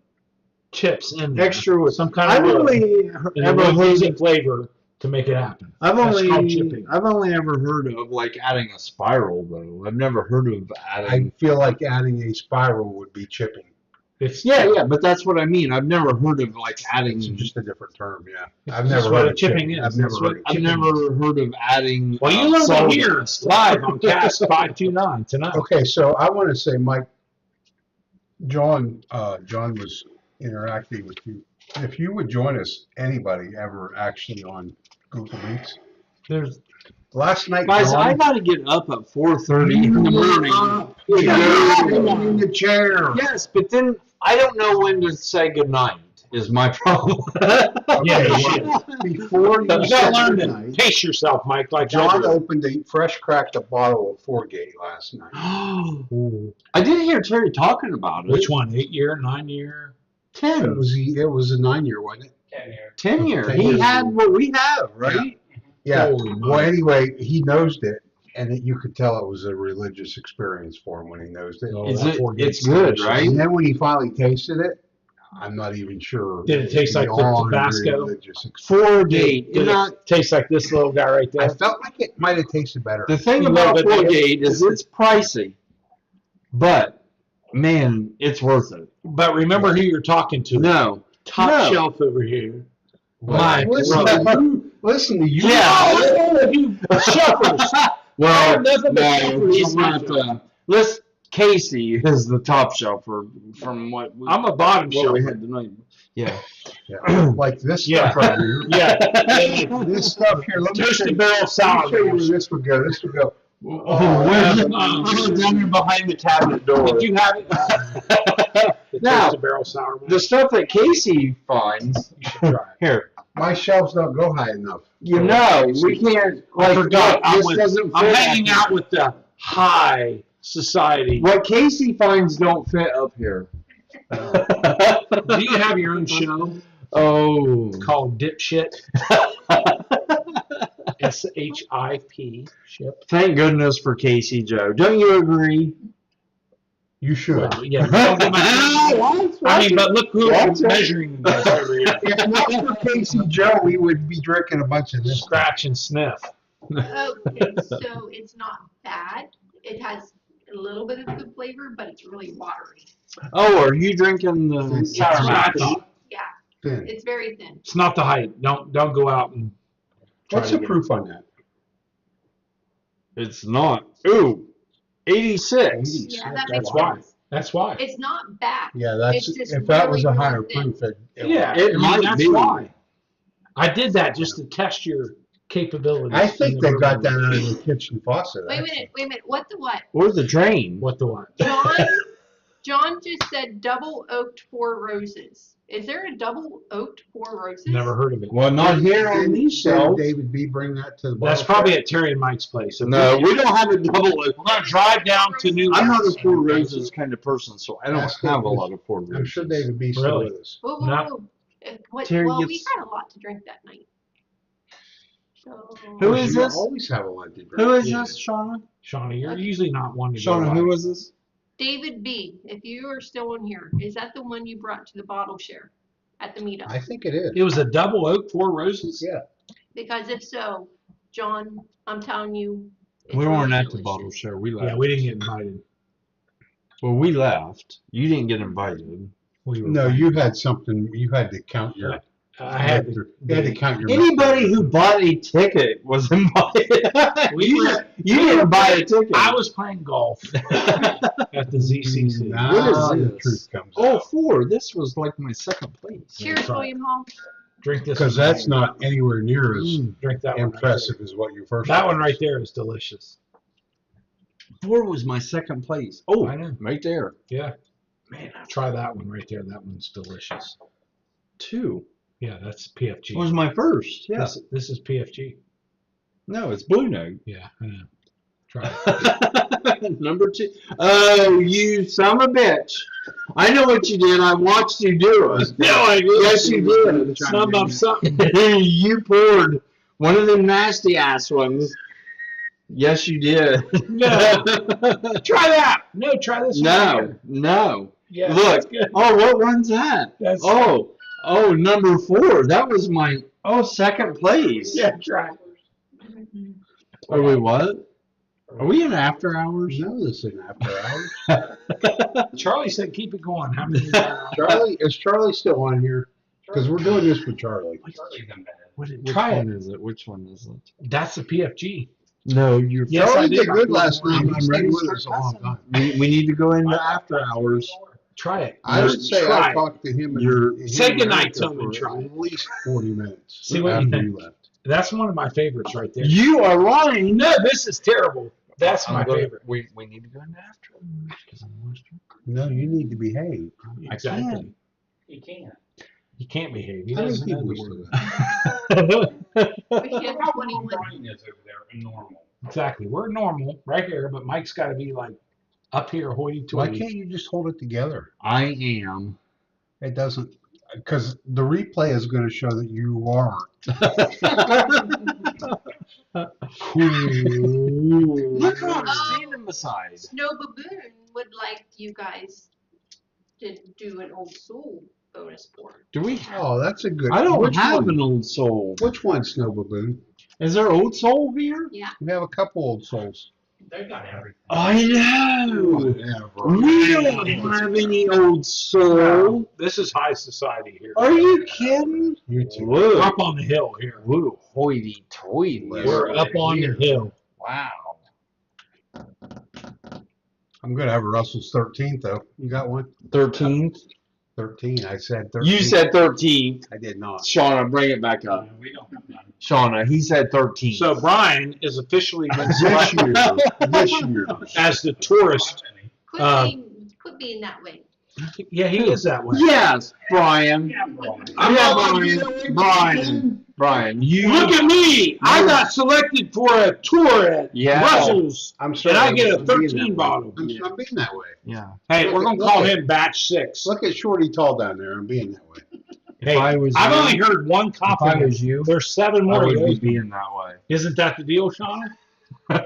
chips in there, Extra with some kind I've of wood, only and ever they're heard. using flavor to make it happen. I've That's called only chipping. I've only ever heard of like adding a spiral though. I've never heard of I adding. feel like adding a spiral would be chipping. It's Yeah, but that's what I mean. I've never heard of like adding. It's just a different term, yeah. I've That's never what heard a of chipping is. I've never That's what heard of I've chipping never heard of adding. Well, you learned salt. it here live on Cast 529 tonight. Okay, so I want to say, Mike, John was interacting with you. If you would join us, anybody ever actually on Google Meets? There's Last night, Guys, I John, gotta get up at 4:30 in the morning. in the chair. Yes, but then I don't know when to say goodnight. Is my problem. Yeah, Okay, shit. well, before you You said gotta learn to goodnight, pace yourself, Mike. Like John I do. opened a fresh cracked a bottle of Fourgate last night. I did hear Terry talking about it. Which one? 8 year, 9 year? 10. It was a 9-year, wasn't it? 10 year. 10 He years. had what we have, right? Yeah. Holy Well, moly. anyway, he nosed it, and you could tell it was a religious experience for him when he nosed it. Oh, Is that it- Four it's Gates good, delicious. right? And then when he finally tasted it, I'm not even sure. Did it taste like the beyond Tabasco? religious experience. 4 gate. Did it taste like this little guy right I there? felt like it might have tasted better. The thing You about love it, 4 man. gate is it's pricey, but man, it's worth it. But remember who you're talking to. No. Top No. shelf over here. Well, My listen, brother. to you, listen to you. Yeah. Oh, you shelfers. Well, Nothing but no, shelfers he's on my not. shelf. Let's. Casey is the top shelfer from what we, I'm a bottom what we shelfer. had tonight. Yeah. Yeah. Like this Yeah. stuff right here. Yeah. This stuff here. Let me show Toasted you, barrel let me sour. show you where this would go. This would go. Oh, where's down here behind the cabinet door. Did you have it? The Now, toasted barrel sour. The stuff that Casey finds You should try it. here, My shelves don't go high enough. you know, we can't. I Like, forgot. This doesn't I'm fit hanging up out with the high society. here. What Casey finds don't fit up here. Do you have your own show Oh. called Dipshit? SHIP. Ship. Thank goodness for Casey Joe. Don't you agree? You should. Well, yeah. I mean, but look who That's I'm right. measuring this over here. If not for Casey Joe, we would be drinking a bunch of this. Scratch and sniff. Okay, so it's not bad. It has a little bit of good flavor, but it's really watery. Oh, are you drinking the It's sour not mash? Yeah, Thin. it's very thin. It's not the height. Don't go out and try What's to the get proof on that? It's not. Ooh, 86. Yeah, that That's makes why. sense. That's why. It's not back. Yeah, that's It's just if that was really, a really higher thin. proof. Yeah, It might that's be. why. I did that just to test your capabilities. I think in they the got room. that out of the kitchen faucet. Wait a actually. minute. What the what? Or the drain. What the what? John just said double oaked 4 roses. Is there a double oaked 4 roses? Never heard of it. Well, not here on these shelves. David B. bring that to the That's bottle probably shop? at Terry and Mike's place. No, we don't have a double. We're gonna drive down to New. I'm not a Four Roses kind of person, so I don't Ask have a David. lot of Four Roses. I'm sure David B. still Really? with us. Whoa, whoa, No. whoa. Terry Well, we gets- had a lot to drink that night. So, Who is You this? always have a lot to drink. Who is Yeah. this, Shauna? Shauna, you're usually not one to go Shauna, by. who was this? David B., if you are still on here, is that the one you brought to the bottle share at the meetup? I think it is. It was a double oak, 4 roses. Yeah. Because if so, John, I'm telling you, it's We weren't really at the bottle delicious. share. We left. Yeah, we didn't get invited. Well, we left. You didn't get invited. We were No, fine. you had something. You had to count your. I had to. You had to count your. Anybody who bought a ticket was invited. you didn't buy a ticket. I was playing golf at the ZCC. Now What is the this? truth comes Oh, out. 4. This was like my second place. Cheers, That's right. William Hall. Drink this. Because one. that's not anywhere near as Drink that one. impressive as what you first. That one had. right there is delicious. 4 was my second place. Oh, I know. right there. Yeah. Man, try that one right there. That one's delicious. 2 Yeah, that's PFG. was my first. Yeah. This is PFG. No, it's Blue Note. Yeah, I know. Try it. Number 2. Oh, you son of a bitch. I know what you did. I watched you do it. No, I didn't. Yes, you did. Some of something. You poured one of them nasty ass ones. Yes, you did. No. Try that. No, try this one. right No, here. no. Yeah, Look. that's good. Oh, what one's that? That's Oh, number 4. That was my second place. yeah, try. it. Are we what? Are we in after hours? No, this isn't after hours. Charlie said keep it going. How many? Charlie, is Charlie still on here? Because we're doing this with Charlie. Which Try one is it? Which one is it? That's the PFG. No, you're. Yes, I Charlie did. did good last night. I'm He's ready been to with us a long time. We need to go into after hours. Try it. I would say Try I it. talked to him. You're- and Say him goodnight and to him and for try it. at least 40 minutes. See what you after think. you left. That's one of my favorites right there. You are lying. No, this is terrible. That's my favorite. We need to go into after hours because I'm almost drunk. No, you need to behave. Exactly. You can't. He can't behave. He How many doesn't know people the still word. got? We have How 21. Bryan is over there and normal. Exactly. We're normal right here, but Mike's got to be like up here, Why hoity-toity. can't you just hold it together? I am. It doesn't, because the replay is going to show that you are. Look who I'm standing beside. Snow Baboon would like you guys to do an old soul bonus board. Do we have? Oh, that's a good. I don't which have one? an old soul. Which one, Snow Baboon? Is there old soul here? Yeah. We have a couple old souls. They got everything. I know. Whatever. We don't have any old soul. This is high society here. Are you kidding? You too. We're Whoa. up on the hill here. Whoa, hoity toity. We're up on the hill. Wow. I'm going to have a Russell's 13th, though. You got one? 13th? 13. I said 13. You said 13th. I did not. Shauna, bring it back up. We don't have none. Shauna, he said 13th. So Bryan is officially been This selected year. This year. as the tourist. Quit being that way. Yeah, he is that way. Yes, Bryan. Yeah, Bryan. I'm Yeah, not Brian. Brian, you. Look at me! I got selected for a tour at Yeah. Russell's, I'm and sorry. I get a I'm being 13 that way. bottle. I'm being that way. Yeah. Hey, we're gonna call him Batch 6. Look at Shorty Tall down there. I'm being that way. Hey, If I was I've you- only heard one If I compliment. was you, There's 7 I more. would of be those. being that way. Isn't that the deal, Shauna?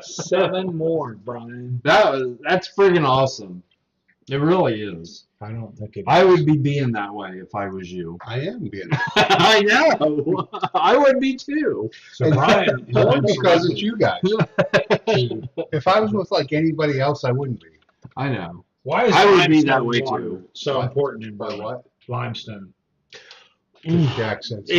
7 more, Brian. That's friggin' awesome. It really is. I don't think it. I would be being that way if I was you. I am being I know. I would be too. So Brian, is Only been because it's selected. you guys. If I was with like anybody else, I wouldn't be. I know. Why is I would be limestone that way water too. so What? important in By Bryan? what? Limestone. Jack said so.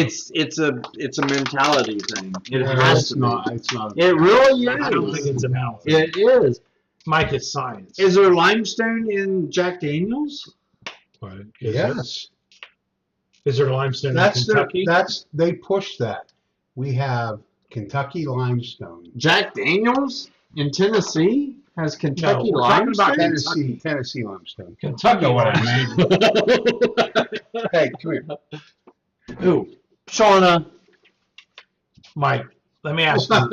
It's a mentality thing. It Yeah, has it's to be. not. It's not. It really is. I don't think it's a mouth. It is. Mike, it's science. Is there limestone in Jack Daniels? But is there- Yes. Is there limestone That's in Kentucky? they push that. We have Kentucky limestone. Jack Daniels in Tennessee has Kentucky we're talking about limestone? Tennessee limestone. Kentucky know what I limestone. Hey, come here. Ooh, Shona, Mike, let me ask you.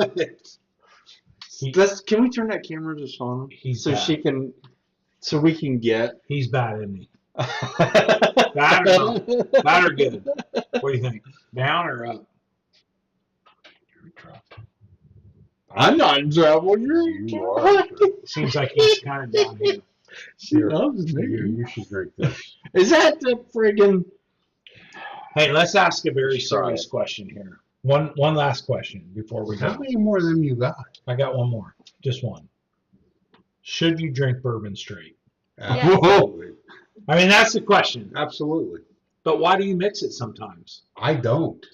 can we turn that camera to Shona He's so bad. she can, so we can get. He's bad, isn't he? Bad or not? Bad or good? What do you think? Down or up? I'm not in trouble. You are. Seems like he's kind of down here. She loves me. You should drink this. Is that the friggin'? Hey, let's ask a very Let's try serious it. question here. One last question before we How go. many more of them you got? I got one more. Just one. Should you drink bourbon straight? Absolutely. I mean, that's the question. Absolutely. But why do you mix it sometimes? I don't.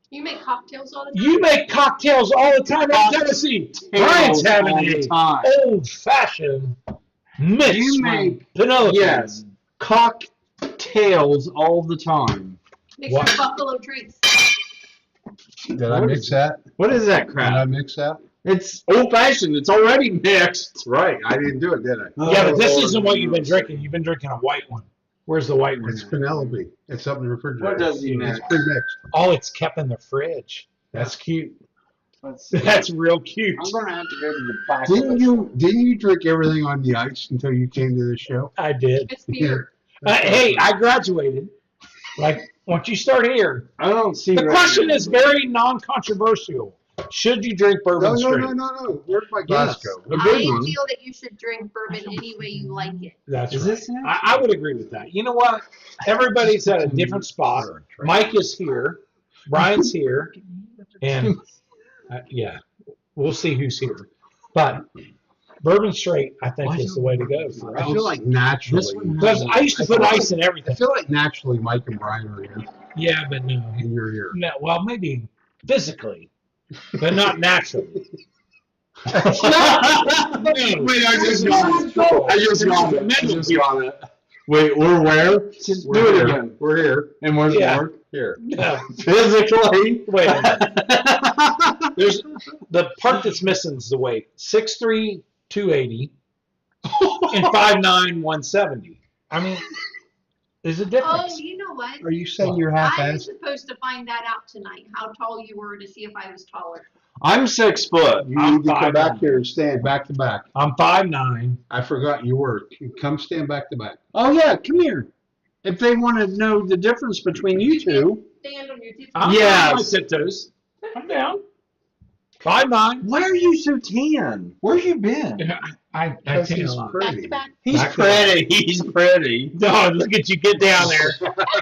You make cocktails all the time? You make cocktails all the time in Tennessee. Brian's having all the a time. old-fashioned mix. You with make- Penelope. Yes, cocktails all the time. Mix What? your buffalo drinks. Did I What mix is- that? What is that Did I crap? mix that? It's old fashioned. It's already mixed. Right. I didn't do it, did I? Yeah, but this Oh, isn't what you've been Lord. drinking. You've been drinking a white one. Where's the white one? It's Penelope. It's up in the refrigerator. What does he It's mix? pre-mixed. Oh, it's kept in the fridge. That's cute. Let's see. That's real cute. I'm gonna have to go to the back. Didn't you drink everything on the ice until you came to the show? I did. It's beer. Hey, I graduated. Like, once you start here, I don't see. the question is very non-controversial. Should you drink bourbon straight? No. Where'd my Yes. glass go? A I good one. feel that you should drink bourbon any way you like it. That's Is right. this it? I would agree with that. You know what? Everybody's at a different spot. Mike is here. Brian's here. And, yeah, we'll see who's here. But bourbon straight, I think, is the way to go for I us. feel like naturally. This one Because I used to put ice in I everything. feel like naturally Mike and Brian are here, Yeah, but no. and you're here. No, well, maybe physically, but not naturally. Wait, I just got it. Wait, we're where? We're Do it here. again. We're here. And where's Yeah. Mark? Here. No. Physically. Wait a minute. There's the part that's missing is the weight. 6'3", 280, and 5'9", 170. I mean, there's a Oh, difference. you know what? Are you saying you're I am half-assed? supposed to find that out tonight, how tall you were to see if I was taller. I'm 6 foot. You I'm need to come 5'9". back here and stand back to back. I'm 5'9". I forgot you were. Come stand back to back. Oh yeah, come here. If they want to know the difference between you two, Stand on your 2 feet. I'm Yes. on my tiptoes. I'm down. 5'9". why are you so tan? Where you been? I Because tan a he's lot. Back pretty. to back. He's Back to pretty. He's pretty. No, look at you. Get down there.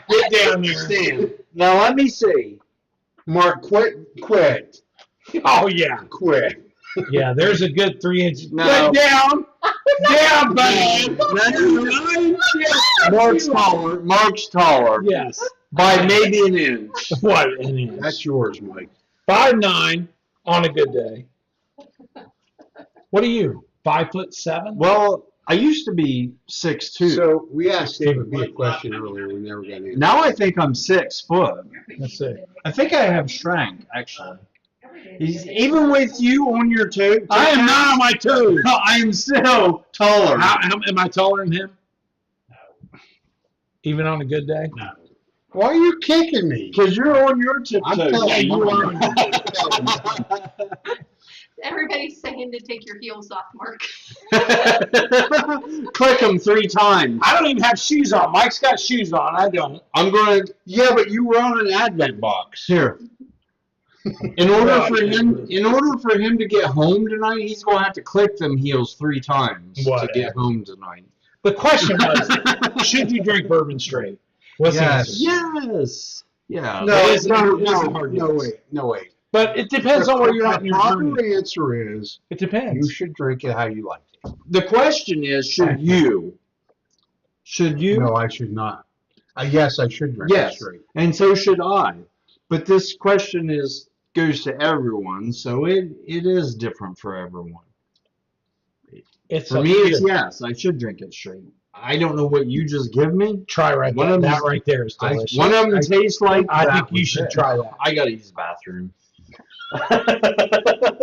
Get down there. Stand. Now let me see. Mark, quit. Oh, yeah. Quit. Yeah, there's a good 3 inch. No. Get down. Down, buddy. Mark's taller. Mark's taller Yes. by maybe an inch. What an inch. That's yours, Mike. 5'9" on a good day. What are you? 5'7"? Well, I used to be 6'2". So we asked David B a question earlier. We never got an answer. Now I think I'm 6 foot. Let's see. I think I have shrank actually. He's, even with you on your toe, I am not on my toes. I am still taller. Am I taller than him? Even on a good day? No. Why are you kicking me? Because you're on your tiptoes. I'm telling Yeah, you are. Everybody's saying to take your heels off, Mark. Click them 3 times. I don't even have shoes on. Mike's got shoes on. I don't. I'm going to Yeah, but you were on an advent box. here. In order for him to get home tonight, he's going to have to click them heels 3 times to Whatever. get home tonight. The question was, should you drink bourbon straight? What's Yes. the answer? Yes. Yeah. No, It is- no, it is a no, hard no, yes. wait, no, wait. But it depends on where you're at in The your proper journey. answer is It you depends. should drink it how you like it. The question is, should you? Should you? No, I should not. Yes, I should drink Yes. it straight. And so should I. But this question goes to everyone, so it is different for everyone. It's For up me, to it's you. yes. I should drink it straight. I don't know what you just give me. Try right One there. of That these- right there is delicious. One of them tastes like. I that think you was should it. try that. I gotta use the bathroom.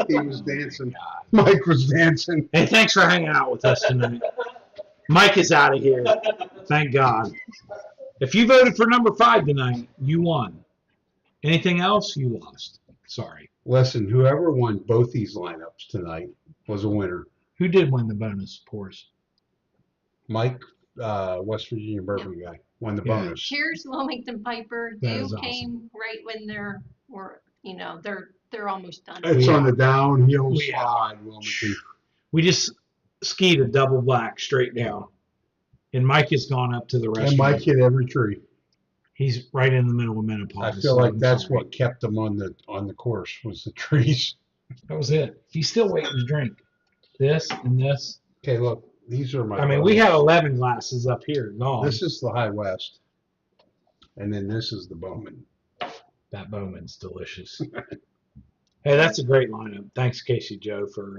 He was dancing. Mike was dancing. Hey, thanks for hanging out with us tonight. Mike is out of here. Thank God. If you voted for number 5 tonight, you won. Anything else, you lost. Sorry. Listen, whoever won both these lineups tonight was a winner. Who did win the bonus pours? Mike, West Virginia bourbon guy, won the Yeah. bonus. Cheers, Wilmington Piper. That You is awesome. came right when they're almost done. It's We on the downhill We are. slide, Wilmington. We just skied a double black straight down. And Mike has gone up to the restroom. And Mike hit every tree. He's right in the middle of menopause. I feel so like I'm that's sorry. what kept him on the course was the trees. That was it. He's still waiting to drink. This and this. Okay, look, these are my. I mean, we have 11 glasses up here. Gone. This is the High West, and then this is the Bowman. That Bowman's delicious. Hey, that's a great lineup. Thanks, Casey Joe, for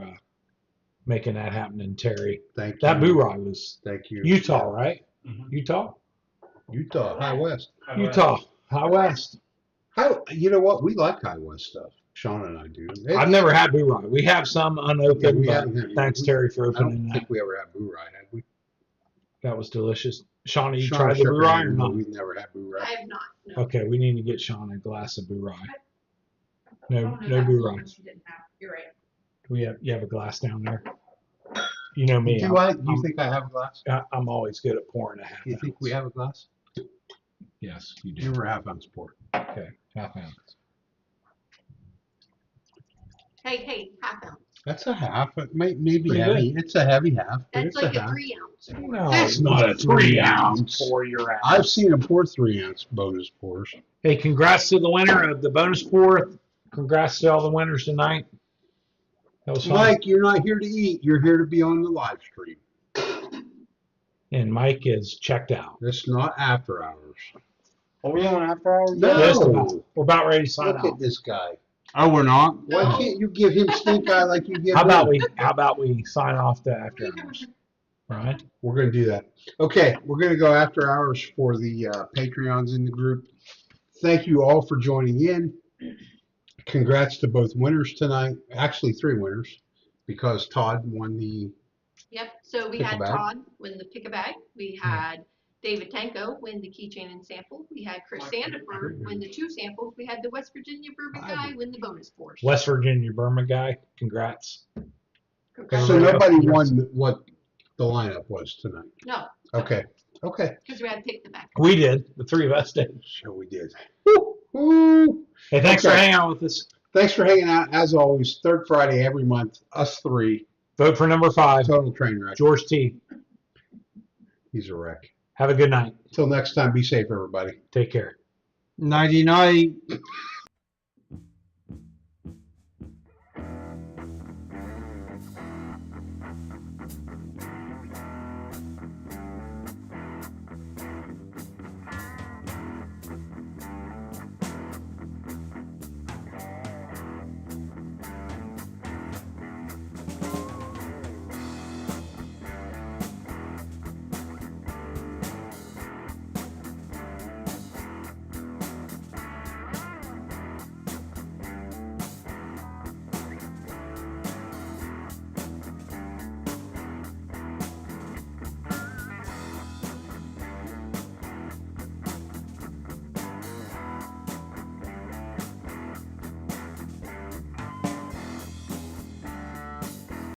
making that happen. And Terry. Thank you. That Boo Rye was Thank you. Utah, right? Mhm. Utah? Utah, High West. Utah. High West. You know what? We like High West stuff. Shauna and I do. I've never had Boo Rye. We have some unopened, we but haven't had- thanks, Terry, for I opening don't that. think we ever had Boo Rye, had we? That was delicious. Shauna, you Shauna tried the shook Boo her Rye head, or no, not? We've never had Boo I Rye. have not. No. Okay, we need to get Shauna a glass of Boo Rye. No, Oh, no that's Boo the Rye. one she didn't have. You're right. You have a glass down there? You know me. Do you think I have a glass? I'm always good at pouring a half Do you think ounce. we have a glass? Yes, you do. You were half ounce pour. Okay, half ounce. Hey, half ounce. That's a half. It might maybe Pretty heavy. It's a heavy half, but That's it's like a a half. 3 ounce. No, That's not a 3 ounce. Pour your ounce. I've seen them pour 3 ounce bonus pours. Hey, congrats to the winner of the bonus pour. Congrats to all the winners tonight. That was fun. Mike, you're not here to eat. You're here to be on the live stream. And Mike is checked out. It's not after hours. Are we on after hours? No. Just about. We're about ready to sign Look off. at this guy. Oh, we're not. Why No. can't you give him stink eye like you give How about me? how about we sign off to after hours? Right? We're going to do that. Okay, we're going to go after hours for the Patreons in the group. Thank you all for joining in. Congrats to both winners tonight. Actually, 3 winners because Todd won the. Yep. So we Pick a had bag. Todd win the pick a bag. We had David Tanko win the keychain and sample. We had Chris Sandiford win the 2 samples. We had the West Virginia bourbon guy win the bonus pours. West Virginia Burma guy. Congrats. So Congratulations. nobody won what the lineup was tonight. No, Okay, because we had to pick the back. We did. The 3 of us did. sure we did. Woo. Hey, thanks for Okay. hanging out with us. Thanks for hanging out. As always, third Friday every month. Us 3. Vote for number 5, Total train wreck. George T. He's a wreck. Have a good night. Till next time, be safe, everybody. Take care. Nighty night.